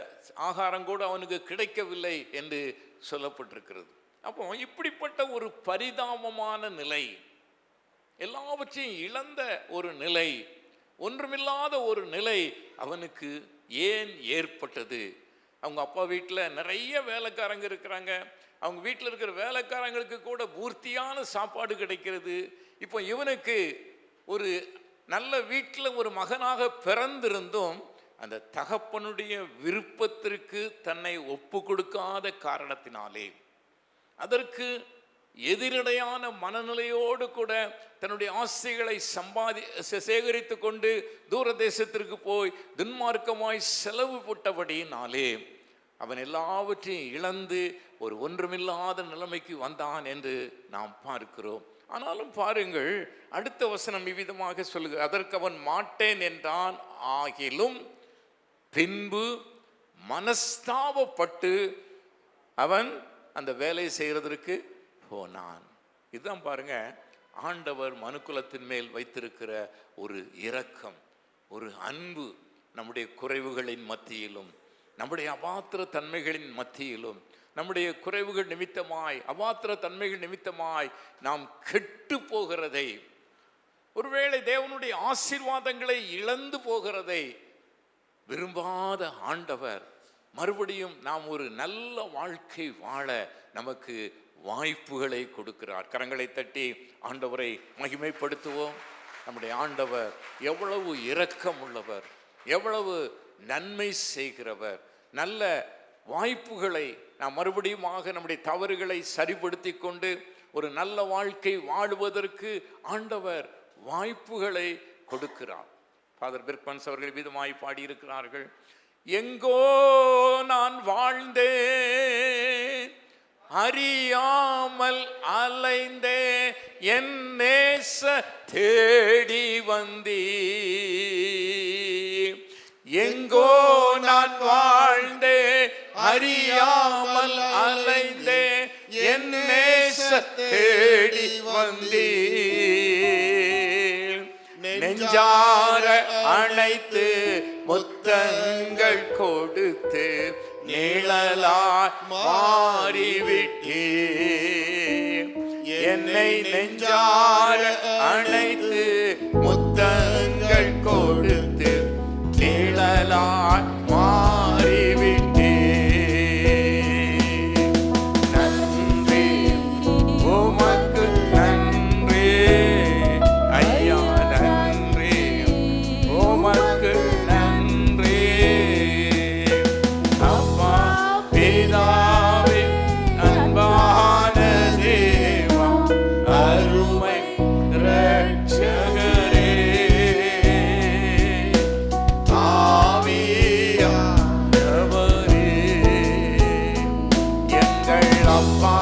ஆகாரம் கூட அவனுக்கு கிடைக்கவில்லை என்று சொல்லப்பட்டிருக்கிறது. அப்போ இப்படிப்பட்ட ஒரு பரிதாபமான நிலை, எல்லாவற்றையும் இழந்த ஒரு நிலை, ஒன்றுமில்லாத ஒரு நிலை அவனுக்கு ஏன் ஏற்பட்டது? அவங்க அப்பா வீட்டில் நிறைய வேலைக்காரங்க இருக்கிறாங்க. அவங்க வீட்டில் இருக்கிற வேலைக்காரங்களுக்கு கூட பூர்த்தியான சாப்பாடு கிடைக்கிறது. இப்போ இவனுக்கு ஒரு நல்ல வீட்டில் ஒரு மகனாக பிறந்திருந்தும் அந்த தகப்பனுடைய விருப்பத்திற்கு தன்னை ஒப்பு கொடுக்காத காரணத்தினாலே, அதற்கு எதிரடையான மனநிலையோடு கூட தன்னுடைய ஆசைகளை சேகரித்து கொண்டு தூர தேசத்திற்கு போய் துன்மார்க்கமாய் செலவு போட்டபடியினாலே அவன் எல்லாவற்றையும் இழந்து ஒரு ஒன்றுமில்லாத நிலைமைக்கு வந்தான் என்று நாம் பார்க்கிறோம். ஆனாலும் பாருங்கள், அடுத்த வசனம் இவ்விதமாக சொல்லுக, அதற்கு அவன் மாட்டேன் என்றான். ஆகிலும் பின்பு மனஸ்தாபப்பட்டு அவன் அந்த வேலை செய்யறதற்கு போனான். இதுதான் பாருங்க, ஆண்டவர் மனுக்குலத்தின் மேல் வைத்திருக்கிற ஒரு இரக்கம், ஒரு அன்பு. நம்முடைய குறைவுகளின் மத்தியிலும், நம்முடைய அபாத்திர தன்மைகளின் மத்தியிலும், நம்முடைய குறைவுகள் நிமித்தமாய், அபாத்திர தன்மைகள் நிமித்தமாய் நாம் கெட்டு போகிறதை, ஒருவேளை தேவனுடைய ஆசீர்வாதங்களை இழந்து போகிறதை விரும்பாத ஆண்டவர் மறுபடியும் நாம் ஒரு நல்ல வாழ்க்கை வாழ நமக்கு வாய்ப்புகளை கொடுக்கிறார். கரங்களை தட்டி ஆண்டவரை மகிமைப்படுத்துவோம். நம்முடைய ஆண்டவர் எவ்வளவு இரக்கம் உள்ளவர், எவ்வளவு நன்மை செய்கிறவர். நல்ல வாய்ப்புகளை நாம் மறுபடியுமாக நம்முடைய தவறுகளை சரிப்படுத்தி கொண்டு ஒரு நல்ல வாழ்க்கை வாழுவதற்கு ஆண்டவர் வாய்ப்புகளை கொடுக்கிறார். ஃபாதர் பிர்க்மன்ஸ் அவர்கள் விதமாய் பாடியிருக்கிறார்கள், எங்கோ நான் வாழ்ந்தேன் அறியாமல் அலைந்தே என் நேச தேடி வந்தீ. எங்கோ நான் அறியாமல் அலைந்தே என் நேசத்தை தேடி வந்தீர். நெஞ்சார அணைத்து முத்தங்கள் கொடுத்து நிழலாய் மாறிவிட்டீர். என்னை நெஞ்சார அணைத்து முத்தங்கள் கொடுத்து நிழலாய் மாறிவிட்டீர். நன்றி உமக்கு நன்றி ஐயா, நன்றி உமக்கு நன்றி. அப்பா பிதாவே அன்பான தேவா அருமை இரட்சகரே, ஆவியானவரே, எங்கள் அப்பா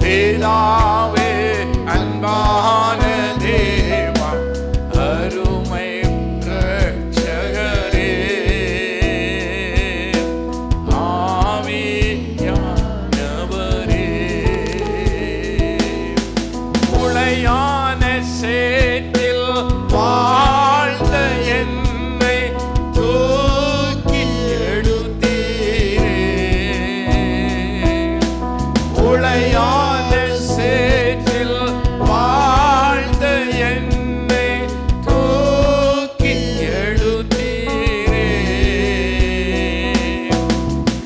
பிதாவே அன்பான தேவா அருமை இரட்சகரே, ஆவியானவரே, உளையான சேற்றில் வாழ்ந்த என்னை தூக்கி எடுத்தீரே. உளையான சேற்றில் வாழ்ந்த என்னை தூக்கி எடுத்தீரே.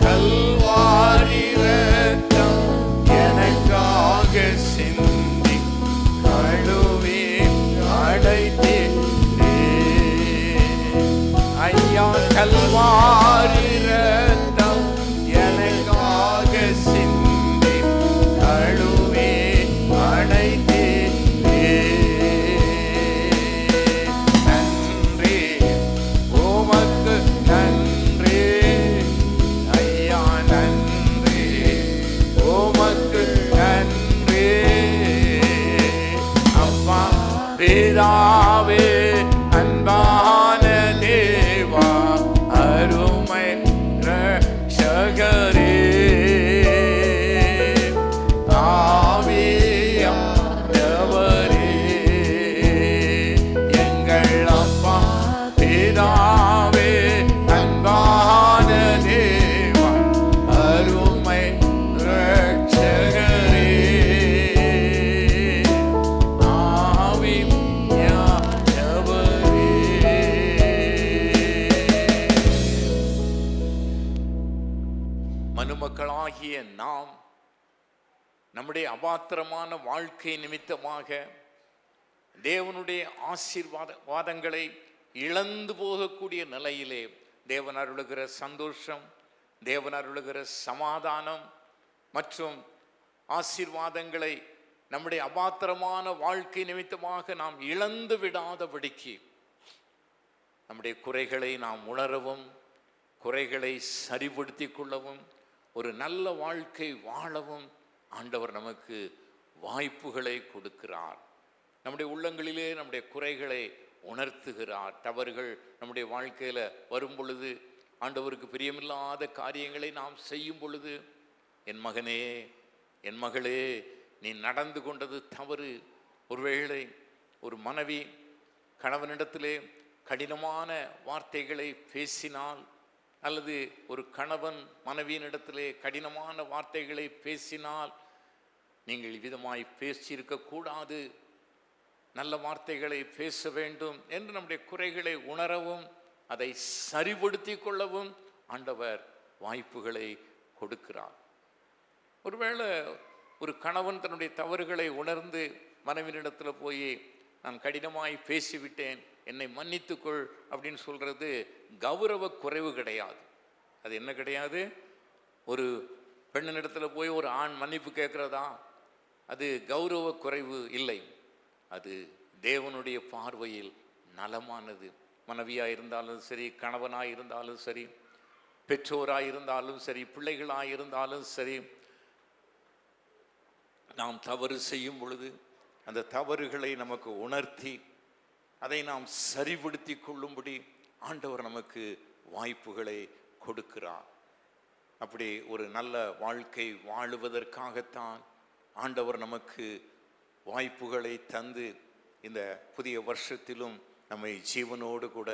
கல்வாரி இரத்தம் எனக்காக சிந்தி கழுவி அடைத்தீரே. ஐயா, கல்வாரி இரத்தம் எனக்காக சிந்தி கழுவி அடைத்தீரே. நன்றி உமக்கு நன்றி ஐயா, நன்றி உமக்கு நன்றி. அப்பா பிதாவே அன்பான தேவா அருமை இரட்சகரே, ஆவியானவரே, எங்கள் அப்பா பிதாவே அன்பான தேவா அருமை இரட்சகரே, மனுமக்களாகிய நாம் நம்முடைய அபாத்திரமான வாழ்க்கை நிமித்தமாக தேவனுடைய ஆசீர்வாதங்களை இழந்து போகக்கூடிய நிலையிலே தேவன் அருளுகிற சந்தோஷம், தேவன் அருளுகிற சமாதானம் மற்றும் ஆசீர்வாதங்களை நம்முடைய அபாத்திரமான வாழ்க்கை நிமித்தமாக நாம் இழந்து விடாதபடிக்கு நம்முடைய குறைகளை நாம் உணரவும், குறைகளை சரிப்படுத்தி கொள்ளவும், ஒரு நல்ல வாழ்க்கை வாழவும் ஆண்டவர் நமக்கு வாய்ப்புகளை கொடுக்கிறார். நம்முடைய உள்ளங்களிலே நம்முடைய குறைகளை உணர்த்துகிறார். தவறுகள் நம்முடைய வாழ்க்கையில் வரும் பொழுது, ஆண்டவருக்கு பிரியமில்லாத காரியங்களை நாம் செய்யும் பொழுது, என் மகனே என் மகளே நீ நடந்து கொண்டது தவறு. ஒருவேளை ஒரு மனைவி கணவனிடத்திலே கடினமான வார்த்தைகளை பேசினால், அல்லது ஒரு கணவன் மனைவியினிடத்திலே கடினமான வார்த்தைகளை பேசினால், நீங்கள் விதமாய் பேசியிருக்க கூடாது, நல்ல வார்த்தைகளை பேச வேண்டும் என்று நம்முடைய குறைகளை உணரவும் அதை சரிப்படுத்தி கொள்ளவும் ஆண்டவர் வாய்ப்புகளை கொடுக்கிறார். ஒருவேளை ஒரு கணவன் தன்னுடைய தவறுகளை உணர்ந்து மனைவியினிடத்தில் போய் நான் கடினமாய் பேசிவிட்டேன், என்னை மன்னித்துக்கொள் அப்படின்னு சொல்றது கௌரவ குறைவு கிடையாது. அது என்ன கிடையாது? ஒரு பெண்ணினிடத்தில் போய் ஒரு ஆண் மன்னிப்பு கேட்கிறதா, அது கௌரவ குறைவு இல்லை. அது தேவனுடைய பார்வையில் நலமானது. மனைவியாக இருந்தாலும் சரி, கணவனாக இருந்தாலும் சரி, பெற்றோராக இருந்தாலும் சரி, பிள்ளைகளாக இருந்தாலும் சரி, நாம் தவறு செய்யும் பொழுது அந்த தவறுகளை நமக்கு உணர்த்தி அதை நாம் சரிப்படுத்தி கொள்ளும்படி ஆண்டவர் நமக்கு வாய்ப்புகளை கொடுக்கிறார். அப்படி ஒரு நல்ல வாழ்க்கை வாழுவதற்காகத்தான் ஆண்டவர் நமக்கு வாய்ப்புகளை தந்து இந்த புதிய வருஷத்திலும் நம்மை ஜீவனோடு கூட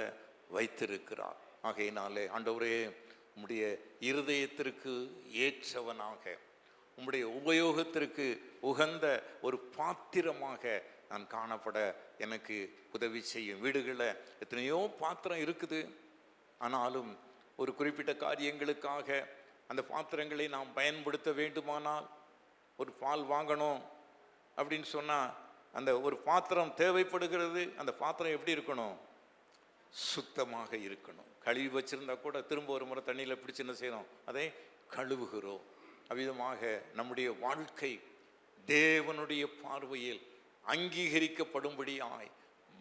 வைத்திருக்கிறார். ஆகையினாலே ஆண்டவரே, உம்முடைய இருதயத்திற்கு ஏற்றவனாக, உம்முடைய உபயோகத்திற்கு உகந்த ஒரு பாத்திரமாக நான் காணப்பட எனக்கு உதவி செய்யும். வீடுகளில் எத்தனையோ பாத்திரம் இருக்குது, ஆனாலும் ஒரு குறிப்பிட்ட காரியங்களுக்காக அந்த பாத்திரங்களை நாம் பயன்படுத்த வேண்டுமானால், ஒரு பால் வாங்கணும் அப்படின்னு சொன்னால் அந்த ஒரு பாத்திரம் தேவைப்படுகிறது. அந்த பாத்திரம் எப்படி இருக்கணும்? சுத்தமாக இருக்கணும். கழுவி வச்சிருந்தா கூட திரும்ப ஒரு முறை தண்ணியில் பிடிச்சு என்ன செய்யணும்? அதை கழுவுகிறோம். அவ்விதமாக நம்முடைய வாழ்க்கை தேவனுடைய பார்வையில் அங்கீகரிக்கப்படும்படியாய்,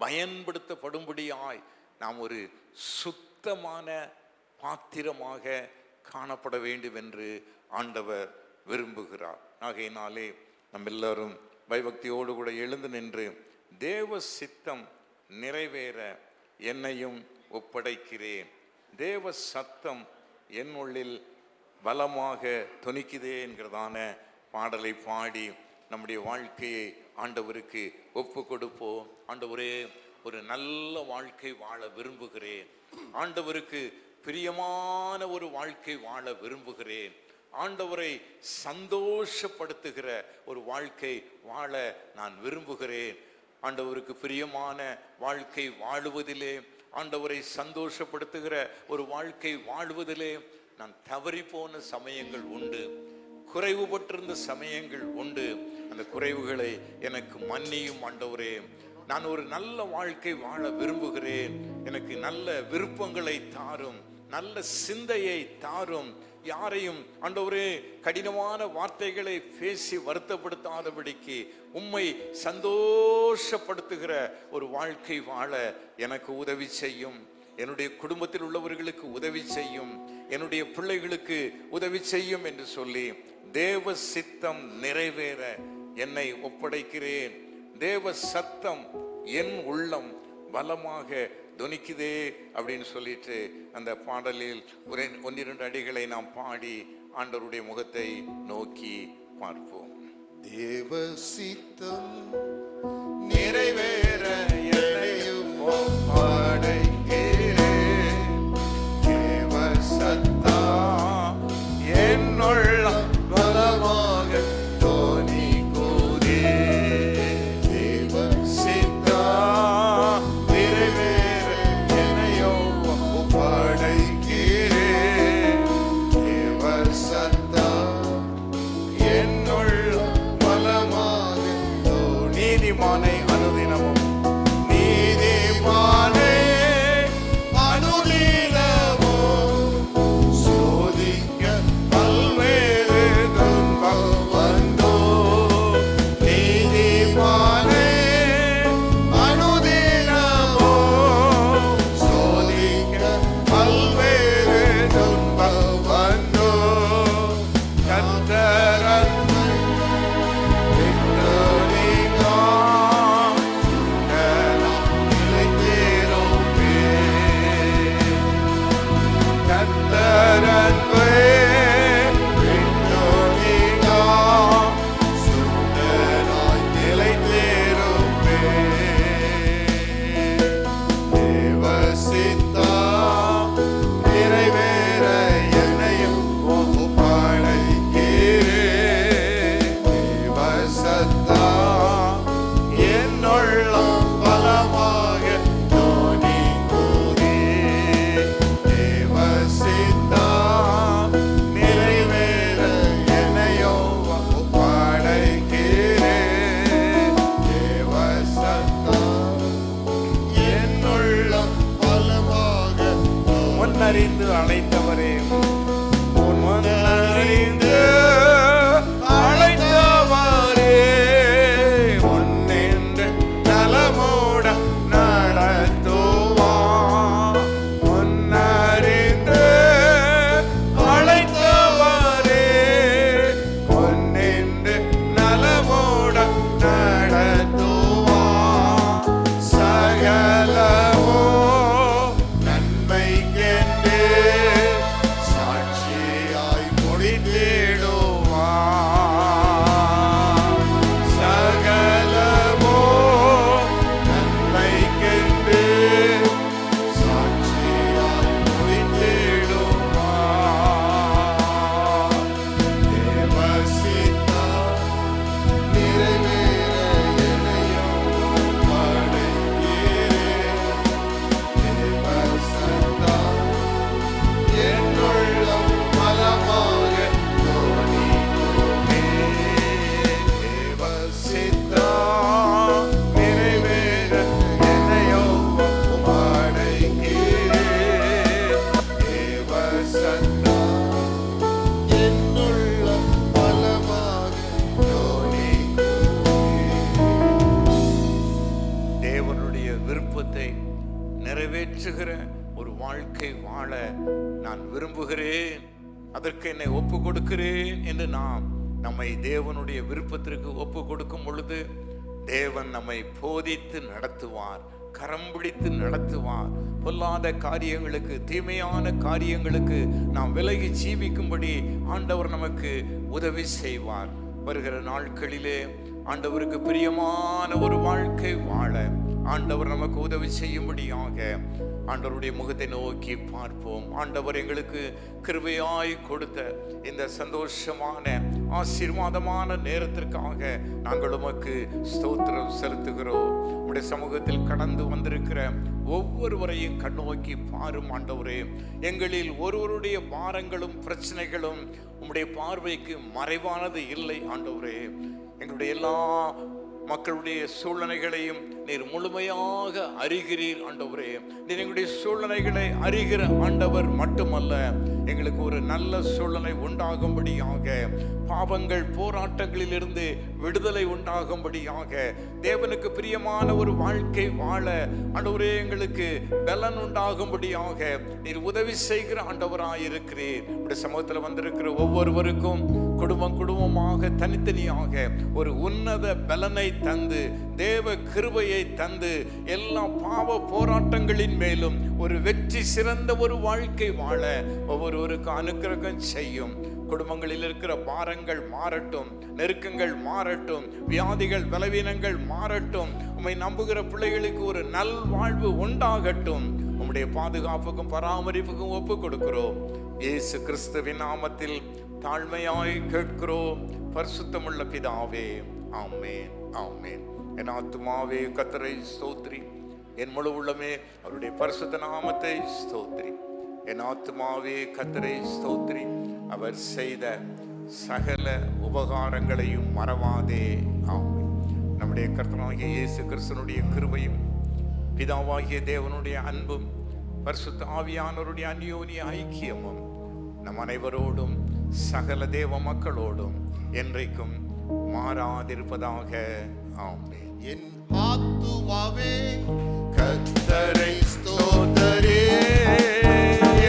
பயன்படுத்தப்படும்படியாய் நாம் ஒரு சுத்தமான பாத்திரமாக காணப்பட வேண்டும் என்று ஆண்டவர் விரும்புகிறார். ஆகையினாலே நம்ம எல்லாரும் பயபக்தியோடு கூட எழுந்து நின்று, தேவ சித்தம் நிறைவேற என்னையும் ஒப்படைக்கிறேன், தேவ சத்தம் என் உள்ளில் பலமாக தொனிக்குதே என்கிறதான பாடலை பாடி நம்முடைய வாழ்க்கையை ஆண்டவருக்கு ஒப்பு கொடுப்போம். ஆண்டவரே, ஒரு நல்ல வாழ்க்கை வாழ விரும்புகிறேன். ஆண்டவருக்கு பிரியமான ஒரு வாழ்க்கை வாழ விரும்புகிறேன். ஆண்டவரை சந்தோஷப்படுத்துகிற ஒரு வாழ்க்கை வாழ நான் விரும்புகிறேன். ஆண்டவருக்கு பிரியமான வாழ்க்கை வாழுவதிலே, ஆண்டவரை சந்தோஷப்படுத்துகிற ஒரு வாழ்க்கை வாழ்வதிலே நான் தவறி போன சமயங்கள் உண்டு, குறைவுபட்டிருந்த சமயங்கள் உண்டு. அந்த குறைவுகளை எனக்கு மன்னியும் ஆண்டவரே. நான் ஒரு நல்ல வாழ்க்கை வாழ விரும்புகிறேன். எனக்கு நல்ல விருப்பங்களை தாரும், நல்ல சிந்தையை தாரும். யாரையும் ஆண்டவரே கடினமான வார்த்தைகளை பேசி வருத்தப்படுத்தாதபடிக்கு உம்மை சந்தோஷப்படுத்துகிற ஒரு வாழ்க்கை வாழ எனக்கு உதவி செய்யும். என்னுடைய குடும்பத்தில் உள்ளவர்களுக்கு உதவி செய்யும், என்னுடைய பிள்ளைகளுக்கு உதவி செய்யும் என்று சொல்லி, தேவ சித்தம் நிறைவேற என்னை ஒப்படைக்கிறேன். தேவ சத்தம் என் உள்ளம் பலமாக தொனிக்குதே அப்படின்னு சொல்லிட்டு அந்த பாடலில் ஒன்னிரண்டு அடிகளை நாம் பாடி ஆண்டவருடைய முகத்தை நோக்கி பார்ப்போம். தேவ சித்தம் நிறைவேற என்னையும் ஒப்படைக்கிறேன். தேவ சத்தம் என் உள்ளம் பலமாக தொனிக்குதே. தேவ சித்தம் நிறைவேற என்னையும் ஒப்படைக்கிறேன். தேவ சத்தம் என் உள்ளம் பலமாக தொனி. நீதிமானை அனுதினமும், நீதிமானை அனுதினமும் சோதிக்க பல்வேறு துன்பம் வந்தோ. நீதிமானை அனுதினமும் சோதிக்க பல்வேறு துன்பம் வந்தோ. கர்த்தர் முன்னறிந்து அழைத்தவரே, முன்னறிந்து அழைத்தவரே, முன்னின்று நலமோட நடத்துவார். முன்னறிந்து அழைத்தவரே, முன்னின்று நலமோட நடத்துவார். சகலமோ நன்மைக்கென்றே சாட்சியாய் ஒரு வாழ்க்கை வாழ நான் விரும்புகிறேன், அதற்கு என்னை ஒப்பு கொடுக்கிறேன் என்று நாம் நம்மை தேவனுடைய விருப்பத்திற்கு ஒப்பு கொடுக்கும் பொழுது தேவன் நம்மை போதித்து நடத்துவார், கரம் பிடித்து நடத்துவார். பொல்லாத காரியங்களுக்கு, தீமையான காரியங்களுக்கு நாம் விலகி ஜீவிக்கும்படி ஆண்டவர் நமக்கு உதவி செய்வார். வருகிற நாட்களிலே ஆண்டவருக்கு பிரியமான ஒரு வாழ்க்கை வாழ ஆண்டவர் நமக்கு உதவி செய்யும்படியாக ஆண்டவருடைய முகத்தை நோக்கி பார்ப்போம். ஆண்டவர் எங்களுக்கு கிருபையாய் கொடுத்த இந்த சந்தோஷமான ஆசீர்வாதமான நேரத்திற்காக நாங்கள் உமக்கு ஸ்தோத்திரம் செலுத்துகிறோம். உடைய சமூகத்தில் கடந்து வந்திருக்கிற ஒவ்வொருவரையும் கண்ணோக்கி பாரும் ஆண்டவரே. எங்களில் ஒருவருடைய பாரங்களும் பிரச்சனைகளும் உம்முடைய பார்வைக்கு மறைவானது இல்லை ஆண்டவரே. எங்களுடைய எல்லா மக்களுடைய சூழ்நிலைகளையும் நீர் முழுமையாக அறிகிறீர் ஆண்டவரே. நீர் எங்களுடைய சூழ்நிலைகளை அறிகிற ஆண்டவர் மட்டுமல்ல, எங்களுக்கு ஒரு நல்ல சூழ்நிலை உண்டாகும்படியாக, பாவங்கள் போராட்டங்களிலிருந்து விடுதலை உண்டாகும்படியாக, தேவனுக்கு பிரியமான ஒரு வாழ்க்கை வாழ ஆண்டவரே எங்களுக்கு பலன் உண்டாகும்படியாக நீர் உதவி செய்கிற ஆண்டவராயிருக்கிறீர். உடைய சமூகத்தில் வந்திருக்கிற ஒவ்வொருவருக்கும் குடும்பமாக தனித்தனியாக ஒரு உன்னத பலனை தந்து, தேவ கிருபையை தந்து, எல்லா பாவ போராட்டங்களின் மேலும் ஒரு வெற்றி சிறந்த ஒரு வாழ்க்கை வாழ ஒவ்வொருவருக்கும் அனுக்கிரகம் செய்யும். குடும்பங்களில் இருக்கிற பாரங்கள் மாறட்டும், நெருக்கங்கள் மாறட்டும், வியாதிகள் பலவீனங்கள் மாறட்டும். உம்மை நம்புகிற பிள்ளைகளுக்கு ஒரு நல் வாழ்வு உண்டாகட்டும். உம்முடைய பாதுகாப்புக்கும் பராமரிப்புக்கும் ஒப்பு கொடுக்கிறோம். இயேசு கிறிஸ்துவின் நாமத்தில் தாழ்மையாய் கேட்கிறோம் பரிசுத்தமுள்ள பிதாவே, ஆமென், ஆமென். என் ஆத்துமாவே கர்த்தரை ஸ்தோத்திரி, என் முழு உள்ளமே அவருடைய பரிசுத்த நாமத்தை ஸ்தோத்திரி. என் ஆத்துமாவே கர்த்தரை ஸ்தோத்திரி, அவர் செய்த சகல உபகாரங்களையும் மறவாதே. ஆமென். நம்முடைய கர்த்தனாகிய இயேசு கிறிஸ்துவினுடைய கிருபையும், பிதாவாகிய தேவனுடைய அன்பும், பரிசுத்த ஆவியானவருடைய அந்யோன்ய ஐக்கியமும் நம் அனைவரோடும் சகல தேவ மக்களோடும் என்றைக்கும் மாறாதிருப்பதாக. ஆமென். என் ஆத்துமாவே கர்த்தரை ஸ்தோத்தரே,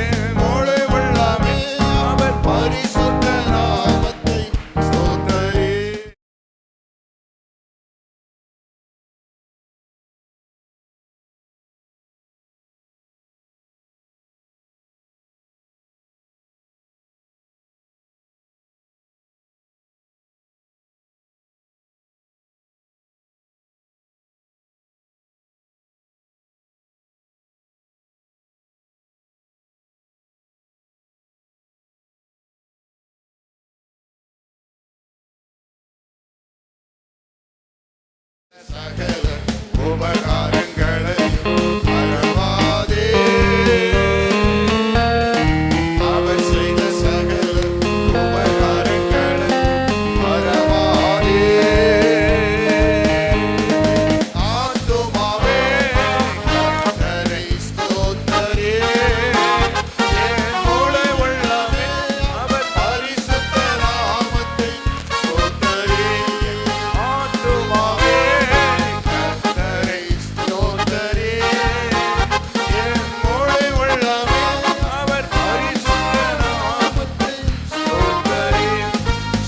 என் முழு உள்ளமே அவர் பரிசுத்த நாமத்தை ஸ்தோத்தரே. சகல உபகாரங்களையும் மறவாதே, அவர் செய்த சகல உபகாரங்களையும் மறவாதே. ஆத்துமாவே கர்த்தரை ஸ்தோத்தரே, என் முழு உள்ளமே அவர் பரிசுத்த நாமத்தை ஸ்தோத்தரே. ஆத்துமாவே கர்த்தரை ஸ்தோத்தரே, என் முழு உள்ளமே அவர் பரிசுத்த நாமத்தை ஸ்தோத்தரே.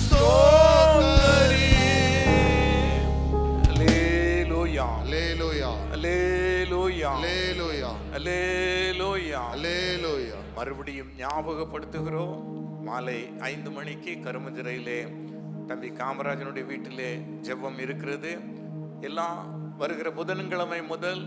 ஸ்தோத்தரே. அல்லேலூயா, அல்லேலூயா, அல்லேலூயா, அல்லேலூயா, அல்லேலூயா. அல்லேலூயா. மறுபடியும் ஞாபகப்படுத்துகிறோம். மாலை 5 மணிக்கு கருமஞ்சிறையிலே தம்பி காமராஜனுடைய வீட்டிலே ஜெபம் இருக்கிறது. எல்லாம் வருகிற புதன்கிழமை முதல்